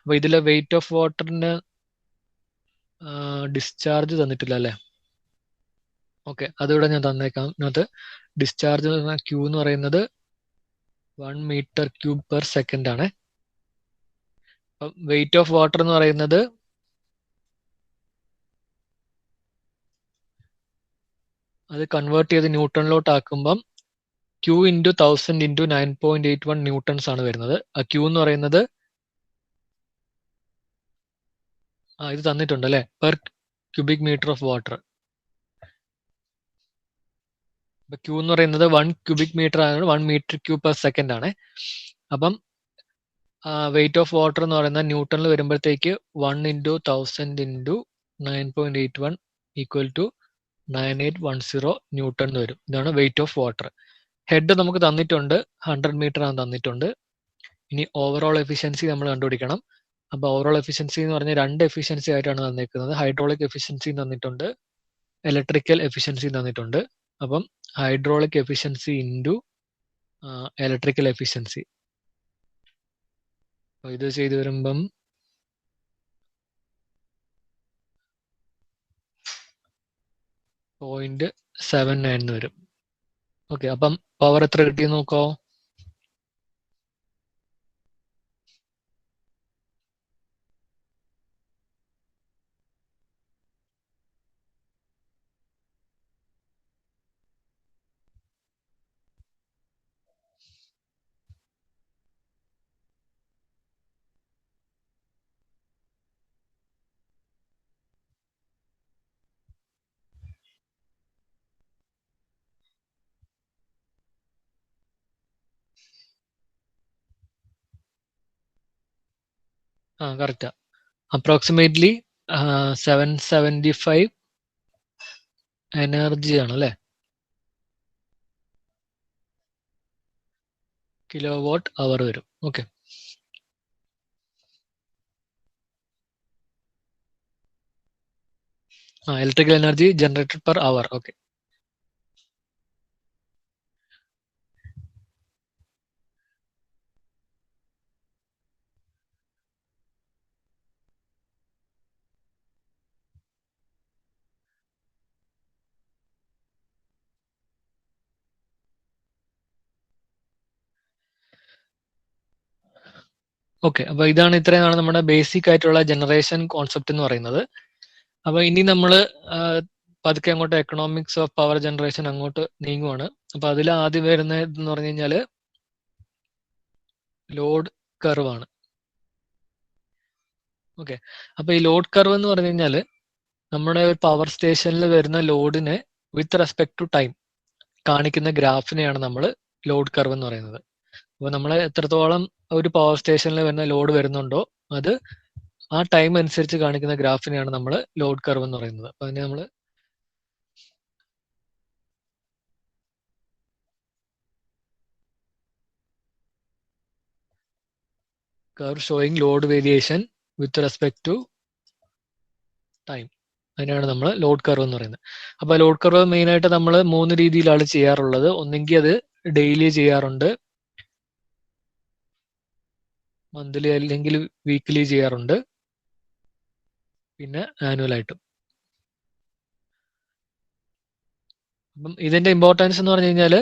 Speaker 1: അപ്പൊ ഇതിൽ weight of വാട്ടറിന് discharge തന്നിട്ടില്ല അല്ലേ? ഓക്കെ, അതിവിടെ ഞാൻ തന്നേക്കാം. ഇതിനകത്ത് ഡിസ്ചാർജ് Q എന്ന് പറയുന്നത് 1 meter cube per second ആണ്. വെയിറ്റ് ഓഫ് വാട്ടർ എന്ന് പറയുന്നത് അത് കൺവേർട്ട് ചെയ്ത് ന്യൂട്ടണിലോട്ട് ആക്കുമ്പം Q ഇൻറ്റു 1000 ഇൻറ്റു 9.81 ന്യൂട്ടൺസ് ആണ് വരുന്നത്. ആ Q എന്ന് പറയുന്നത് ഇത് തന്നിട്ടുണ്ട് അല്ലെ, per cubic metre of water. Q എന്ന് പറയുന്നത് 1 cubic meter ആണ്, 1 meter cube per second ആണ്. അപ്പം വെയിറ്റ് ഓഫ് വാട്ടർ എന്ന് പറയുന്നത് ന്യൂട്ടണിൽ വരുമ്പോഴത്തേക്ക് 1 into 1000 into 9.81 equal to 9810 newton എന്ന് വരും. ഇതാണ് വെയിറ്റ് ഓഫ് വാട്ടർ. ഹെഡ് നമുക്ക് തന്നിട്ടുണ്ട്, 100 meter ആണ് തന്നിട്ടുണ്ട്. ഇനി ഓവറോൾ എഫിഷ്യൻസി നമ്മൾ കണ്ടുപിടിക്കണം. അപ്പൊ ഓവറോൾ എഫിഷ്യൻസി എന്ന് പറഞ്ഞാൽ രണ്ട് എഫിഷ്യൻസി ആയിട്ടാണ് തന്നിരിക്കുന്നത്. ഹൈഡ്രോളിക് എഫിഷ്യൻസി തന്നിട്ടുണ്ട്, ഇലക്ട്രിക്കൽ എഫിഷ്യൻസി തന്നിട്ടുണ്ട്. അപ്പം hydraulic efficiency into electrical efficiency. അപ്പോൾ ഇത് ചെയ്തു വരുമ്പം 0.79 എന്ന് വരും. ഓക്കെ, അപ്പം പവർ എത്ര കിട്ടിയെന്ന് നോക്കോ. കറക്റ്റാ. അപ്രോക്സിമേറ്റ്ലി 775 എനർജി ആണ് അല്ലേ, കിലോ വാട്ട് അവർ വരും. Okay, electrical energy generated per hour. Okay, okay. അപ്പൊ ഇത്രയാണ് നമ്മുടെ ബേസിക് ആയിട്ടുള്ള ജനറേഷൻ കോൺസെപ്റ്റ് എന്ന് പറയുന്നത്. അപ്പൊ ഇനി നമ്മൾ പതുക്കെ അങ്ങോട്ട് എക്കണോമിക്സ് ഓഫ് പവർ ജനറേഷൻ അങ്ങോട്ട് നീങ്ങുവാണ്. അപ്പൊ അതിൽ ആദ്യം വരുന്നത് എന്ന് പറഞ്ഞു കഴിഞ്ഞാല് ലോഡ് കർവ് ആണ്. ഓക്കെ, അപ്പൊ ഈ ലോഡ് കർവ് എന്ന് പറഞ്ഞു കഴിഞ്ഞാല് നമ്മുടെ ഒരു പവർ സ്റ്റേഷനിൽ വരുന്ന ലോഡിനെ വിത്ത് റെസ്പെക്ട് ടു ടൈം കാണിക്കുന്ന ഗ്രാഫിനെയാണ് നമ്മൾ ലോഡ് കർവ് എന്ന് പറയുന്നത്. അപ്പോൾ നമ്മൾ എത്രത്തോളം ഒരു പവർ സ്റ്റേഷനിൽ വരുന്ന ലോഡ് വരുന്നുണ്ടോ അത് ആ ടൈം അനുസരിച്ച് കാണിക്കുന്ന ഗ്രാഫിനെയാണ് നമ്മൾ ലോഡ് കർവ് എന്ന് പറയുന്നത്. അപ്പൊ അതിനെ നമ്മൾ curve showing load variation with respect to time, അതിനാണ് നമ്മൾ ലോഡ് കർവ് എന്ന് പറയുന്നത്. അപ്പൊ ലോഡ് കർവ് മെയിൻ ആയിട്ട് നമ്മൾ 3 രീതിയിലാണ് ചെയ്യാറുള്ളത്. ഒന്നെങ്കിൽ അത് ഡെയിലി ചെയ്യാറുണ്ട്, മന്ത്ലി അല്ലെങ്കിൽ വീക്ക്ലി ചെയ്യാറുണ്ട്, പിന്നെ ആനുവൽ ആയിട്ടും. അപ്പം ഇതിന്റെ ഇമ്പോർട്ടൻസ് എന്ന് പറഞ്ഞു കഴിഞ്ഞാൽ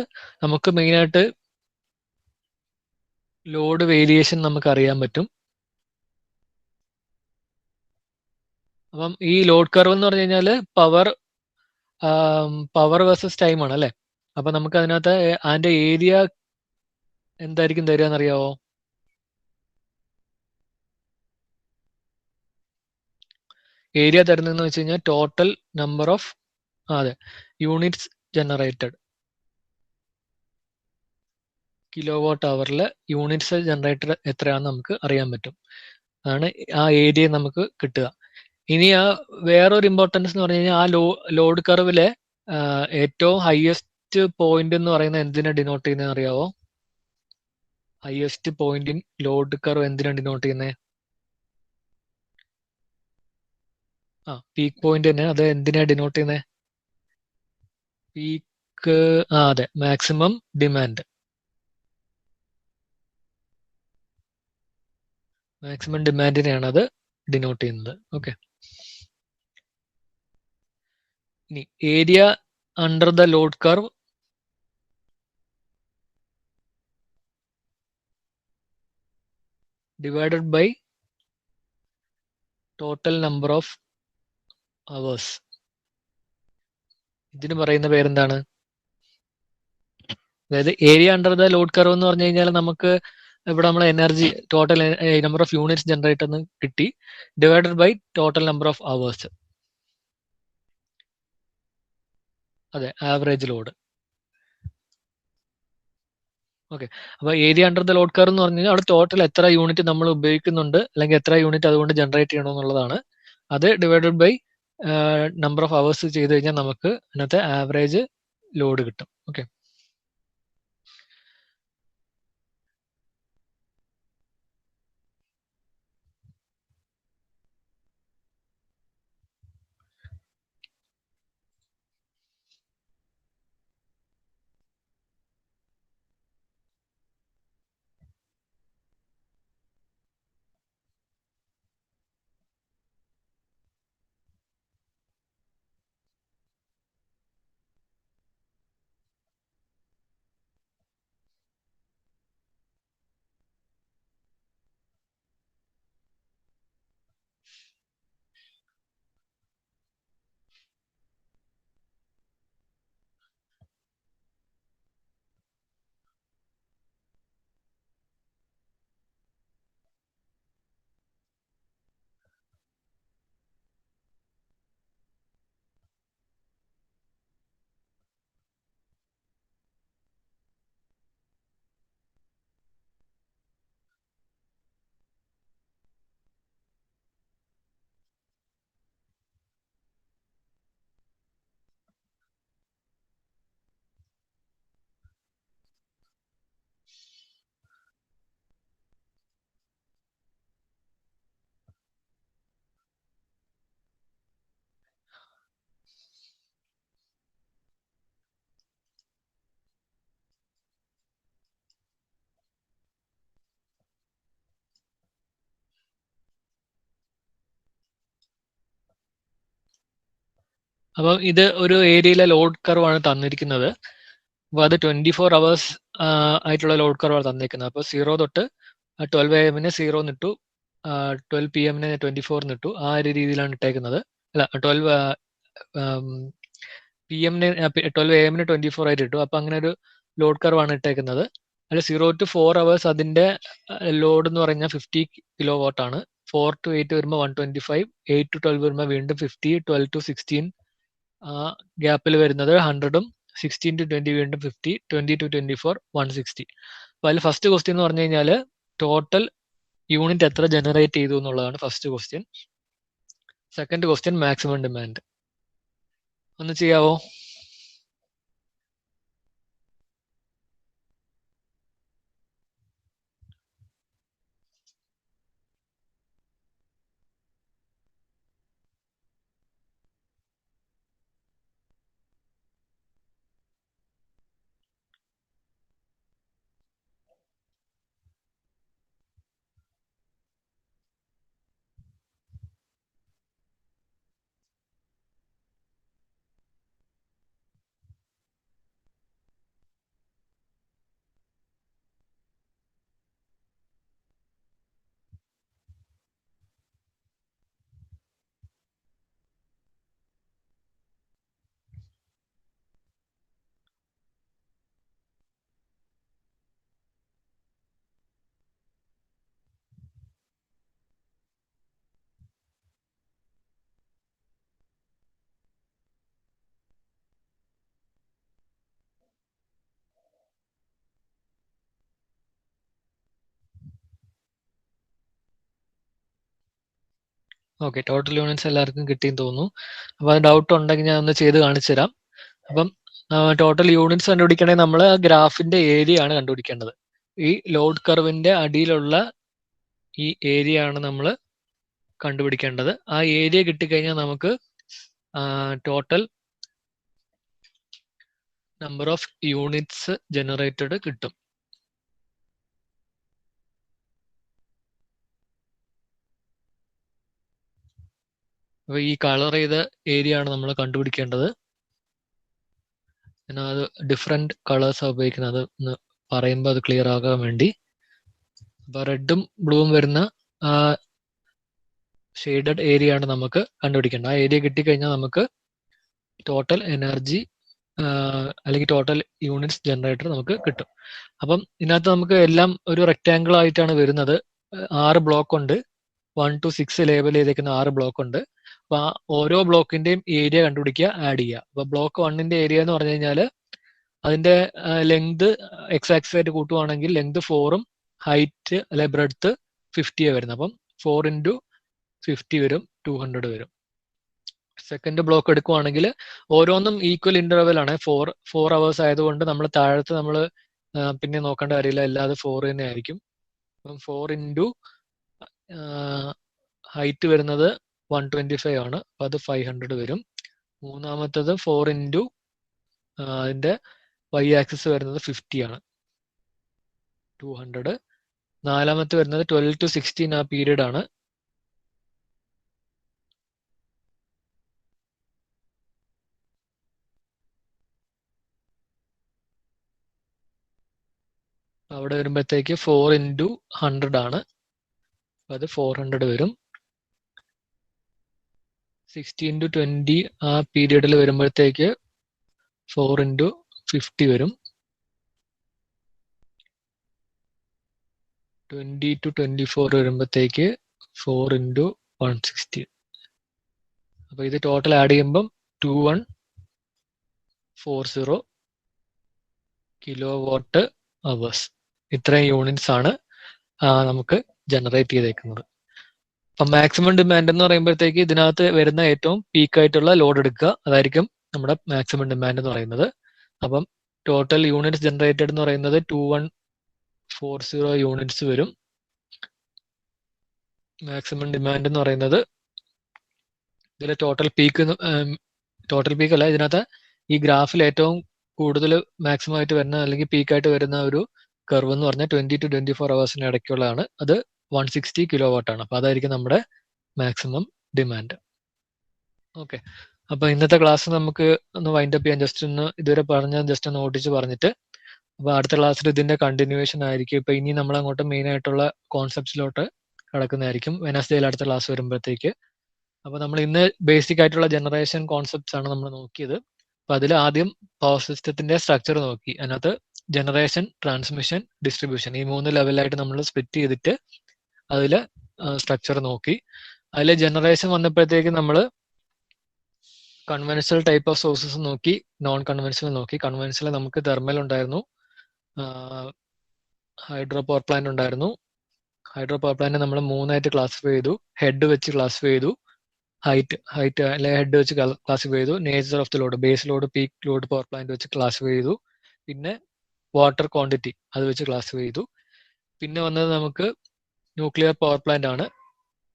Speaker 1: നമുക്ക് മെയിൻ ആയിട്ട് ലോഡ് വേരിയേഷൻ നമുക്ക് അറിയാൻ പറ്റും. അപ്പം ഈ ലോഡ് കർവ് എന്ന് പറഞ്ഞു കഴിഞ്ഞാൽ പവർ വേഴ്സസ് ടൈം ആണ് അല്ലെ. അപ്പൊ നമുക്ക് അതിനകത്ത് അതിന്റെ ഏരിയ എന്തായിരിക്കും തരിക എന്നറിയാവോ? ഏരിയ തരുന്നതെന്ന് വെച്ച് കഴിഞ്ഞാൽ ടോട്ടൽ നമ്പർ ഓഫ് അതെ യൂണിറ്റ്സ് ജനറേറ്റഡ്, കിലോ വാട്ട് അവറിൽ യൂണിറ്റ്സ് ജനറേറ്റഡ് എത്രയാണെന്ന് നമുക്ക് അറിയാൻ പറ്റും. അതാണ് ആ ഏരിയ നമുക്ക് കിട്ടുക. ഇനി വേറൊരു ഇമ്പോർട്ടൻസ് എന്ന് പറഞ്ഞു കഴിഞ്ഞാൽ ലോഡ് കർവിലെ ഏറ്റവും ഹയസ്റ്റ് പോയിന്റ് എന്ന് പറയുന്നത് എന്തിനെ ഡിനോട്ട് ചെയ്യുന്നത് അറിയാവോ? Highest point in load curve എന്തിനാണ് ഡിനോട്ട് ചെയ്യുന്നത്? പീക്ക് പോയിന്റ് തന്നെ. അത് എന്തിനാ ഡിനോട്ട് ചെയ്യുന്നത്? പീക്ക് അതെ, മാക്സിമം ഡിമാൻഡ്. മാക്സിമം ഡിമാൻഡിനെയാണ് അത് ഡിനോട്ട് ചെയ്യുന്നത്. ഓക്കെ, ഇനി area under the load curve divided by total number of hours. ഇതിന് പറയുന്ന പേരെന്താണ്? അതായത് area under the load curve എന്ന് പറഞ്ഞു കഴിഞ്ഞാൽ നമുക്ക് ഇവിടെ നമ്മൾ energy total number of units generate എന്ന് കിട്ടി, divided by total number of hours. അതെ, ആവറേജ് ലോഡ്. ഓക്കെ, അപ്പൊ area under the load curve എന്ന് പറഞ്ഞു കഴിഞ്ഞാൽ അവിടെ ടോട്ടൽ എത്ര യൂണിറ്റ് നമ്മൾ ഉപയോഗിക്കുന്നുണ്ട് അല്ലെങ്കിൽ എത്ര യൂണിറ്റ് അതുകൊണ്ട് ജനറേറ്റ് ചെയ്യണമെന്നുള്ളതാണ്. അത് divided by number of hours ചെയ്ത് കഴിഞ്ഞാൽ നമുക്ക് അതിനകത്ത് ആവറേജ് ലോഡ് കിട്ടും. ഓക്കെ, അപ്പം ഇത് ഒരു ഏരിയയിലെ ലോഡ് കർവാണ് തന്നിരിക്കുന്നത്. അപ്പോൾ അത് 24 അവേഴ്സ് ആയിട്ടുള്ള ലോഡ് കർവാണ് തന്നിരിക്കുന്നത്. അപ്പോൾ 0 തൊട്ട് 12 AM 0 നിട്ടു, 12 PM 24 നിട്ടു, ആ ഒരു രീതിയിലാണ് ഇട്ടേക്കുന്നത്. അല്ല, 12 PM 12 AM 24 ആയിട്ട് ഇട്ടു. അപ്പൊ അങ്ങനെ ഒരു ലോഡ് കർവാണ് ഇട്ടേക്കുന്നത്. അല്ല, 0 to 4 അവേഴ്സ് അതിന്റെ ലോഡ് എന്ന് പറഞ്ഞാൽ 50 കിലോ വാട്ട് ആണ്. 4 to 8 വരുമ്പോൾ 125, 8 to 12 വരുമ്പോൾ വീണ്ടും 50, 12 to 16 ഗ്യാപ്പിൽ വരുന്നത് 100ഉം, 16 to 20 വീണ്ടും 50, 20 to 24 160. അപ്പൊ അതിൽ ഫസ്റ്റ് ക്വസ്റ്റ്യൻ എന്ന് പറഞ്ഞു കഴിഞ്ഞാൽ ടോട്ടൽ യൂണിറ്റ് എത്ര ജനറേറ്റ് ചെയ്തു എന്നുള്ളതാണ് first question. Second question maximum demand. ഒന്ന് ചെയ്യാവോ? ഓക്കെ, ടോട്ടൽ യൂണിറ്റ്സ് എല്ലാവർക്കും കിട്ടിയെന്ന് തോന്നുന്നു. അപ്പൊ അത് ഡൗട്ട് ഉണ്ടെങ്കിൽ ഞാൻ ഒന്ന് ചെയ്ത് കാണിച്ചു തരാം. അപ്പം ടോട്ടൽ യൂണിറ്റ്സ് കണ്ടുപിടിക്കണമെങ്കിൽ നമ്മൾ ആ ഗ്രാഫിന്റെ ഏരിയ ആണ് കണ്ടുപിടിക്കേണ്ടത്. ഈ ലോഡ് കർവിന്റെ അടിയിലുള്ള ഈ ഏരിയ ആണ് നമ്മൾ കണ്ടുപിടിക്കേണ്ടത്. ആ ഏരിയ കിട്ടിക്കഴിഞ്ഞാൽ നമുക്ക് total number of units generated കിട്ടും. അപ്പൊ ഈ കളർ ചെയ്ത ഏരിയ ആണ് നമ്മൾ കണ്ടുപിടിക്കേണ്ടത്. അത് ഡിഫറെന്റ് കളേഴ്സ് ഉപയോഗിക്കുന്നത് എന്ന് പറയുമ്പോൾ അത് ക്ലിയർ ആകാൻ വേണ്ടി. അപ്പൊ റെഡും ബ്ലൂവും വരുന്ന ഷെയ്ഡഡ് ഏരിയ ആണ് നമുക്ക് കണ്ടുപിടിക്കേണ്ടത്. ആ ഏരിയ കിട്ടിക്കഴിഞ്ഞാൽ നമുക്ക് ടോട്ടൽ എനർജി അല്ലെങ്കിൽ ടോട്ടൽ യൂണിറ്റ്സ് ജനറേറ്റർ നമുക്ക് കിട്ടും. അപ്പം ഇതിനകത്ത് നമുക്ക് എല്ലാം ഒരു റെക്ടാങ്കിൾ ആയിട്ടാണ് വരുന്നത്. 6 ബ്ലോക്ക് ഉണ്ട്. 1 to 6 ലേബൽ ചെയ്തേക്കുന്ന 6 ബ്ലോക്ക് ഉണ്ട്. അപ്പൊ ആ ഓരോ ബ്ലോക്കിന്റെയും ഏരിയ കണ്ടുപിടിക്കുക, ആഡ് ചെയ്യുക. അപ്പൊ ബ്ലോക്ക് 1ന്റെ ഏരിയ എന്ന് പറഞ്ഞു കഴിഞ്ഞാൽ അതിന്റെ ലെങ്ത് എക്സ് ആക്സിസ് ആയിട്ട് കൂട്ടുവാണെങ്കിൽ ലെങ്ത് 4ഉം ഹൈറ്റ് അല്ലെ ബ്രെഡ്ത്ത് 50 വരുന്നത്. അപ്പം 4 into 50 വരും, 200 വരും. സെക്കൻഡ് ബ്ലോക്ക് എടുക്കുവാണെങ്കിൽ ഓരോന്നും ഈക്വൽ ഇന്റർവെൽ ആണ്. 4 അവേഴ്സ് ആയതുകൊണ്ട് നമ്മൾ താഴത്ത് നമ്മൾ പിന്നെ നോക്കേണ്ട കാര്യമില്ല, അല്ലാതെ 4 തന്നെ ആയിരിക്കും. അപ്പം 4 into ഹൈറ്റ് വരുന്നത് 125 ആണ്. അപ്പൊ അത് 500 വരും. മൂന്നാമത്തത് 4 into അതിന്റെ y ആക്സിസ് വരുന്നത് 50 ആണ്, 200. നാലാമത്തെ വരുന്നത് 12 to 16 ആ പീരീഡ് ആണ്. അവിടെ വരുമ്പോഴത്തേക്ക് 4 into 100 ആണ്. അത് 400 വരും. 16 to 20 ആ പീരീഡിൽ വരുമ്പോഴത്തേക്ക് 4 into 50 വരും. 20 to 24 വരുമ്പോഴത്തേക്ക് 4 into 160. അപ്പൊ ഇത് ടോട്ടൽ ആഡ് ചെയ്യുമ്പം 2140 കിലോ വാട്ട് അവേഴ്സ്. ഇത്രയും യൂണിറ്റ്സ് ആണ് നമുക്ക് ജനറേറ്റ് ചെയ്തേക്കുന്നത്. അപ്പം മാക്സിമം ഡിമാൻഡ് എന്ന് പറയുമ്പോഴത്തേക്ക് ഇതിനകത്ത് വരുന്ന ഏറ്റവും പീക്ക് ആയിട്ടുള്ള ലോഡ് എടുക്കുക, അതായിരിക്കും നമ്മുടെ മാക്സിമം ഡിമാൻഡ് എന്ന് പറയുന്നത്. അപ്പം ടോട്ടൽ യൂണിറ്റ്സ് ജനറേറ്റഡ് എന്ന് പറയുന്നത് 2140 യൂണിറ്റ്സ് വരും. മാക്സിമം ഡിമാൻഡ് എന്ന് പറയുന്നത് ഇതിലെ ടോട്ടൽ പീക്ക് അല്ല, ഇതിനകത്ത് ഈ ഗ്രാഫിൽ ഏറ്റവും കൂടുതൽ മാക്സിമം ആയിട്ട് വരുന്ന അല്ലെങ്കിൽ പീക്ക് ആയിട്ട് വരുന്ന ഒരു കർവ് എന്ന് പറഞ്ഞാൽ 20 to 24 അവേഴ്സിന് ഇടയ്ക്കുള്ളതാണ്. അത് 160 കിലോ വാട്ട് ആണ്. അപ്പൊ അതായിരിക്കും നമ്മുടെ മാക്സിമം ഡിമാൻഡ്. ഓക്കെ, അപ്പൊ ഇന്നത്തെ ക്ലാസ് നമുക്ക് ഒന്ന് വൈൻഡ് അപ്പ് ചെയ്യാൻ ജസ്റ്റ് ഒന്ന് ഇതുവരെ പറഞ്ഞ ജസ്റ്റ് ഒന്ന് ഓടിച്ച് പറഞ്ഞിട്ട് അപ്പൊ അടുത്ത ക്ലാസ്സിൽ ഇതിന്റെ കണ്ടിന്യൂവേഷൻ ആയിരിക്കും. ഇപ്പൊ ഇനി നമ്മൾ അങ്ങോട്ട് മെയിൻ ആയിട്ടുള്ള കോൺസെപ്റ്റ്സിലോട്ട് കടക്കുന്നതായിരിക്കും വെനസ്ഡേയിൽ അടുത്ത ക്ലാസ് വരുമ്പോഴത്തേക്ക്. അപ്പൊ നമ്മൾ ഇന്ന് ബേസിക് ആയിട്ടുള്ള ജനറേഷൻ കോൺസെപ്റ്റ്സ് ആണ് നമ്മൾ നോക്കിയത്. അപ്പൊ അതിൽ ആദ്യം പവർ സിസ്റ്റത്തിന്റെ സ്ട്രക്ചർ നോക്കി. അതിനകത്ത് ജനറേഷൻ, ട്രാൻസ്മിഷൻ, ഡിസ്ട്രിബ്യൂഷൻ ഈ 3 ലെവലായിട്ട് നമ്മൾ സ്പ്ലിറ്റ് ചെയ്തിട്ട് അതിൽ സ്ട്രക്ചർ നോക്കി. അതിൽ ജനറേഷൻ വന്നപ്പോഴത്തേക്ക് നമ്മൾ കൺവെൻഷണൽ ടൈപ്പ് ഓഫ് സോഴ്സസ് നോക്കി, നോൺ കൺവെൻഷണൽ നോക്കി. കൺവെൻഷണൽ നമുക്ക് തെർമൽ ഉണ്ടായിരുന്നു, ഹൈഡ്രോ പവർ പ്ലാന്റ് ഉണ്ടായിരുന്നു. ഹൈഡ്രോ പവർ പ്ലാന്റ് നമ്മൾ 3ആയിട്ട് ക്ലാസിഫൈ ചെയ്തു. ഹെഡ് വെച്ച് ക്ലാസിഫൈ ചെയ്തു, ഹൈറ്റ് അല്ലെ ഹെഡ് വെച്ച് ക്ലാസിഫൈ ചെയ്തു. Nature of the load, base load, peak load power plant വെച്ച് ക്ലാസിഫൈ ചെയ്തു. പിന്നെ വാട്ടർ ക്വാണ്ടിറ്റി അത് വെച്ച് ക്ലാസിഫൈ ചെയ്തു. പിന്നെ വന്നത് നമുക്ക് ന്യൂക്ലിയർ പവർ പ്ലാന്റ് ആണ്.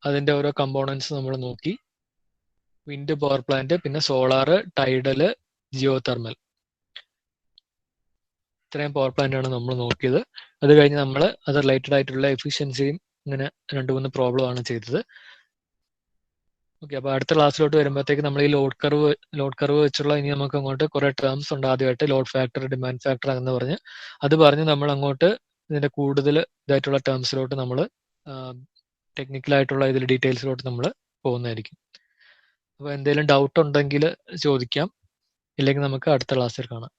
Speaker 1: അതിന്റെ ഓരോ കമ്പോണൻസ് നമ്മൾ നോക്കി. വിൻഡ് പവർ പ്ലാന്റ്, പിന്നെ സോളാർ, ടൈഡല്, ജിയോ തെർമൽ, ഇത്രയും പവർ പ്ലാന്റ് ആണ് നമ്മൾ നോക്കിയത്. അത് കഴിഞ്ഞ് നമ്മൾ അത് റിലേറ്റഡ് ആയിട്ടുള്ള എഫിഷ്യൻസിയും ഇങ്ങനെ 2-3 പ്രോബ്ലം ആണ് ചെയ്തത്. ഓക്കെ, അപ്പൊ അടുത്ത ക്ലാസ്സിലോട്ട് വരുമ്പോഴത്തേക്ക് നമ്മൾ ഈ ലോഡ് കർവ് വെച്ചുള്ള ഇനി നമുക്ക് അങ്ങോട്ട് കുറെ ടേംസ് ഉണ്ട്. ആദ്യമായിട്ട് ലോഡ് ഫാക്ടർ, ഡിമാൻഡ് ഫാക്ടർ എന്ന് പറഞ്ഞ് അത് പറഞ്ഞ് നമ്മൾ അങ്ങോട്ട് ഇതിന്റെ കൂടുതൽ ഇതായിട്ടുള്ള ടേംസിലോട്ട് നമ്മൾ ടെക്നിക്കലായിട്ടുള്ള ഇതിൽ ഡീറ്റെയിൽസിലോട്ട് നമ്മൾ പോകുന്നതായിരിക്കും. അപ്പൊ എന്തെങ്കിലും ഡൗട്ട് ഉണ്ടെങ്കിൽ ചോദിക്കാം, ഇല്ലെങ്കിൽ നമുക്ക് അടുത്ത ക്ലാസ്സിൽ കാണാം.